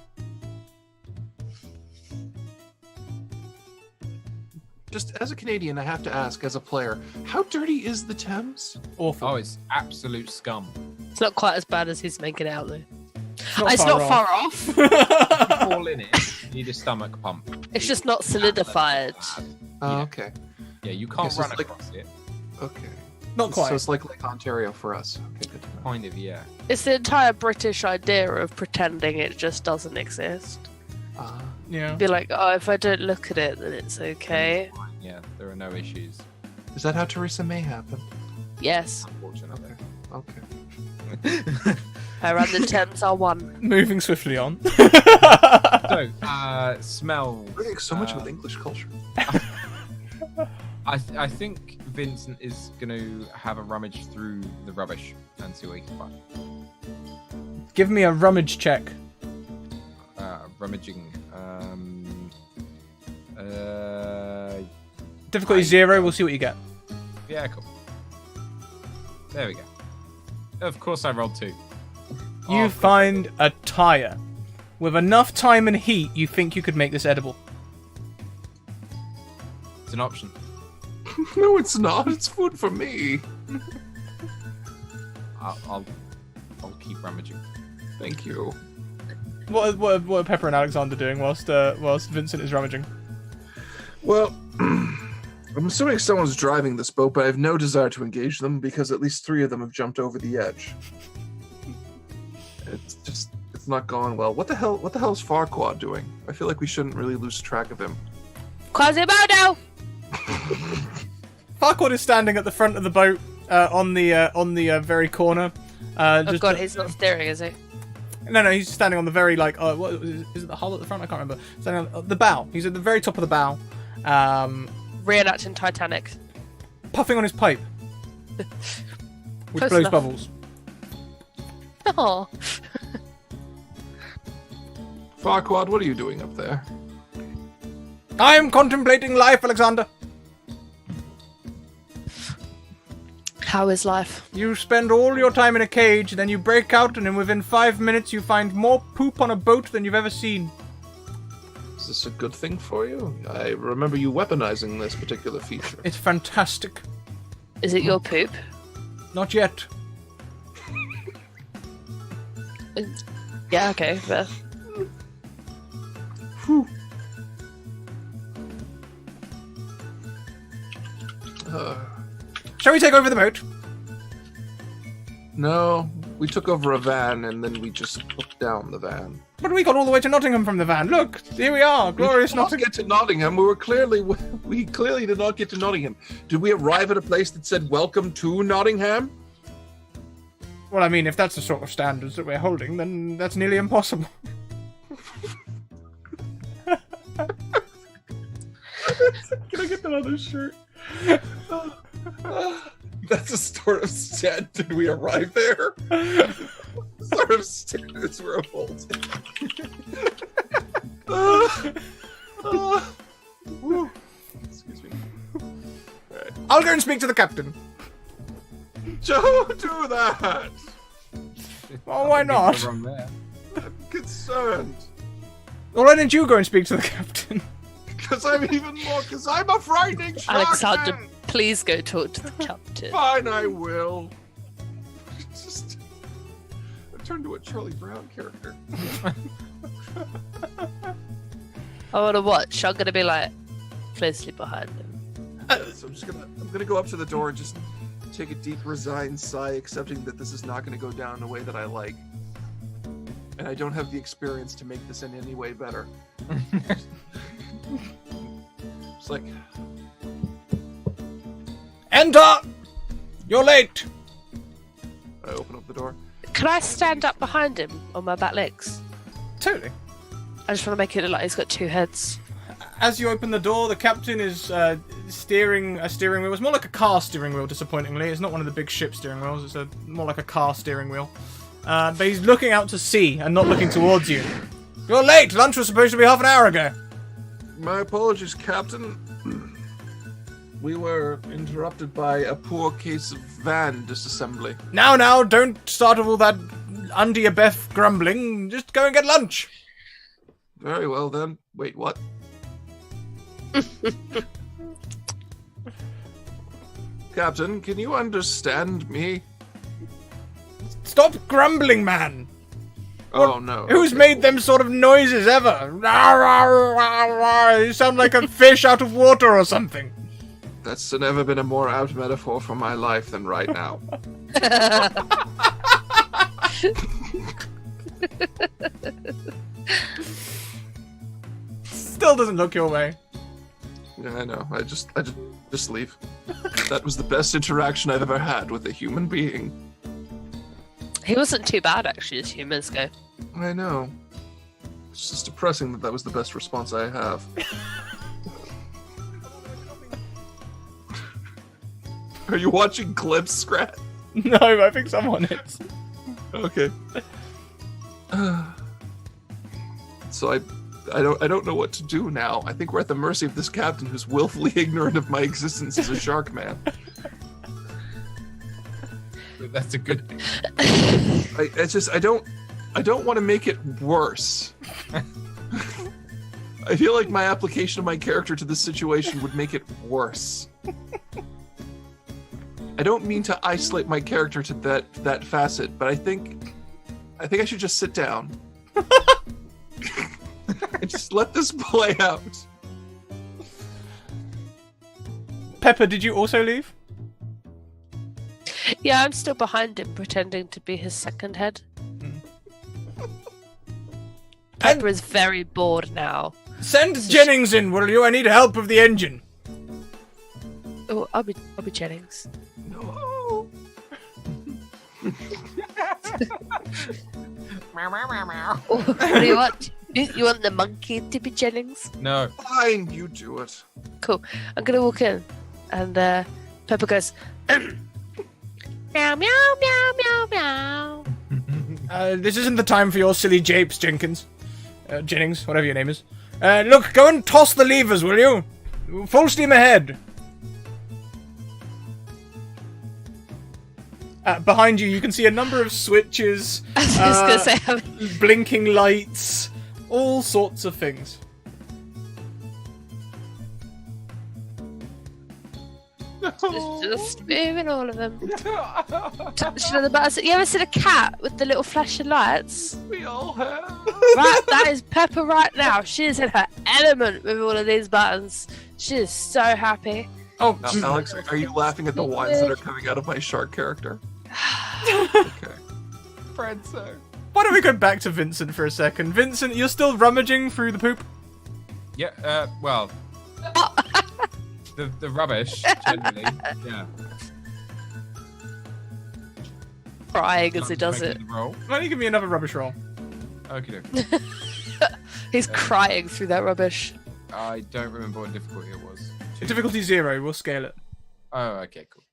Just as a Canadian, I have to ask, as a player, how dirty is the Thames? Awful. Oh, it's absolute scum. It's not quite as bad as he's making it out, though. Not It's far not far off. Fall in it. You need a stomach pump. It's just not solidified. Oh, Yeah. okay. Yeah, you can't so run it's like- across it. Okay. Not quite. So it's like Lake Ontario for us. Okay, good to know. Kind of, yeah. It's the entire British idea of pretending it just doesn't exist. Yeah. Be like, oh, if I don't look at it, then it's okay. Yeah, there are no issues, Is that how Theresa May happened? Yes, unfortunately. Okay. her and the Thames are one. Moving swiftly on. So, smell. Learning so much with English culture. I think Vincent is going to have a rummage through the rubbish and see what he can find. Give me a rummage check. Rummaging. Difficulty 0, we'll see what you get. Yeah, cool. There we go. Of course I rolled 2. You Oh, of course I find did. a tyre. With enough time and heat, you think you could make this edible. It's an option. No, it's not. It's food for me. I'll keep rummaging. Thank you. What are Pepper and Alexander doing whilst Vincent is rummaging? Well, I'm assuming someone's driving this boat, but I have no desire to engage them because at least 3 of them have jumped over the edge. It's not going well. What the hell is Farquaad doing? I feel like we shouldn't really lose track of him. Quasimodo! Farquaad is standing at the front of the boat, on the very corner. Oh god, he's not steering, is he? No, he's standing on the very what is it, the hull at the front? I can't remember. Standing on the bow. He's at the very top of the bow, Reenacting Titanic. puffing on his pipe, which Close blows enough. bubbles. Oh, Farquaad, what are you doing up there? I am contemplating life, Alexander. how is life? You spend all your time in a cage, then you break out, and then within 5 minutes you find more poop on a boat than you've ever seen. Is this a good thing for you? I remember you weaponizing this particular feature. It's fantastic. Is it your poop? Not yet. Yeah, okay, fair. Whew. we take over the boat? No, we took over a van and then we just took down the van. But we got all the way to Nottingham from the van. Look, here we are, glorious We did not Nottingham. get to Nottingham. We clearly did not get to Nottingham. Did we arrive at a place that said "Welcome to Nottingham"? Well, I mean, if that's the sort of standards that we're holding, then that's nearly impossible. Can I get that other shirt? That's a sort of standard we arrive there. Sort of standards we're holding. Excuse me. Alright. I'll go and speak to the captain. Don't do that! Oh, why not? Wrong there. I'm concerned. Well, why didn't you go and speak to the captain? Because I'm even more, because I'm a frightening shark Alexander, man. please go talk to the captain. Fine, I will. Just I turned to a Charlie Brown character. I want to watch. I'm going to be like closely behind him. So I'm gonna go up to the door and just take a deep, resigned sigh, accepting that this is not gonna go down in a way that I like, and I don't have the experience to make this in any way better. It's like, Enter! You're late! I open up the door. Can I stand up behind him on my back legs? Totally. I just want to make it look like he's got two heads. As you open the door, the captain is steering a steering wheel. It's more like a car steering wheel, disappointingly. It's not one of the big ship steering wheels. It's more like a car steering wheel. But he's looking out to sea and not looking towards you. You're late! Lunch was supposed to be half an hour ago. My apologies, Captain. We were interrupted by a poor case of van disassembly. Now, don't start all that under your breath grumbling. Just go and get lunch. Very well then. Wait, what? Captain, can you understand me? Stop grumbling, man. Oh no. Who's Okay, made cool. them sort of noises ever? You sound like a fish out of water or something. That's never been a more apt metaphor for my life than right now. Still doesn't look your way. Yeah, I know. I just leave. That was the best interaction I've ever had with a human being. He wasn't too bad, actually, as humans go. I know. It's just depressing that was the best response I have. Are you watching clips, Scrat? No, I think someone is. Okay. So I don't know what to do now. I think we're at the mercy of this captain who's willfully ignorant of my existence as a shark man. That's a good thing. I don't want to make it worse. I feel like my application of my character to this situation would make it worse. I don't mean to isolate my character to that facet, but I think I should just sit down. And just let this play out. Pepper, did you also leave? Yeah, I'm still behind him, pretending to be his second head. Pepper is very bored now. Send Jennings in, will you? I need help with the engine. Oh, I'll be Jennings. No. What do you want? You want the monkey to be Jennings? No. Fine, you do it. Cool. I'm gonna walk in, and Pepper goes, meow, meow, meow, meow, meow. This isn't the time for your silly japes, Jennings, whatever your name is. Look, go and toss the levers, will you? Full steam ahead. Behind you, you can see a number of switches, I was just gonna say, blinking lights, all sorts of things. just moving all of them. Touching on the buttons. You ever seen a cat with the little flashing lights? We all have. Right, that is Pepper right now. She is in her element with all of these buttons. She is so happy. Oh, Now, Alex, are you laughing at the whines that are coming out of my shark character? Okay. Fredso. why don't we go back to Vincent for a second? Vincent, you're still rummaging through the poop? Yeah, well, the rubbish, generally, yeah. Crying as he does it. Making the roll. Why don't you give me another rubbish roll? Okay. He's crying through that rubbish. I don't remember what difficulty it was. Difficulty 0, we'll scale it. Oh, okay, cool.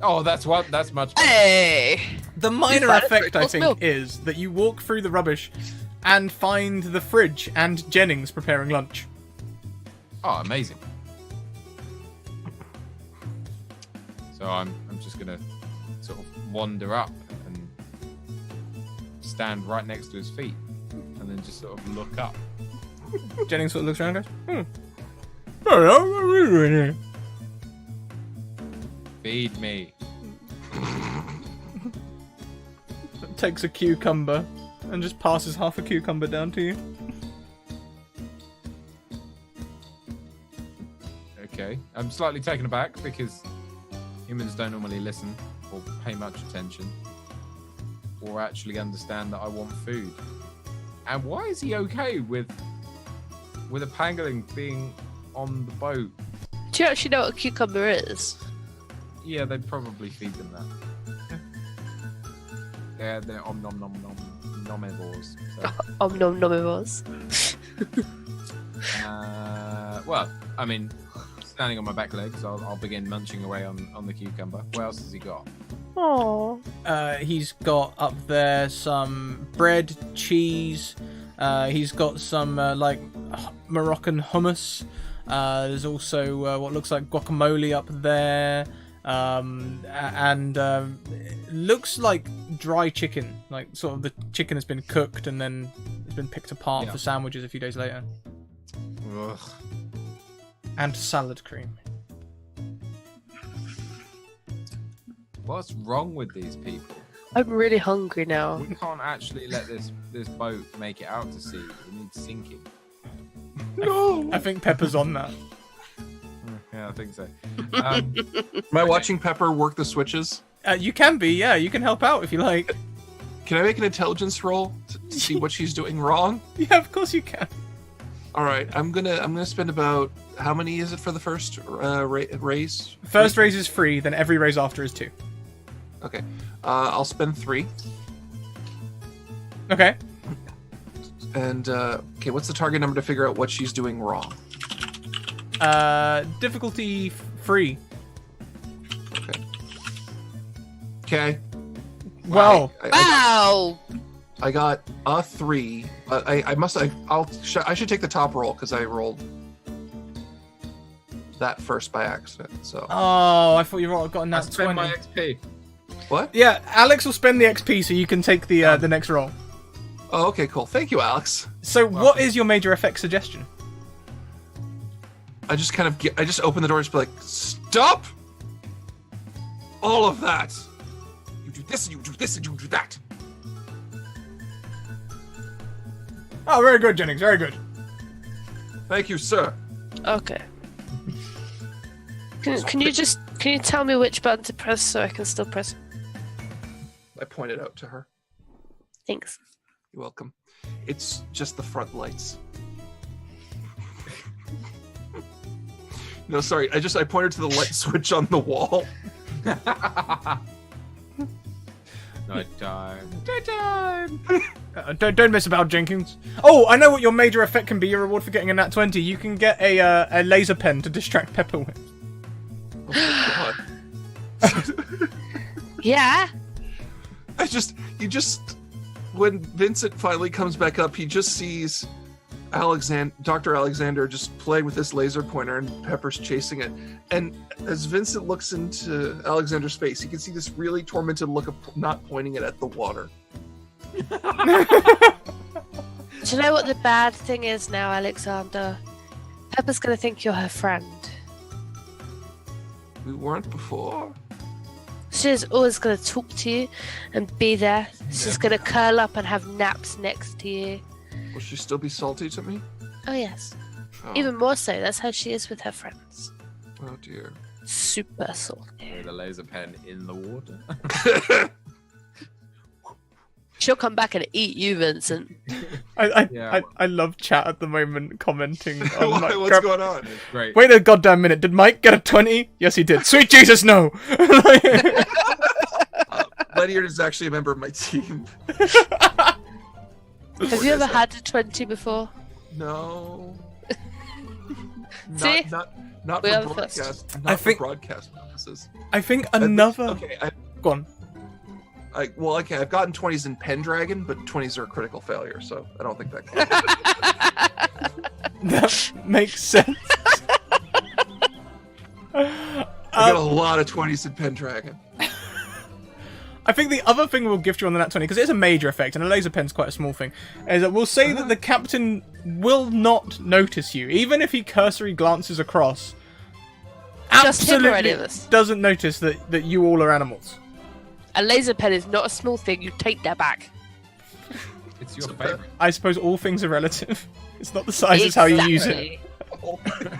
Oh, that's much better. Hey! The minor found effect, I Sprinkles think, milk. is that you walk through the rubbish and find the fridge and Jennings preparing lunch. Oh, amazing. So I'm just gonna sort of wander up and stand right next to his feet, and then just sort of look up. Jennings sort of looks around and goes, Hello, what are you doing here? Feed me. Takes a cucumber and just passes half a cucumber down to you. Okay. I'm slightly taken aback because humans don't normally listen or pay much attention or actually understand that I want food. And why is he okay with a pangolin being on the boat? Do you actually know what a cucumber is? Yeah, they'd probably feed them that. Yeah, they're nomivores. So. Omnivores. Well, I mean, standing on my back legs, I'll begin munching away on the cucumber. What else has he got? Aww. He's got up there some bread, cheese. He's got some like Moroccan hummus. There's also what looks like guacamole up there. And it looks like dry chicken, like sort of the chicken has been cooked and then it's been picked apart for sandwiches a few days later. Ugh. And salad cream. What's wrong with these people? I'm really hungry now. We can't actually let this boat make it out to sea. It needs sinking. No! I think Pepper's on that. Yeah, I think so. Am I watching Pepper work the switches? You can be, yeah. You can help out if you like. Can I make an intelligence roll to see what she's doing wrong? Yeah, of course you can. All right, I'm gonna spend about, how many is it for the first raise? First raise is free, then every raise after is 2. Okay, I'll spend 3. Okay. And okay, what's the target number to figure out what she's doing wrong? Difficulty free. Okay. Wow. Wow! I got a 3. I should take the top roll because I rolled that first by accident. So. Oh, I thought you were gotten I that spend 20. my XP. What? Yeah, Alex will spend the XP so you can take the next roll. Oh, okay, cool. Thank you, Alex. So, what is your major effect suggestion? I just kind of I just open the door and just be like, stop all of that. You do this and you do this and you do that. Oh, very good, Jennings. Very good. Thank you, sir. Okay. Can you tell me which button to press so I can still press it? I pointed out to her. Thanks. You're welcome. It's just the front lights. No, sorry. I pointed to the light switch on the wall. Night time. Don't mess about, Jenkins. Oh, I know what your major effect can be. Your reward for getting a nat 20. You can get a laser pen to distract Pepper with. Oh my god. Yeah? When Vincent finally comes back up, he just sees Dr. Alexander just playing with this laser pointer and Pepper's chasing it. And as Vincent looks into Alexander's face, you can see this really tormented look of not pointing it at the water. Do you know what the bad thing is now, Alexander? Pepper's gonna think you're her friend. We weren't before. She's always gonna talk to you and be there. She's gonna curl up and have naps next to you. Will she still be salty to me? Oh, yes. Oh, Even more so, that's how she is with her friends. oh dear. Super salty. With a laser pen in the water. She'll come back and eat you, Vincent. I love chat at the moment commenting on Why, like, what's going on? Great. wait a goddamn minute, did Mike get a 20? Yes he did. Sweet Jesus, no! Ledyard is actually a member of my team. Have you ever had a 20 before? No. See? Not We for are the first. broadcast. I Not think- for broadcast purposes. I think another... Okay, Go on. I've gotten 20s in Pendragon, but 20s are a critical failure, so I don't think that counts. That makes sense. I got a lot of 20s in Pendragon. I think the other thing we'll gift you on the nat 20, because it is a major effect, and a laser pen's quite a small thing, is that we'll say that the captain will not notice you, even if he cursory glances across. Just him or any of Absolutely us? doesn't notice that you all are animals. A laser pen is not a small thing, you take that back. It's your favorite. I suppose all things are relative. It's not the size, it's how you use it. Exactly.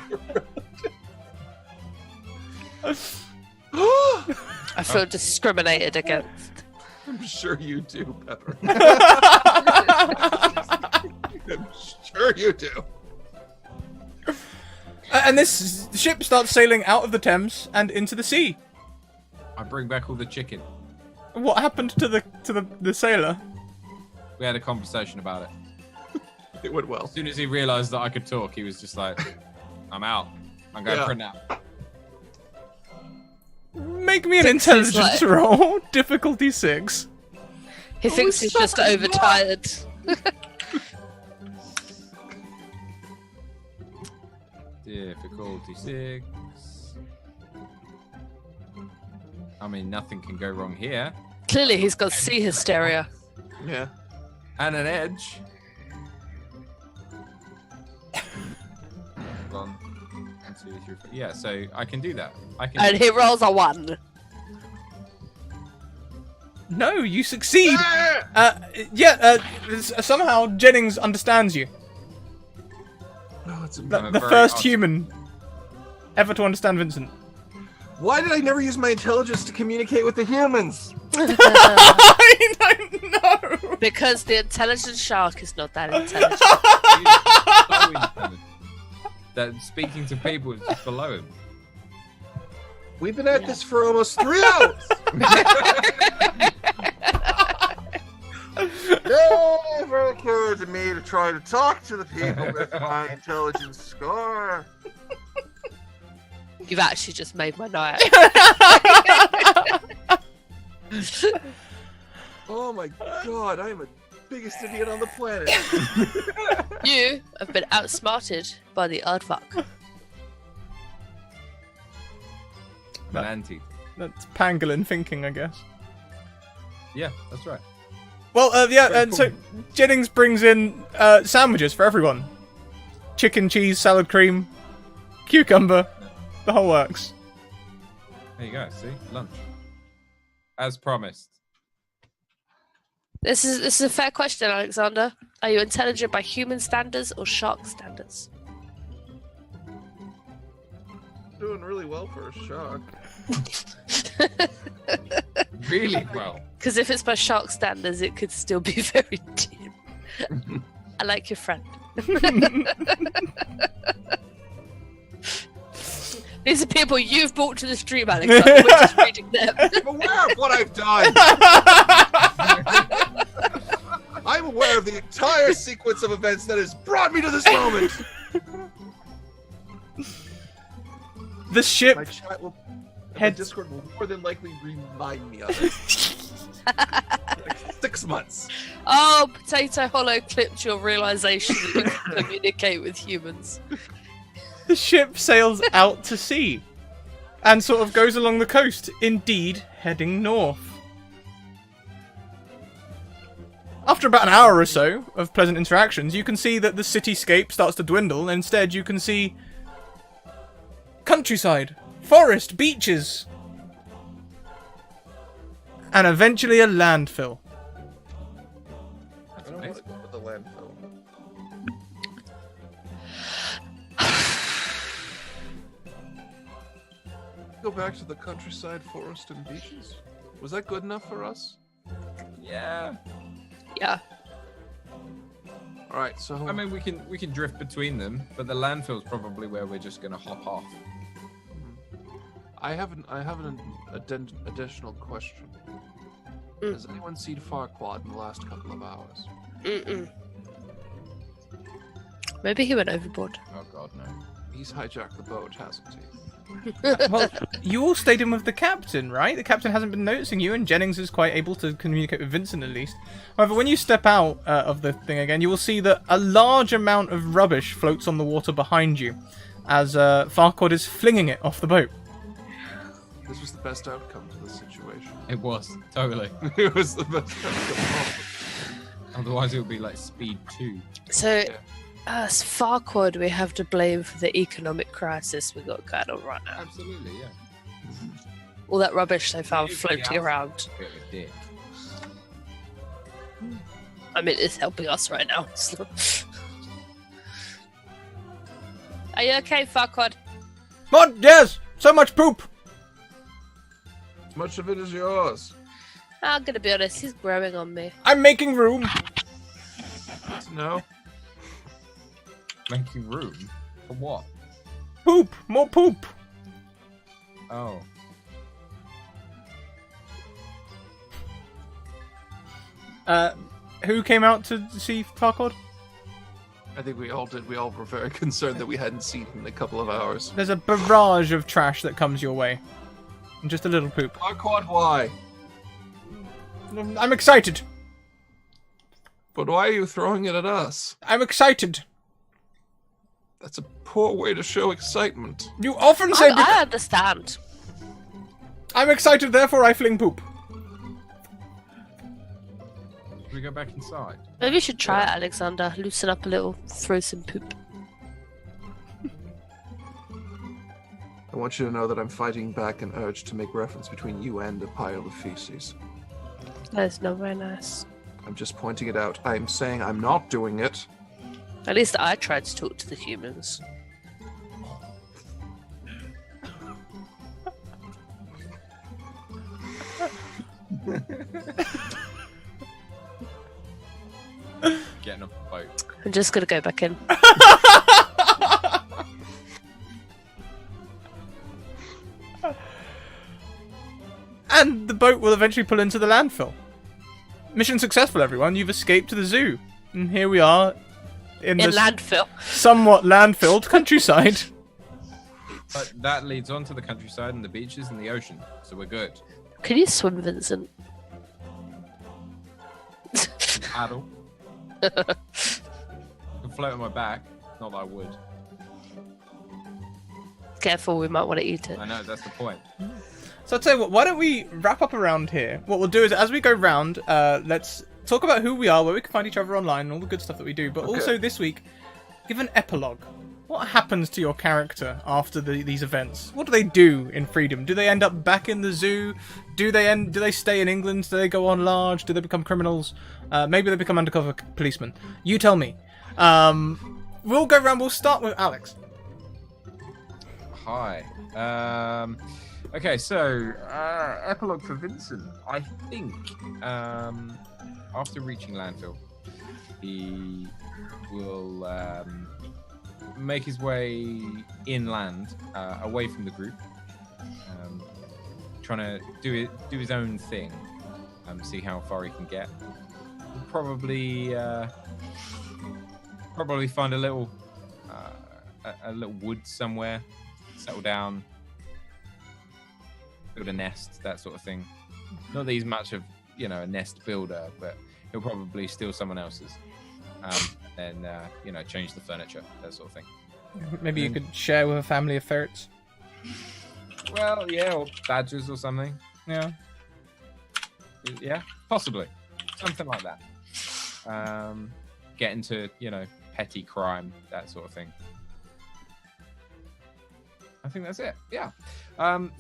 I feel discriminated against. I'm sure you do, Pepper. I'm sure you do. And this ship starts sailing out of the Thames and into the sea. I bring back all the chicken. What happened to the sailor? We had a conversation about it. It went well. As soon as he realised that I could talk, he was just like, I'm out. I'm going for a nap. Make me an Thinks he's intelligence like- roll. Difficulty 6. He thinks he's just overtired. Difficulty 6. I mean, nothing can go wrong here. Clearly he's got sea hysteria. Yeah. And an edge. 1, 2, 3, 4. Yeah, so I can do that. I can. And he rolls a 1. No, you succeed. Somehow Jennings understands you. Oh, it's The I'm a very first odd- human ever to understand Vincent. Why did I never use my intelligence to communicate with the humans? I don't know. Because the intelligent shark is not that intelligent. So intelligent that speaking to people is just below him. We've been at this for almost 3 hours. Never occurred to me to try to talk to the people with my intelligence score. You've actually just made my night. Oh my god, I am the biggest idiot on the planet. You have been outsmarted by the Aardvark. An anti. That's pangolin thinking, I guess. Yeah, that's right. Well, and so Jennings brings in sandwiches for everyone. Chicken, cheese, salad cream, cucumber, the whole works. There you go. See, lunch, as promised. This is a fair question, Alexander. Are you intelligent by human standards or shark standards? Doing really well for a shark. Really well. Because if it's by shark standards, it could still be very deep. I like your friend. These are people you've brought to the stream, Alexander. We're just reading them. I'm aware of what I've done. I'm aware of the entire sequence of events that has brought me to this moment. The ship My chat will, my Heads- Discord will more than likely remind me of it. Like 6 months. Oh, Potato Hollow clipped your realization that you can communicate with humans. the ship sails out to sea and sort of goes along the coast, indeed heading north. After about an hour or so of pleasant interactions, you can see that the cityscape starts to dwindle, and instead you can see countryside, forest, beaches, and eventually a landfill. I don't want to go with the landfill. go back to the countryside, forest, and beaches? Was that good enough for us? Yeah. Yeah. All right, so I mean, we can drift between them, but the landfill's probably where we're just gonna hop off. I have an additional question. Has anyone seen Farquaad in the last couple of hours? Mm-mm. Maybe he went overboard. Oh God, no. He's hijacked the boat, hasn't he? Well, you all stayed in with the captain, right? The captain hasn't been noticing you, and Jennings is quite able to communicate with Vincent at least. However, when you step out of the thing again, you will see that a large amount of rubbish floats on the water behind you, as Farquaad is flinging it off the boat. This was the best outcome to the situation. It was totally. It was the best outcome. Otherwise, it would be like Speed 2. So, Yeah. as Farquaad, we have to blame for the economic crisis we got going on right now. Absolutely, yeah. All that rubbish they found He's floating the around. Bit of a dick. I mean, it's helping us right now. So. Are you okay, Farquaad? What? Yes! So much poop! Much of it is yours. I'm gonna be honest, he's growing on me. I'm making room! No. Making room? For what? Poop! More poop! Oh. Who came out to see Farquaad? I think we all did. We all were very concerned that we hadn't seen him in a couple of hours. There's a barrage of trash that comes your way. And just a little poop. Farquaad, why? I'm excited! But why are you throwing it at us? I'm excited! That's a poor way to show excitement. You often say I understand. I'm excited, therefore I fling poop. Should we go back inside? Maybe you should try it, Alexander. Loosen up a little, throw some poop. I want you to know that I'm fighting back an urge to make reference between you and a pile of feces. That's not very nice. I'm just pointing it out. I'm saying I'm not doing it. At least I tried to talk to the humans. Getting off the boat. I'm just gonna go back in. And the boat will eventually pull into the landfill. Mission successful, everyone. You've escaped to the zoo. And here we are in In this landfill. somewhat landfilled countryside. But that leads on to the countryside and the beaches and the ocean, so we're good. Can you swim, Vincent? Paddle. I can float on my back. Not that I would. Careful, we might want to eat it. I know, that's the point. So I'll tell you what, why don't we wrap up around here? What we'll do is, as we go round, let's talk about who we are, where we can find each other online, and all the good stuff that we do. But also this week, give an epilogue. What happens to your character after these events? What do they do in Freedom? Do they end up back in the zoo? Do they stay in England? Do they go on large? Do they become criminals? Maybe they become undercover policemen. You tell me. We'll go around. We'll start with Alex. Hi. Okay, so epilogue for Vincent. I think after reaching landfill, he will make his way inland, away from the group, trying to do his own thing, see how far he can get. He'll probably find a little wood somewhere, settle down, build a nest, that sort of thing. Not that he's much of a nest builder, but he'll probably steal someone else's, and change the furniture, that sort of thing. Maybe you could share with a family of ferrets. Well, yeah, or badgers or something. Yeah. Yeah, possibly something like that. Get into petty crime, that sort of thing. I think that's it. Yeah.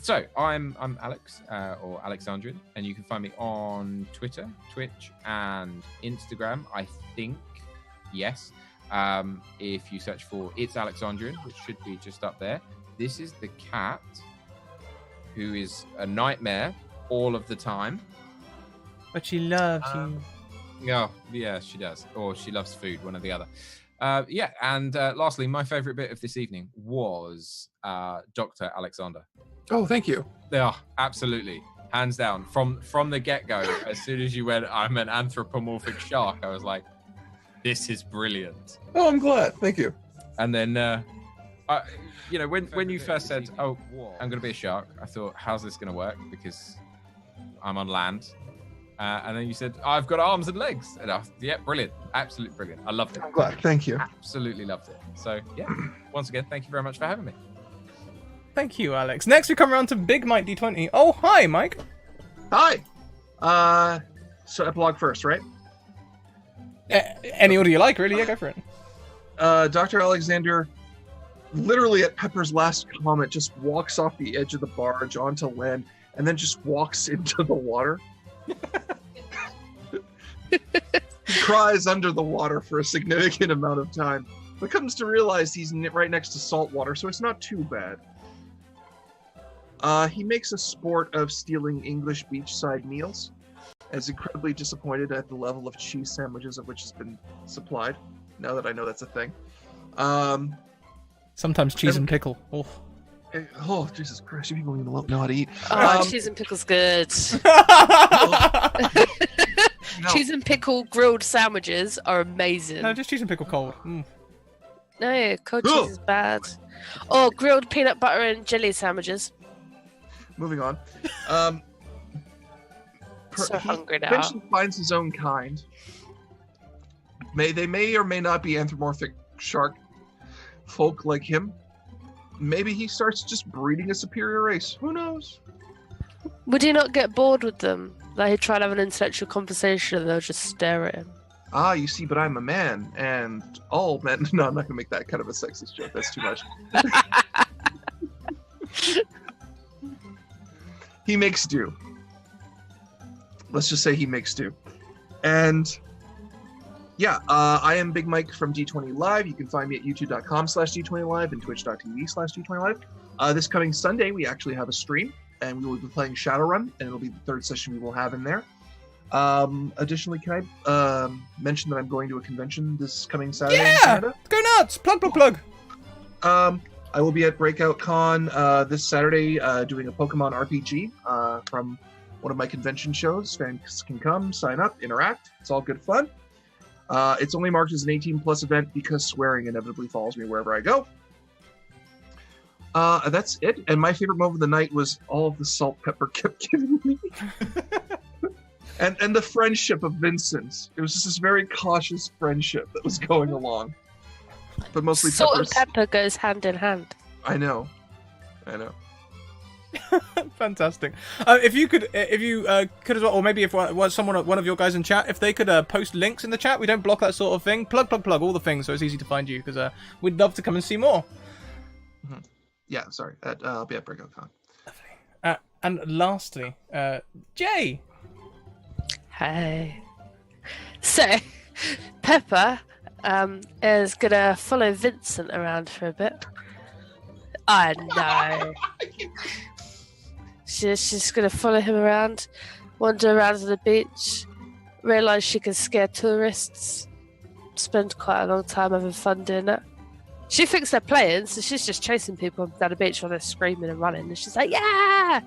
So I'm Alex, or Alexandrian, and you can find me on Twitter, Twitch, and Instagram. I think, yes. If you search for It's Alexandrian, which should be just up there. This is the cat. who is a nightmare all of the time. But she loves you. Yeah, she does. Or she loves food, one or the other. And lastly, my favorite bit of this evening was Dr. Alexander. Oh, thank you. Yeah, absolutely. Hands down. From the get-go, as soon as you went, I'm an anthropomorphic shark, I was like, this is brilliant. Oh, I'm glad. Thank you. And then, when you first said, oh, I'm going to be a shark, I thought, how's this going to work? Because I'm on land. And then you said, I've got arms and legs. And brilliant. Absolutely brilliant. I loved it. I'm glad. Thank you. Absolutely loved it. So, yeah, once again, thank you very much for having me. Thank you, Alex. Next, we come around to Big Mike D20. Oh, hi, Mike. Hi. So epilogue first, right? Any order you like, really. Yeah, go for it. Dr. Alexander, literally at Pepper's last comment, just walks off the edge of the barge onto land and then just walks into the water. He cries under the water for a significant amount of time, but comes to realize he's right next to salt water, so it's not too bad. He makes a sport of stealing English beachside meals, is incredibly disappointed at the level of cheese sandwiches of which has been supplied, now that I know that's a thing. Sometimes cheese and pickle. Oh, Jesus Christ, you people don't even know how to eat. Cheese and pickle's good. No. Cheese and pickle grilled sandwiches are amazing. No, just cheese and pickle cold. No, cold cheese is bad. Or grilled peanut butter and jelly sandwiches. Moving on. So hungry now. Eventually finds his own kind. They may or may not be anthropomorphic shark folk like him. Maybe he starts just breeding a superior race. Who knows? Would he not get bored with them? Like he'd try to have an intellectual conversation and they'll just stare at him. Ah, you see, but I'm a man, and all men... No, I'm not going to make that kind of a sexist joke. That's too much. He makes do. Let's just say he makes do. And... yeah, I am Big Mike from D20 Live. You can find me at youtube.com/D20Live and twitch.tv/D20Live. This coming Sunday, we actually have a stream, and we will be playing Shadowrun, and it'll be the third session we will have in there. Additionally, can I mention that I'm going to a convention this coming Saturday in Canada? Go nuts! Plug. I will be at Breakout Con this Saturday doing a Pokemon RPG from one of my convention shows. Fans can come, sign up, interact. It's all good fun. It's only marked as an 18+ event because swearing inevitably follows me wherever I go. That's it. And my favorite moment of the night was all of the salt Pepper kept giving me. and the friendship of Vincent. It was just this very cautious friendship that was going along. But mostly Salt and pepper goes hand in hand. I know. Fantastic. If you could as well, or maybe if one of your guys in chat, if they could post links in the chat, we don't block that sort of thing. Plug all the things, so it's easy to find you. Because we'd love to come and see more. Mm-hmm. Yeah, sorry. I'll be at Breakout Con. Lovely. And lastly, Jay. Hey. So, Pepper is gonna follow Vincent around for a bit. I know. She's just gonna follow him around, wander around on the beach, realise she can scare tourists, spend quite a long time having fun doing it. She thinks they're playing, so she's just chasing people down the beach while they're screaming and running, and she's like, yeah!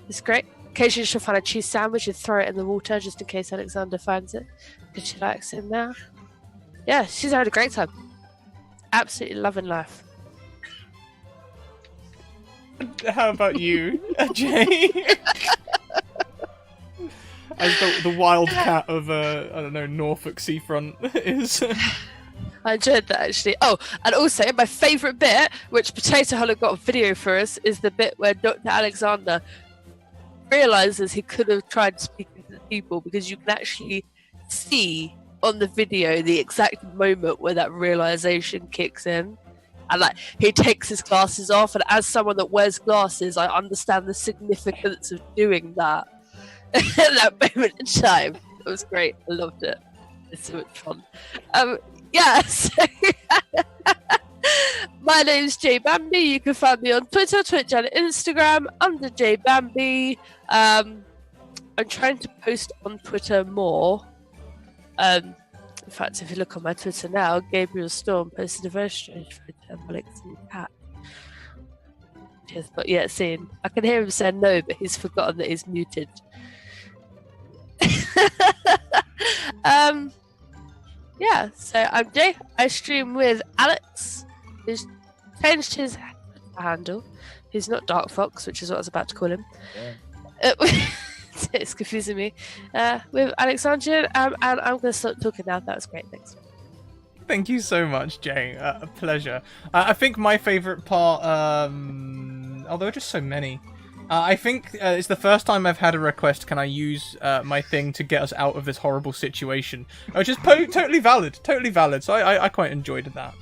It's great. Occasionally she'll find a cheese sandwich and throw it in the water just in case Alexander finds it, because she likes him now. Yeah, she's having a great time. Absolutely loving life. How about you, Jay? As the wild cat of I don't know, Norfolk seafront is. I enjoyed that actually. Oh, and also my favourite bit, which Potato Hollow got a video for us, is the bit where Dr. Alexander realises he could have tried speaking to the people, because you can actually see on the video the exact moment where that realization kicks in. And like he takes his glasses off, and as someone that wears glasses, I understand the significance of doing that at that moment in time. It was great. I loved it. It's so much fun. Yeah, so My name's Jay Bambi. You can find me on Twitter, Twitch, and Instagram under Jay Bambi. I'm trying to post on Twitter more. In fact, if you look on my Twitter now, Gabriel Storm posted a very strange photo of Alex and the cat. Yes, but yeah, seeing I can hear him saying no, but he's forgotten that he's muted. Yeah, so I'm Jay. I stream with Alex, who's changed his handle. He's not Dark Fox, which is what I was about to call him. Yeah. It's confusing me. With Alexandria, and I'm going to stop talking now. That was great. Thanks. Thank you so much, Jay. A pleasure. I think my favourite part, oh, there are just so many. I think it's the first time I've had a request, can I use my thing to get us out of this horrible situation? Which is totally valid. So I quite enjoyed that.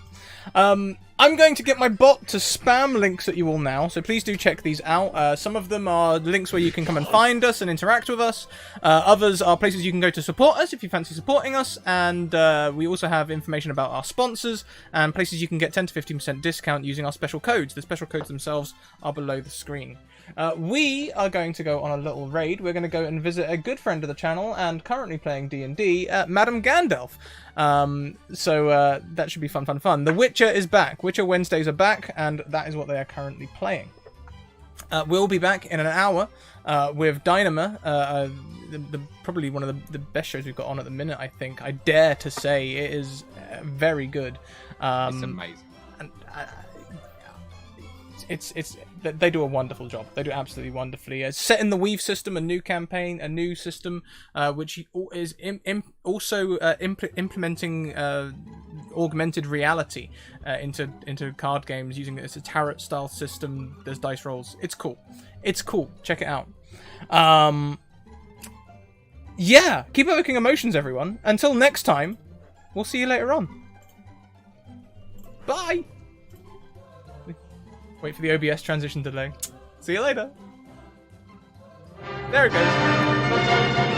I'm going to get my bot to spam links at you all now, so please do check these out. Some of them are links where you can come and find us and interact with us. Others are places you can go to support us if you fancy supporting us, and we also have information about our sponsors and places you can get 10 to 15% discount using our special codes. The special codes themselves are below the screen. We are going to go on a little raid. We're going to go and visit a good friend of the channel and currently playing D&D, Madam Gandalf. So that should be fun. The Witcher is back. Witcher Wednesdays are back, and that is what they are currently playing. We'll be back in an hour with Dynama, probably one of the best shows we've got on at the minute, I think. I dare to say it is very good. It's amazing. And, it's they do a wonderful job. They do absolutely wonderfully. Set in the Weave system, a new campaign, a new system, which is also implementing augmented reality into card games using it's a tarot style system. There's dice rolls. It's cool. Check it out. Yeah, keep evoking emotions, everyone. Until next time, we'll see you later on. Bye. Wait for the OBS transition delay. See you later. There it goes.